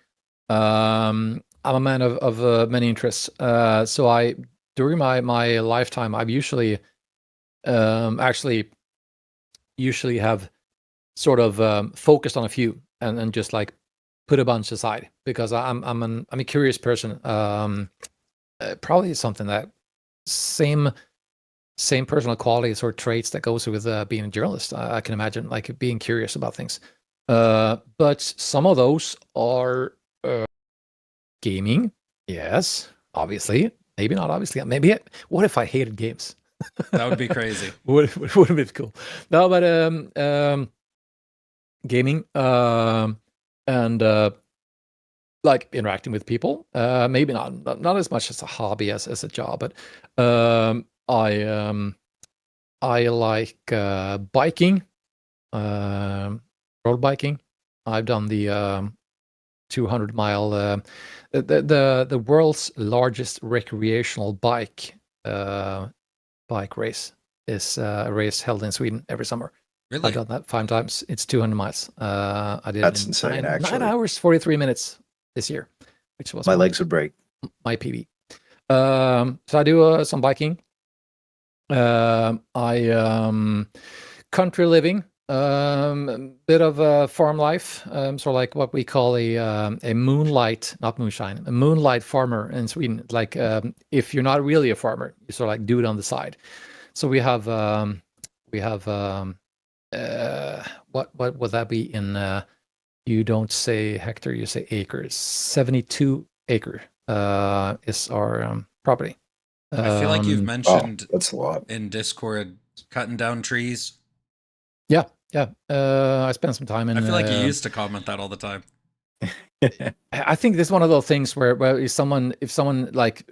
I'm a man of many interests. So during my lifetime, I've usually usually have sort of focused on a few and just like put a bunch aside because I'm a curious person. Probably something that same personal qualities or traits that goes with being a journalist. I can imagine like being curious about things. But some of those are gaming. Yes, obviously. Maybe not obviously. Maybe. What if I hated games? That would be crazy. would have been cool. No, but gaming and like interacting with people. Maybe not as much as a hobby as a job, but I like biking, road biking. I've done the 200-mile the world's largest recreational bike race is a race held in Sweden every summer. Really? I've done that 5 times. It's 200 miles. I did That's in insane, 9 actually. hours 43 minutes this year, which was My legs would break. my PB. So I do some biking. I country living, bit of farm life, sort of like what we call a moonlight, not moonshine, a moonlight farmer in Sweden. Like if you're not really a farmer, you sort of like do it on the side. So we have what would that be in? You don't say hectare, you say acres. 72 acre is our property. I feel like you've mentioned that's a lot. in Discord cutting down trees. Yeah. I spent some time in. I feel like you used to comment that all the time. I think this is one of those things where if someone like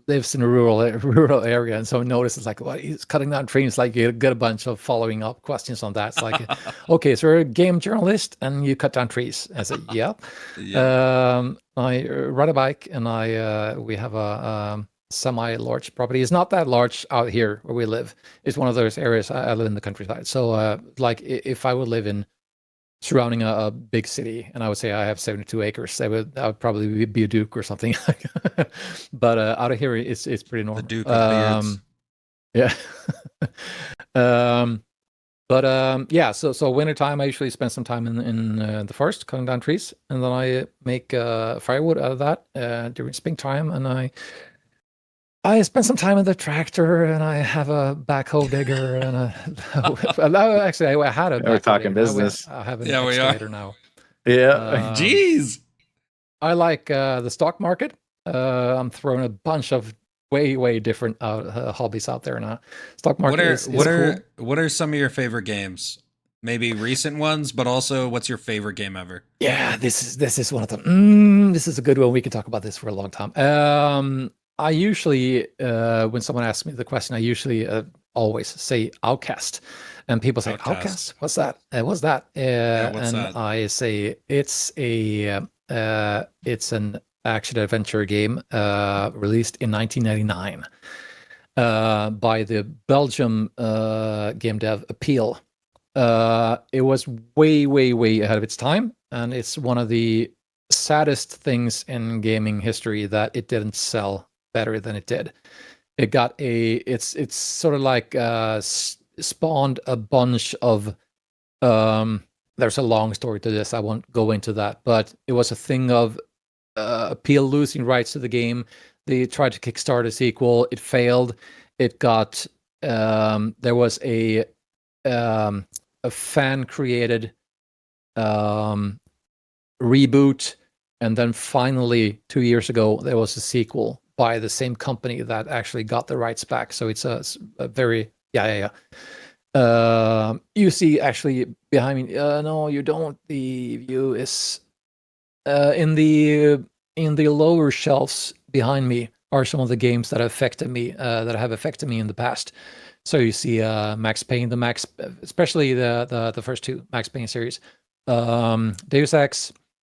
lives in a rural area and someone notices like, well, he's cutting down trees, like you get a bunch of following up questions on that. It's like, okay, so you're a game journalist and you cut down trees. I said, yeah. I ride a bike and we have a semi-large property. It's not that large out here where we live. It's one of those areas. I live in the countryside. So like if I would live in surrounding a big city and I would say I have 72 acres, I would probably be a duke or something. But out of here it's pretty normal. The Duke of Beards. Yeah. Yeah, so wintertime I usually spend some time in the forest cutting down trees, and then I make firewood out of that during springtime, and I spent some time in the tractor, and I have a backhoe digger, and actually I had a. We're talking digger. business. I have an Yeah, we are. excavator now. Yeah. Jeez. I like the stock market. I'm throwing a bunch of way different hobbies out there now. Stock market is cool. What are some of your favorite games? Maybe recent ones, but also what's your favorite game ever? Yeah, this is one of them. This is a good one. We can talk about this for a long time. I usually, when someone asks me the question, I usually always say Outcast, and people say Outcast. What's that? What's that? What's and that? I say it's an action adventure game released in 1999 by the Belgium game dev Appeal. It was way ahead of its time, and it's one of the saddest things in gaming history that it didn't sell better than it did. It got it's sort of like spawned a bunch of there's a long story to this. I won't go into that, but it was a thing of Appeal losing rights to the game. They tried to kickstart a sequel. It failed. It got there was a fan created reboot, and then finally 2 years ago there was a sequel by the same company that actually got the rights back. So it's a very you see actually behind me. No, you don't. The view is in the lower shelves behind me are some of the games that have affected me in the past. So you see Max Payne, especially the first two Max Payne series, Deus Ex,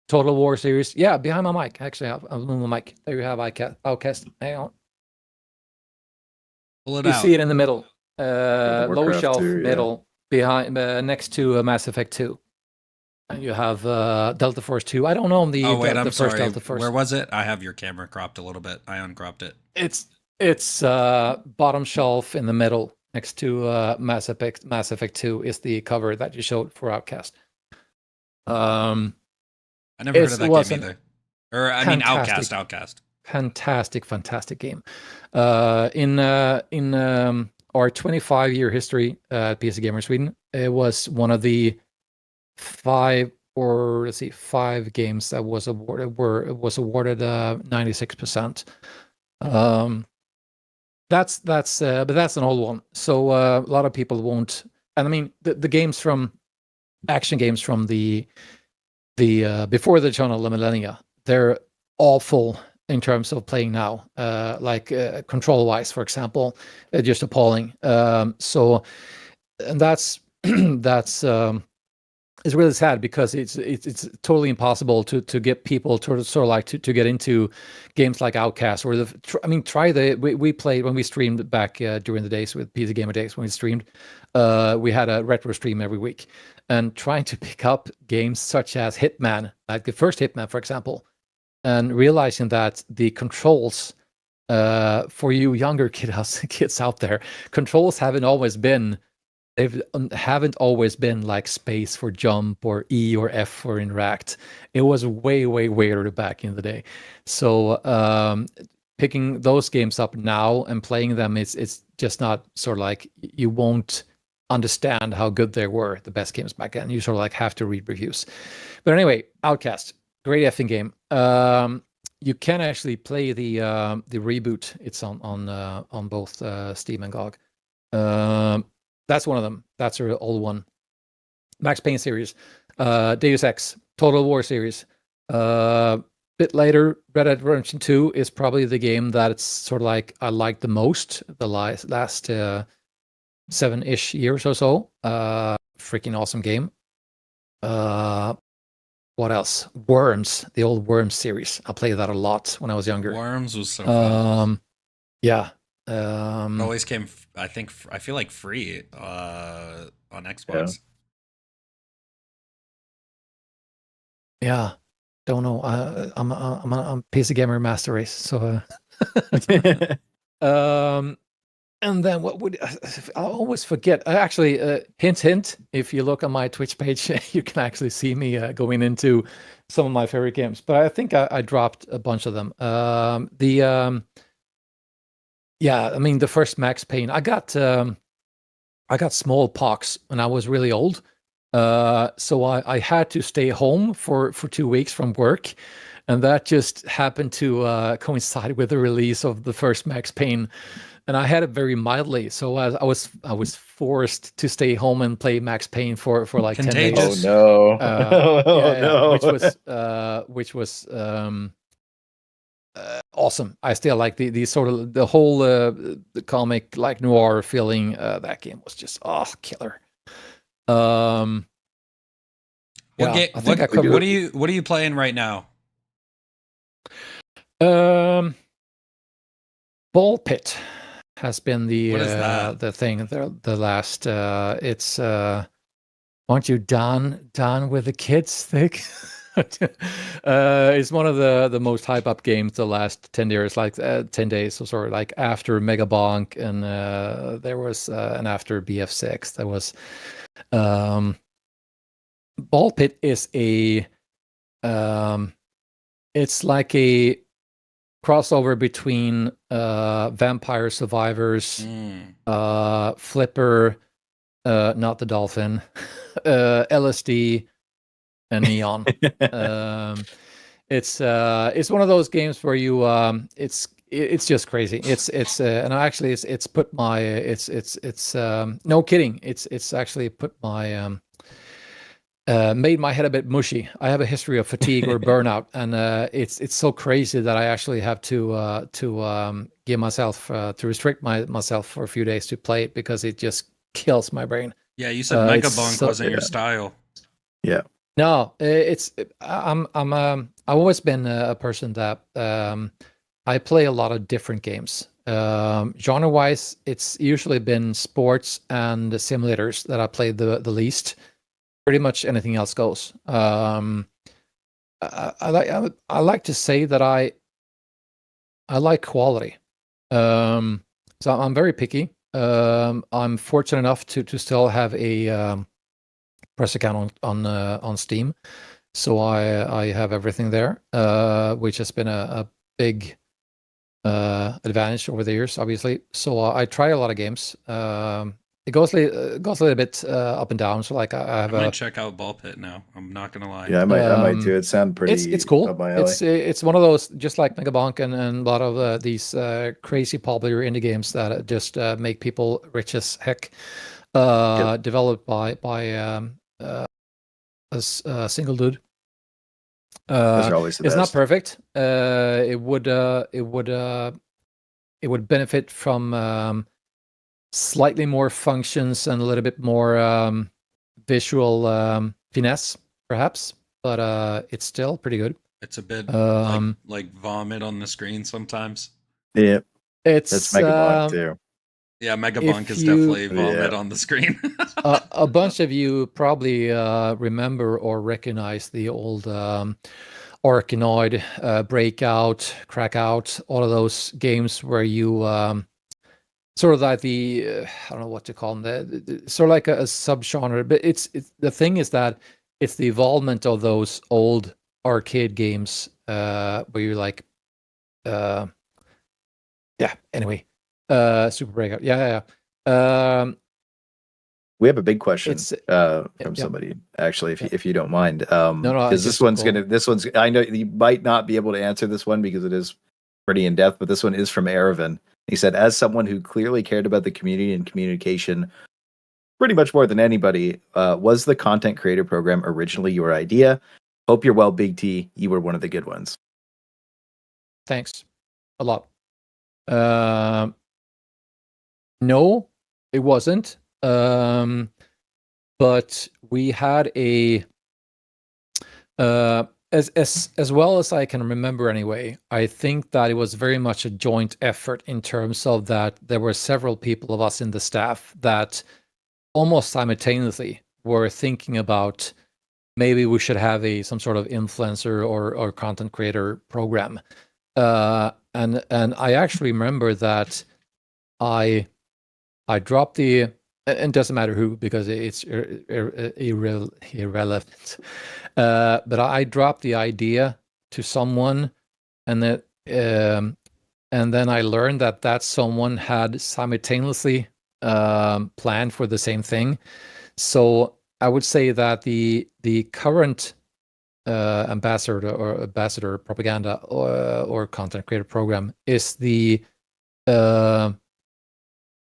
Total War series. Yeah, behind my mic. Actually, I'll move my mic. There you have Outcast. Hang on. Pull it You out. see it in the middle. The Lower Warcraft shelf, 2, yeah. middle. behind next to Mass Effect 2. And you have Delta Force 2. I don't know the Oh wait, the I'm first sorry. Delta Force. Where was it? I have your camera cropped a little bit. I uncropped it. It's bottom shelf in the middle next to Mass Effect 2 is the cover that you showed for Outcast. I never heard of that game either. Or I mean Outcast. Fantastic game. In our 25-year history at PC Gamer Sweden, it was one of the five games that was awarded 96%. That's but that's an old one. So a lot of people won't. And I mean the games from action games from the before the turn of the millennia, they're awful in terms of playing now. Like control wise, for example, just appalling. So and that's it's really sad because it's totally impossible to get people to sort of like to get into games like Outcast or we played when we streamed back during the days with PC Gamer Days when we streamed. We had a retro stream every week, and trying to pick up games such as Hitman, like the first Hitman, for example, and realizing that the controls for you younger kids out there, controls haven't always been like space for jump or E or F for interact. It was way weirder back in the day. So picking those games up now and playing them, it's just not sort of like you won't understand how good they were, the best games back then. You sort of like have to read reviews. But anyway, Outcast, great effing game. You can actually play the reboot. It's on both Steam and GOG. That's one of them. That's an old one. Max Payne series, Deus Ex, Total War series. Bit later, Red Dead Redemption 2 is probably the game that it's sort of like I like the most. The last 7-ish years or so. Freaking awesome game. What else? Worms, the old Worms series. I played that a lot when I was younger. Worms was so fun. Yeah. It always came, I feel like free on Xbox. Yeah. Don't know. I'm PC Gamer Master Race. So and then what would I always forget? Actually, hint. If you look on my Twitch page, you can actually see me going into some of my favorite games. But I think I dropped a bunch of them. Yeah, I mean the first Max Payne. I got smallpox when I was really old, so I had to stay home for 2 weeks from work, and that just happened to coincide with the release of the first Max Payne, and I had it very mildly. So I was forced to stay home and play Max Payne for like 10 days. Oh no! Which was awesome. I still like the sort of the whole the comic like noir feeling. That game was just killer. What are you playing right now? Ball Pit has been the thing the last it's aren't you done with the kids thing? It's one of the most hype up games the last 10 years, like 10 days or sort of like after Megabonk, and there was and after BF6 there was Ball Pit is a it's like a crossover between Vampire Survivors, Flipper, not the dolphin, LSD, and Neon. It's one of those games where you it's just crazy. It's and actually it's put my it's no kidding. It's actually put my made my head a bit mushy. I have a history of fatigue or burnout, and it's so crazy that I actually have to give myself to restrict myself for a few days to play it because it just kills my brain. Yeah, you said Megabonk wasn't your style. Yeah. No, I've always been a person that I play a lot of different games. Genre-wise, it's usually been sports and simulators that I played the least. Pretty much anything else goes. I like to say that I like quality. So I'm very picky. I'm fortunate enough to still have a press account on Steam, so I have everything there, which has been a big advantage over the years, obviously. So I try a lot of games. It goes a little bit up and down. So like I have might check out Ball Pit now. I'm not gonna lie. Yeah, I might too. It sounds pretty. It's cool. Up my alley. It's one of those, just like Megabonk and a lot of these crazy popular indie games that just make people rich as heck. Developed by a single dude. Those are always the It's not best. perfect. It would benefit from slightly more functions and a little bit more visual finesse, perhaps. But it's still pretty good. It's a bit like vomit on the screen sometimes. Yeah, It's that's Megabonk too. Yeah, Megabonk is you- definitely vomit on the screen. a bunch of you probably remember or recognize the old Arkanoid, Breakout, Crackout, all of those games where you sort of like I don't know what to call them, sort of like a subgenre. But it's the thing is that it's the evolvement of those old arcade games where you're like, anyway, Super Breakout, yeah. We have a big question It's- from somebody, actually, if you don't mind. No, because this one's I know you might not be able to answer this one because it is pretty in depth, but this one is from Aravan. He said, as someone who clearly cared about the community and communication pretty much more than anybody, was the content creator program originally your idea? Hope you're well, Big T. You were one of the good ones. Thanks a lot. No, it wasn't. But we had a as well as I can remember anyway, I think that it was very much a joint effort in terms of that there were several people of us in the staff that almost simultaneously were thinking about maybe we should have some sort of influencer or content creator program. And I actually remember that I dropped and it doesn't matter who because it's irrelevant. But I dropped the idea to someone, and then I learned that someone had simultaneously planned for the same thing. So I would say that the current ambassador propaganda or content creator program is the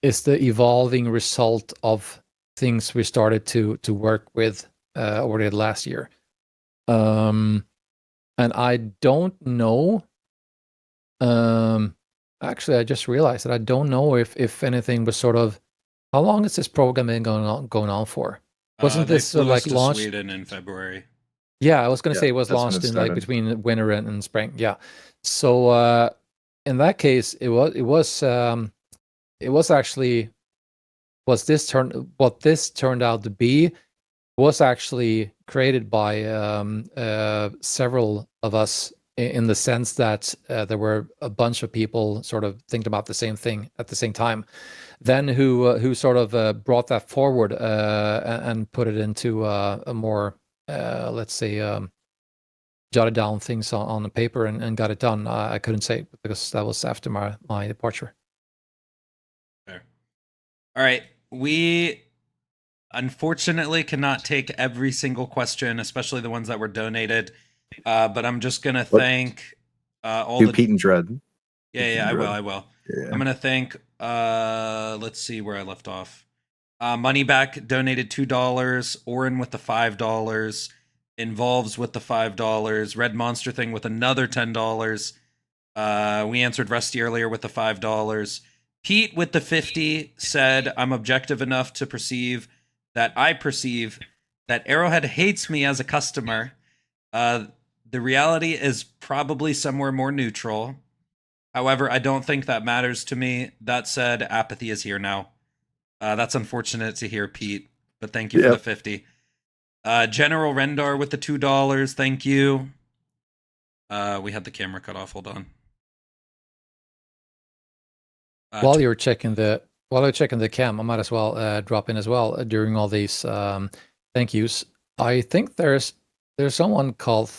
evolving result of things we started to work with already last year. And I don't know. Actually, I just realized that I don't know if anything was sort of. How long has this program been going on for? Wasn't They this flew us like to launched? Sweden in February? Yeah, I was going to Yeah, say it was that's when launched it in like started. between winter and spring. Yeah. So in that case, what this turned out to be was actually created by several of us in the sense that there were a bunch of people sort of thinking about the same thing at the same time, then who sort of brought that forward and put it into a more let's say jotted down things on the paper and got it done. I couldn't say because that was after my departure. Fair. All right, we unfortunately cannot take every single question, especially the ones that were donated. But I'm just gonna thank all Do the Pete and Dread. yeah, I will. Yeah. I'm gonna thank let's see where I left off. Moneyback donated $2, Orin with the $5, Involves with the $5, Red Monster Thing with another $10. We answered Rusty earlier with the $5. Pete with the 50 said, I'm objective enough to perceive that Arrowhead hates me as a customer. The reality is probably somewhere more neutral. However, I don't think that matters to me. That said, apathy is here now. That's unfortunate to hear, Pete, but thank you for the 50. General Rendar with the $2. Thank you. We had the camera cut off. Hold on. While you're checking the cam, I might as well drop in as well during all these thank yous. I think there's someone called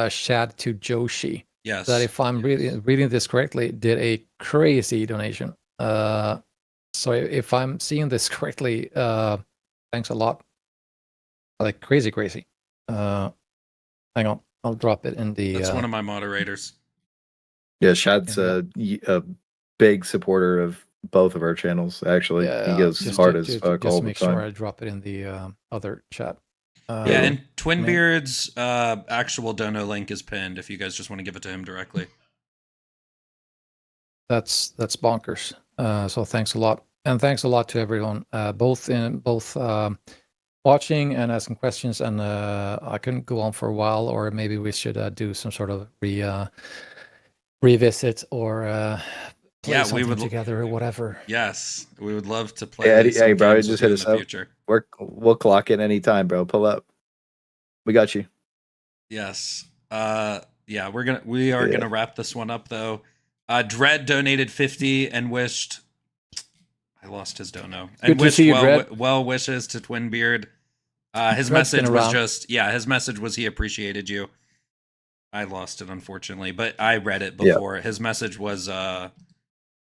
Shad to Joshi. Yes. That, if I'm reading this correctly, did a crazy donation. So if I'm seeing this correctly, thanks a lot. Like crazy. Hang on, I'll drop it in the. That's one of my moderators. Yeah, Shad's a big supporter of both of our channels. Actually, he goes hard as fuck all the time. Just make sure I drop it in the other chat. And Twinbeard's actual Dono link is pinned if you guys just want to give it to him directly. That's bonkers. So thanks a lot, and thanks a lot to everyone, both watching and asking questions. And I couldn't go on for a while, or maybe we should do some sort of revisit or play something together or whatever. Yes, we would love to play. Hey, bro, just hit us up. Future. We'll clock in anytime, bro. Pull up. We got you. Yes. Yeah, we are gonna wrap this one up though. Dread donated 50 and wished. I lost his dono. And wished well wishes to Twinbeard. His message was his message was he appreciated you. I lost it unfortunately, but I read it before. His message was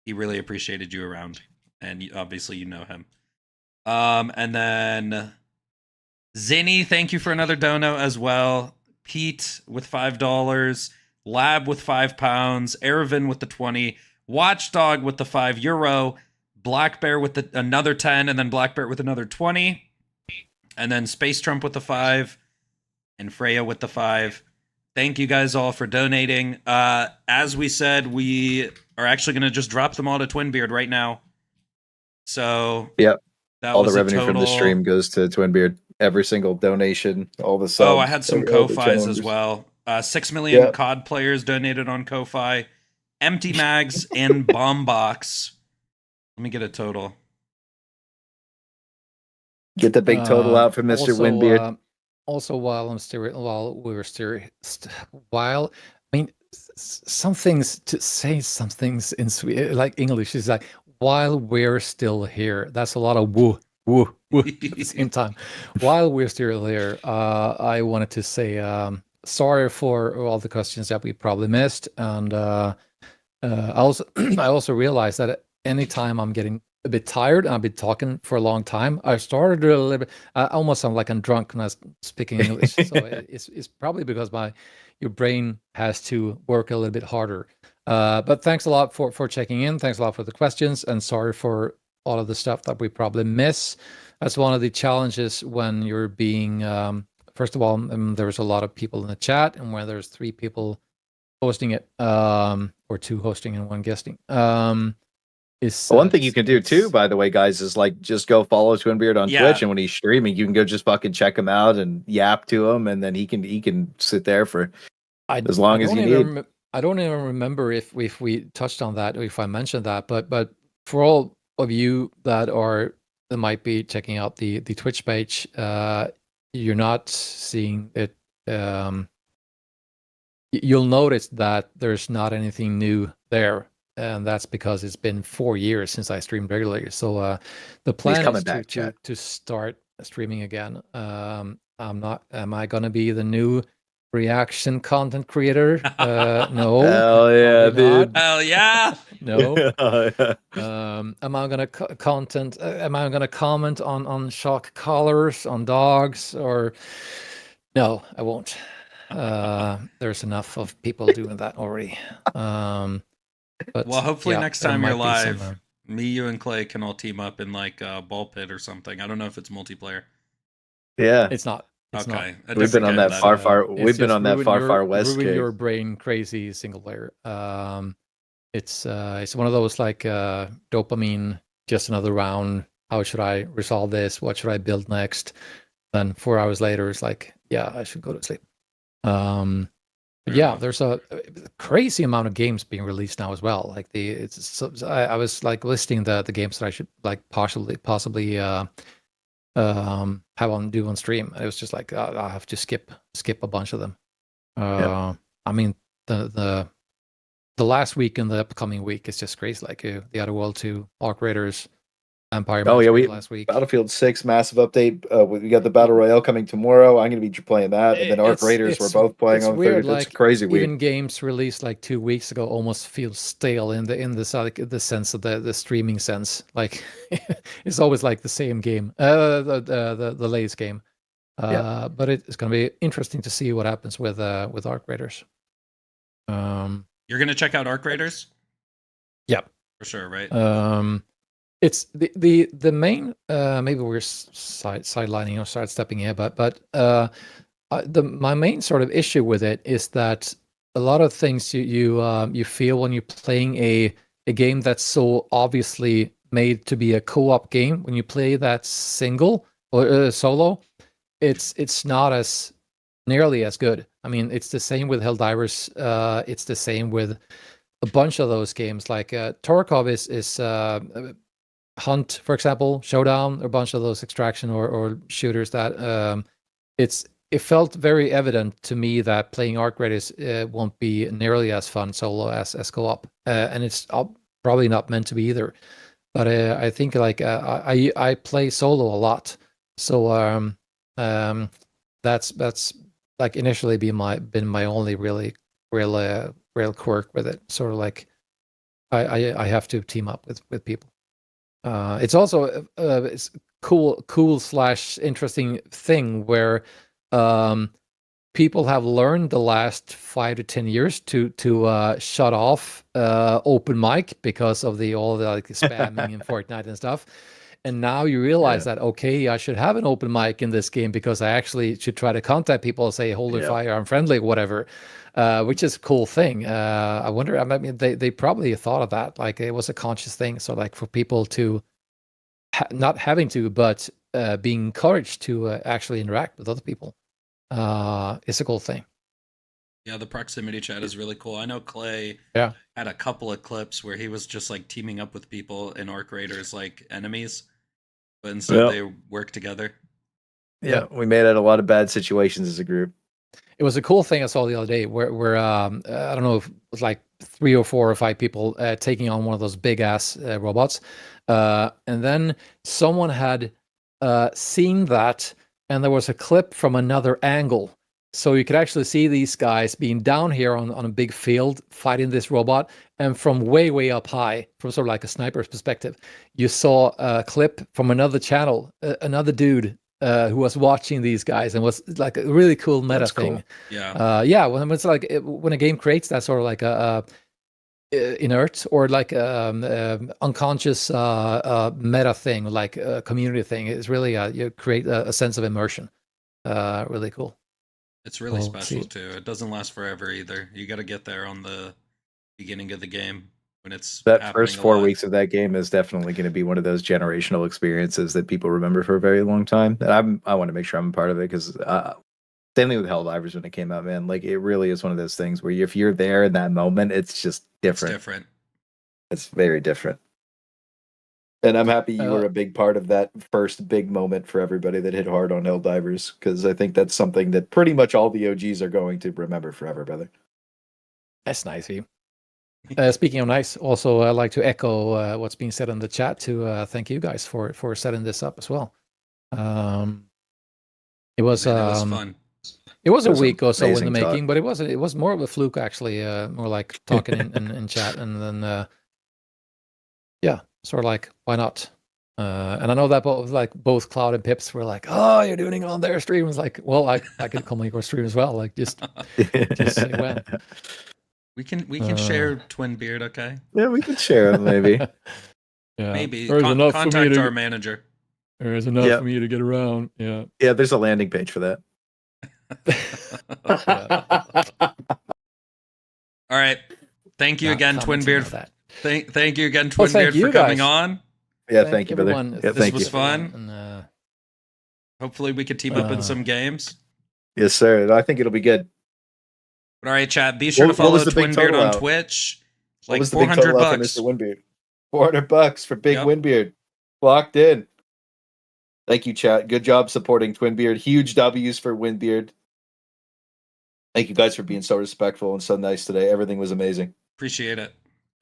he really appreciated you around, and obviously you know him. And then Zinni, thank you for another dono as well. Pete with $5, Lab with £5, Erevin with the 20, Watchdog with the €5, Black Bear with another 10, and then Black Bear with another 20, and then Space Trump with the 5, and Freya with the 5. Thank you guys all for donating. As we said, we are actually going to just drop them all to Twinbeard right now. So all the revenue from the stream goes to Twinbeard. Every single donation, all the subs. Oh, I had some Ko-Fis as well. 6 million COD players donated on Ko-Fi. Empty Mags and Bomb Box. Let me get a total. Get the big total out for Mr. Windbeard. Also, while some things to say, some things in like English is like while we're still here. That's a lot of woo at the same time. While we're still here, I wanted to say sorry for all the questions that we probably missed, and I also realized that anytime I'm getting a bit tired and I've been talking for a long time, I started a little bit. I almost sound like I'm drunk when I was speaking English. So it's probably because your brain has to work a little bit harder. But thanks a lot for checking in. Thanks a lot for the questions, and sorry for all of the stuff that we probably miss. That's one of the challenges when you're being. First of all, there's a lot of people in the chat, and when there's 3 people hosting it, or 2 hosting and 1 guesting. One thing you can do too, by the way, guys, is like just go follow Twinbeard on Twitch, and when he's streaming, you can go just fucking check him out and yap to him, and then he can sit there for as long as you need. I don't even remember if we touched on that or if I mentioned that, but for all of you that might be checking out the Twitch page, you're not seeing it. You'll notice that there's not anything new there. And that's because it's been 4 years since I streamed regularly. So the plan is to start streaming again. Am I going to be the new reaction content creator? No. Hell yeah, dude. Hell yeah. No. Am I going to comment on shock collars on dogs, or no? I won't. There's enough of people doing that already. But, well, hopefully next time you're live, me, you, and Clay can all team up in like ball pit or something. I don't know if it's multiplayer. Yeah, it's not. Okay, we've been on that far. We've been on that far west. Ruin your brain, crazy single player. It's one of those like dopamine. Just another round. How should I resolve this? What should I build next? Then 4 hours later, it's like, yeah, I should go to sleep. But Fair yeah, enough. there's a crazy amount of games being released now as well. Like I was like listing the games that I should like possibly have do on stream. It was just like I have to skip a bunch of them. I mean the last week and the upcoming week is just crazy. Like the Other World 2, Arc Raiders, Empire. Oh yeah, we last week. Battlefield 6 massive update. We got the Battle Royale coming tomorrow. I'm going to be playing that, and then Arc Raiders we're both playing it's on weird, 30th. like, It's a crazy week. Even games released like 2 weeks ago almost feel stale in the sense of the streaming sense. Like it's always like the same game, the latest game. But it's going to be interesting to see what happens with Arc Raiders. You're gonna check out Arc Raiders? Yep. For sure, right? It's the main. Maybe we're sidelining or sidestepping here, but my main sort of issue with it is that a lot of things you feel when you're playing a game that's so obviously made to be a co-op game, when you play that single or solo, it's not as nearly as good. I mean, it's the same with Helldivers. It's the same with a bunch of those games. Like Tarkov is Hunt, for example, Showdown, a bunch of those extraction or shooters that it felt very evident to me that playing Arc Raiders won't be nearly as fun solo as co-op, and it's probably not meant to be either. But I think like I play solo a lot, so that's like initially been my only real quirk with it. Sort of like I have to team up with people. It's also it's cool / interesting thing where people have learned the last 5 to 10 years to shut off open mic because of all the like spamming in Fortnite and stuff. And now you realize that, okay, I should have an open mic in this game because I actually should try to contact people and say, hold your fire, I'm friendly, whatever, which is a cool thing. I wonder, I mean, they probably thought of that. Like it was a conscious thing. So like for people to not having to, but being encouraged to actually interact with other people, it's a cool thing. Yeah, the proximity chat is really cool. I know Clay Yeah. had a couple of clips where he was just like teaming up with people in Arc Raiders like enemies, but instead they work together. Yeah, we made it a lot of bad situations as a group. It was a cool thing I saw the other day where I don't know if it was like 3 or 4 or 5 people taking on one of those big ass robots. And then someone had seen that, and there was a clip from another angle. So you could actually see these guys being down here on a big field fighting this robot, and from way up high, from sort of like a sniper's perspective, you saw a clip from another channel, another dude who was watching these guys, and was like a really cool meta That's thing. Yeah. Yeah. When it's like when a game creates that sort of like a inert or like unconscious meta thing, like a community thing, it's really you create a sense of immersion. Really cool. It's really Well, special see. too. It doesn't last forever either. You got to get there on the beginning of the game when it's That happening first a 4 lot. weeks of that game is definitely going to be one of those generational experiences that people remember for a very long time. And I want to make sure I'm a part of it because same thing with Helldivers when it came out, man. Like it really is one of those things where if you're there in that moment, it's just It's different. different. It's very different. And I'm happy you were a big part of that first big moment for everybody that hit hard on Helldivers, because I think that's something that pretty much all the OGs are going to remember forever, brother. That's nice of you. Speaking of nice, also I'd like to echo what's being said in the chat to thank you guys for setting this up as well. It was Man, it was fun. It was a It was week or so in the amazing talk. making, but it was more of a fluke actually, more like talking in chat, and then yeah, sort of like why not? And I know that both Cloud and Pips were like, "Oh, you're doing it on their stream." I was like, "Well, I could come on your stream as well." Like just say when. We can share Twinbeard, okay? Yeah, we could share them maybe. Yeah, Maybe there's enough for me contact to, our manager. There is enough Yeah. for me to get around. Yeah. Yeah, there's a landing page for that. All right. Thank you Not again, commenting on Twinbeard. that. Thank you again, Well, thank Twinbeard, you for coming guys. on. Yeah, thank you, brother. everyone. Yeah, This thank was you. fun. And, Hopefully we could team up in some games. Yes, sir. I think it'll be good. But all right, chat. Be sure What to follow was the big Twinbeard total on out? Twitch. What Like was the big 400 total out for bucks. Mr. Windbeard? $400 for Big Yep. Windbeard. Locked in. Thank you, chat. Good job supporting Twinbeard. Huge W's for Windbeard. Thank you guys for being so respectful and so nice today. Everything was amazing. Appreciate it.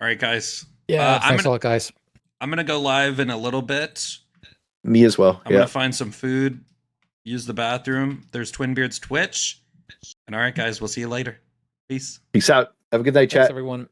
All right, guys. Yeah, I'm thanks a lot, guys. gonna go live in a little bit. Me as well. I'm gonna find some food, use the bathroom. There's Twinbeard's Twitch. And all right, guys, we'll see you later. Peace. Peace out. Have a good night, Thanks, chat. everyone.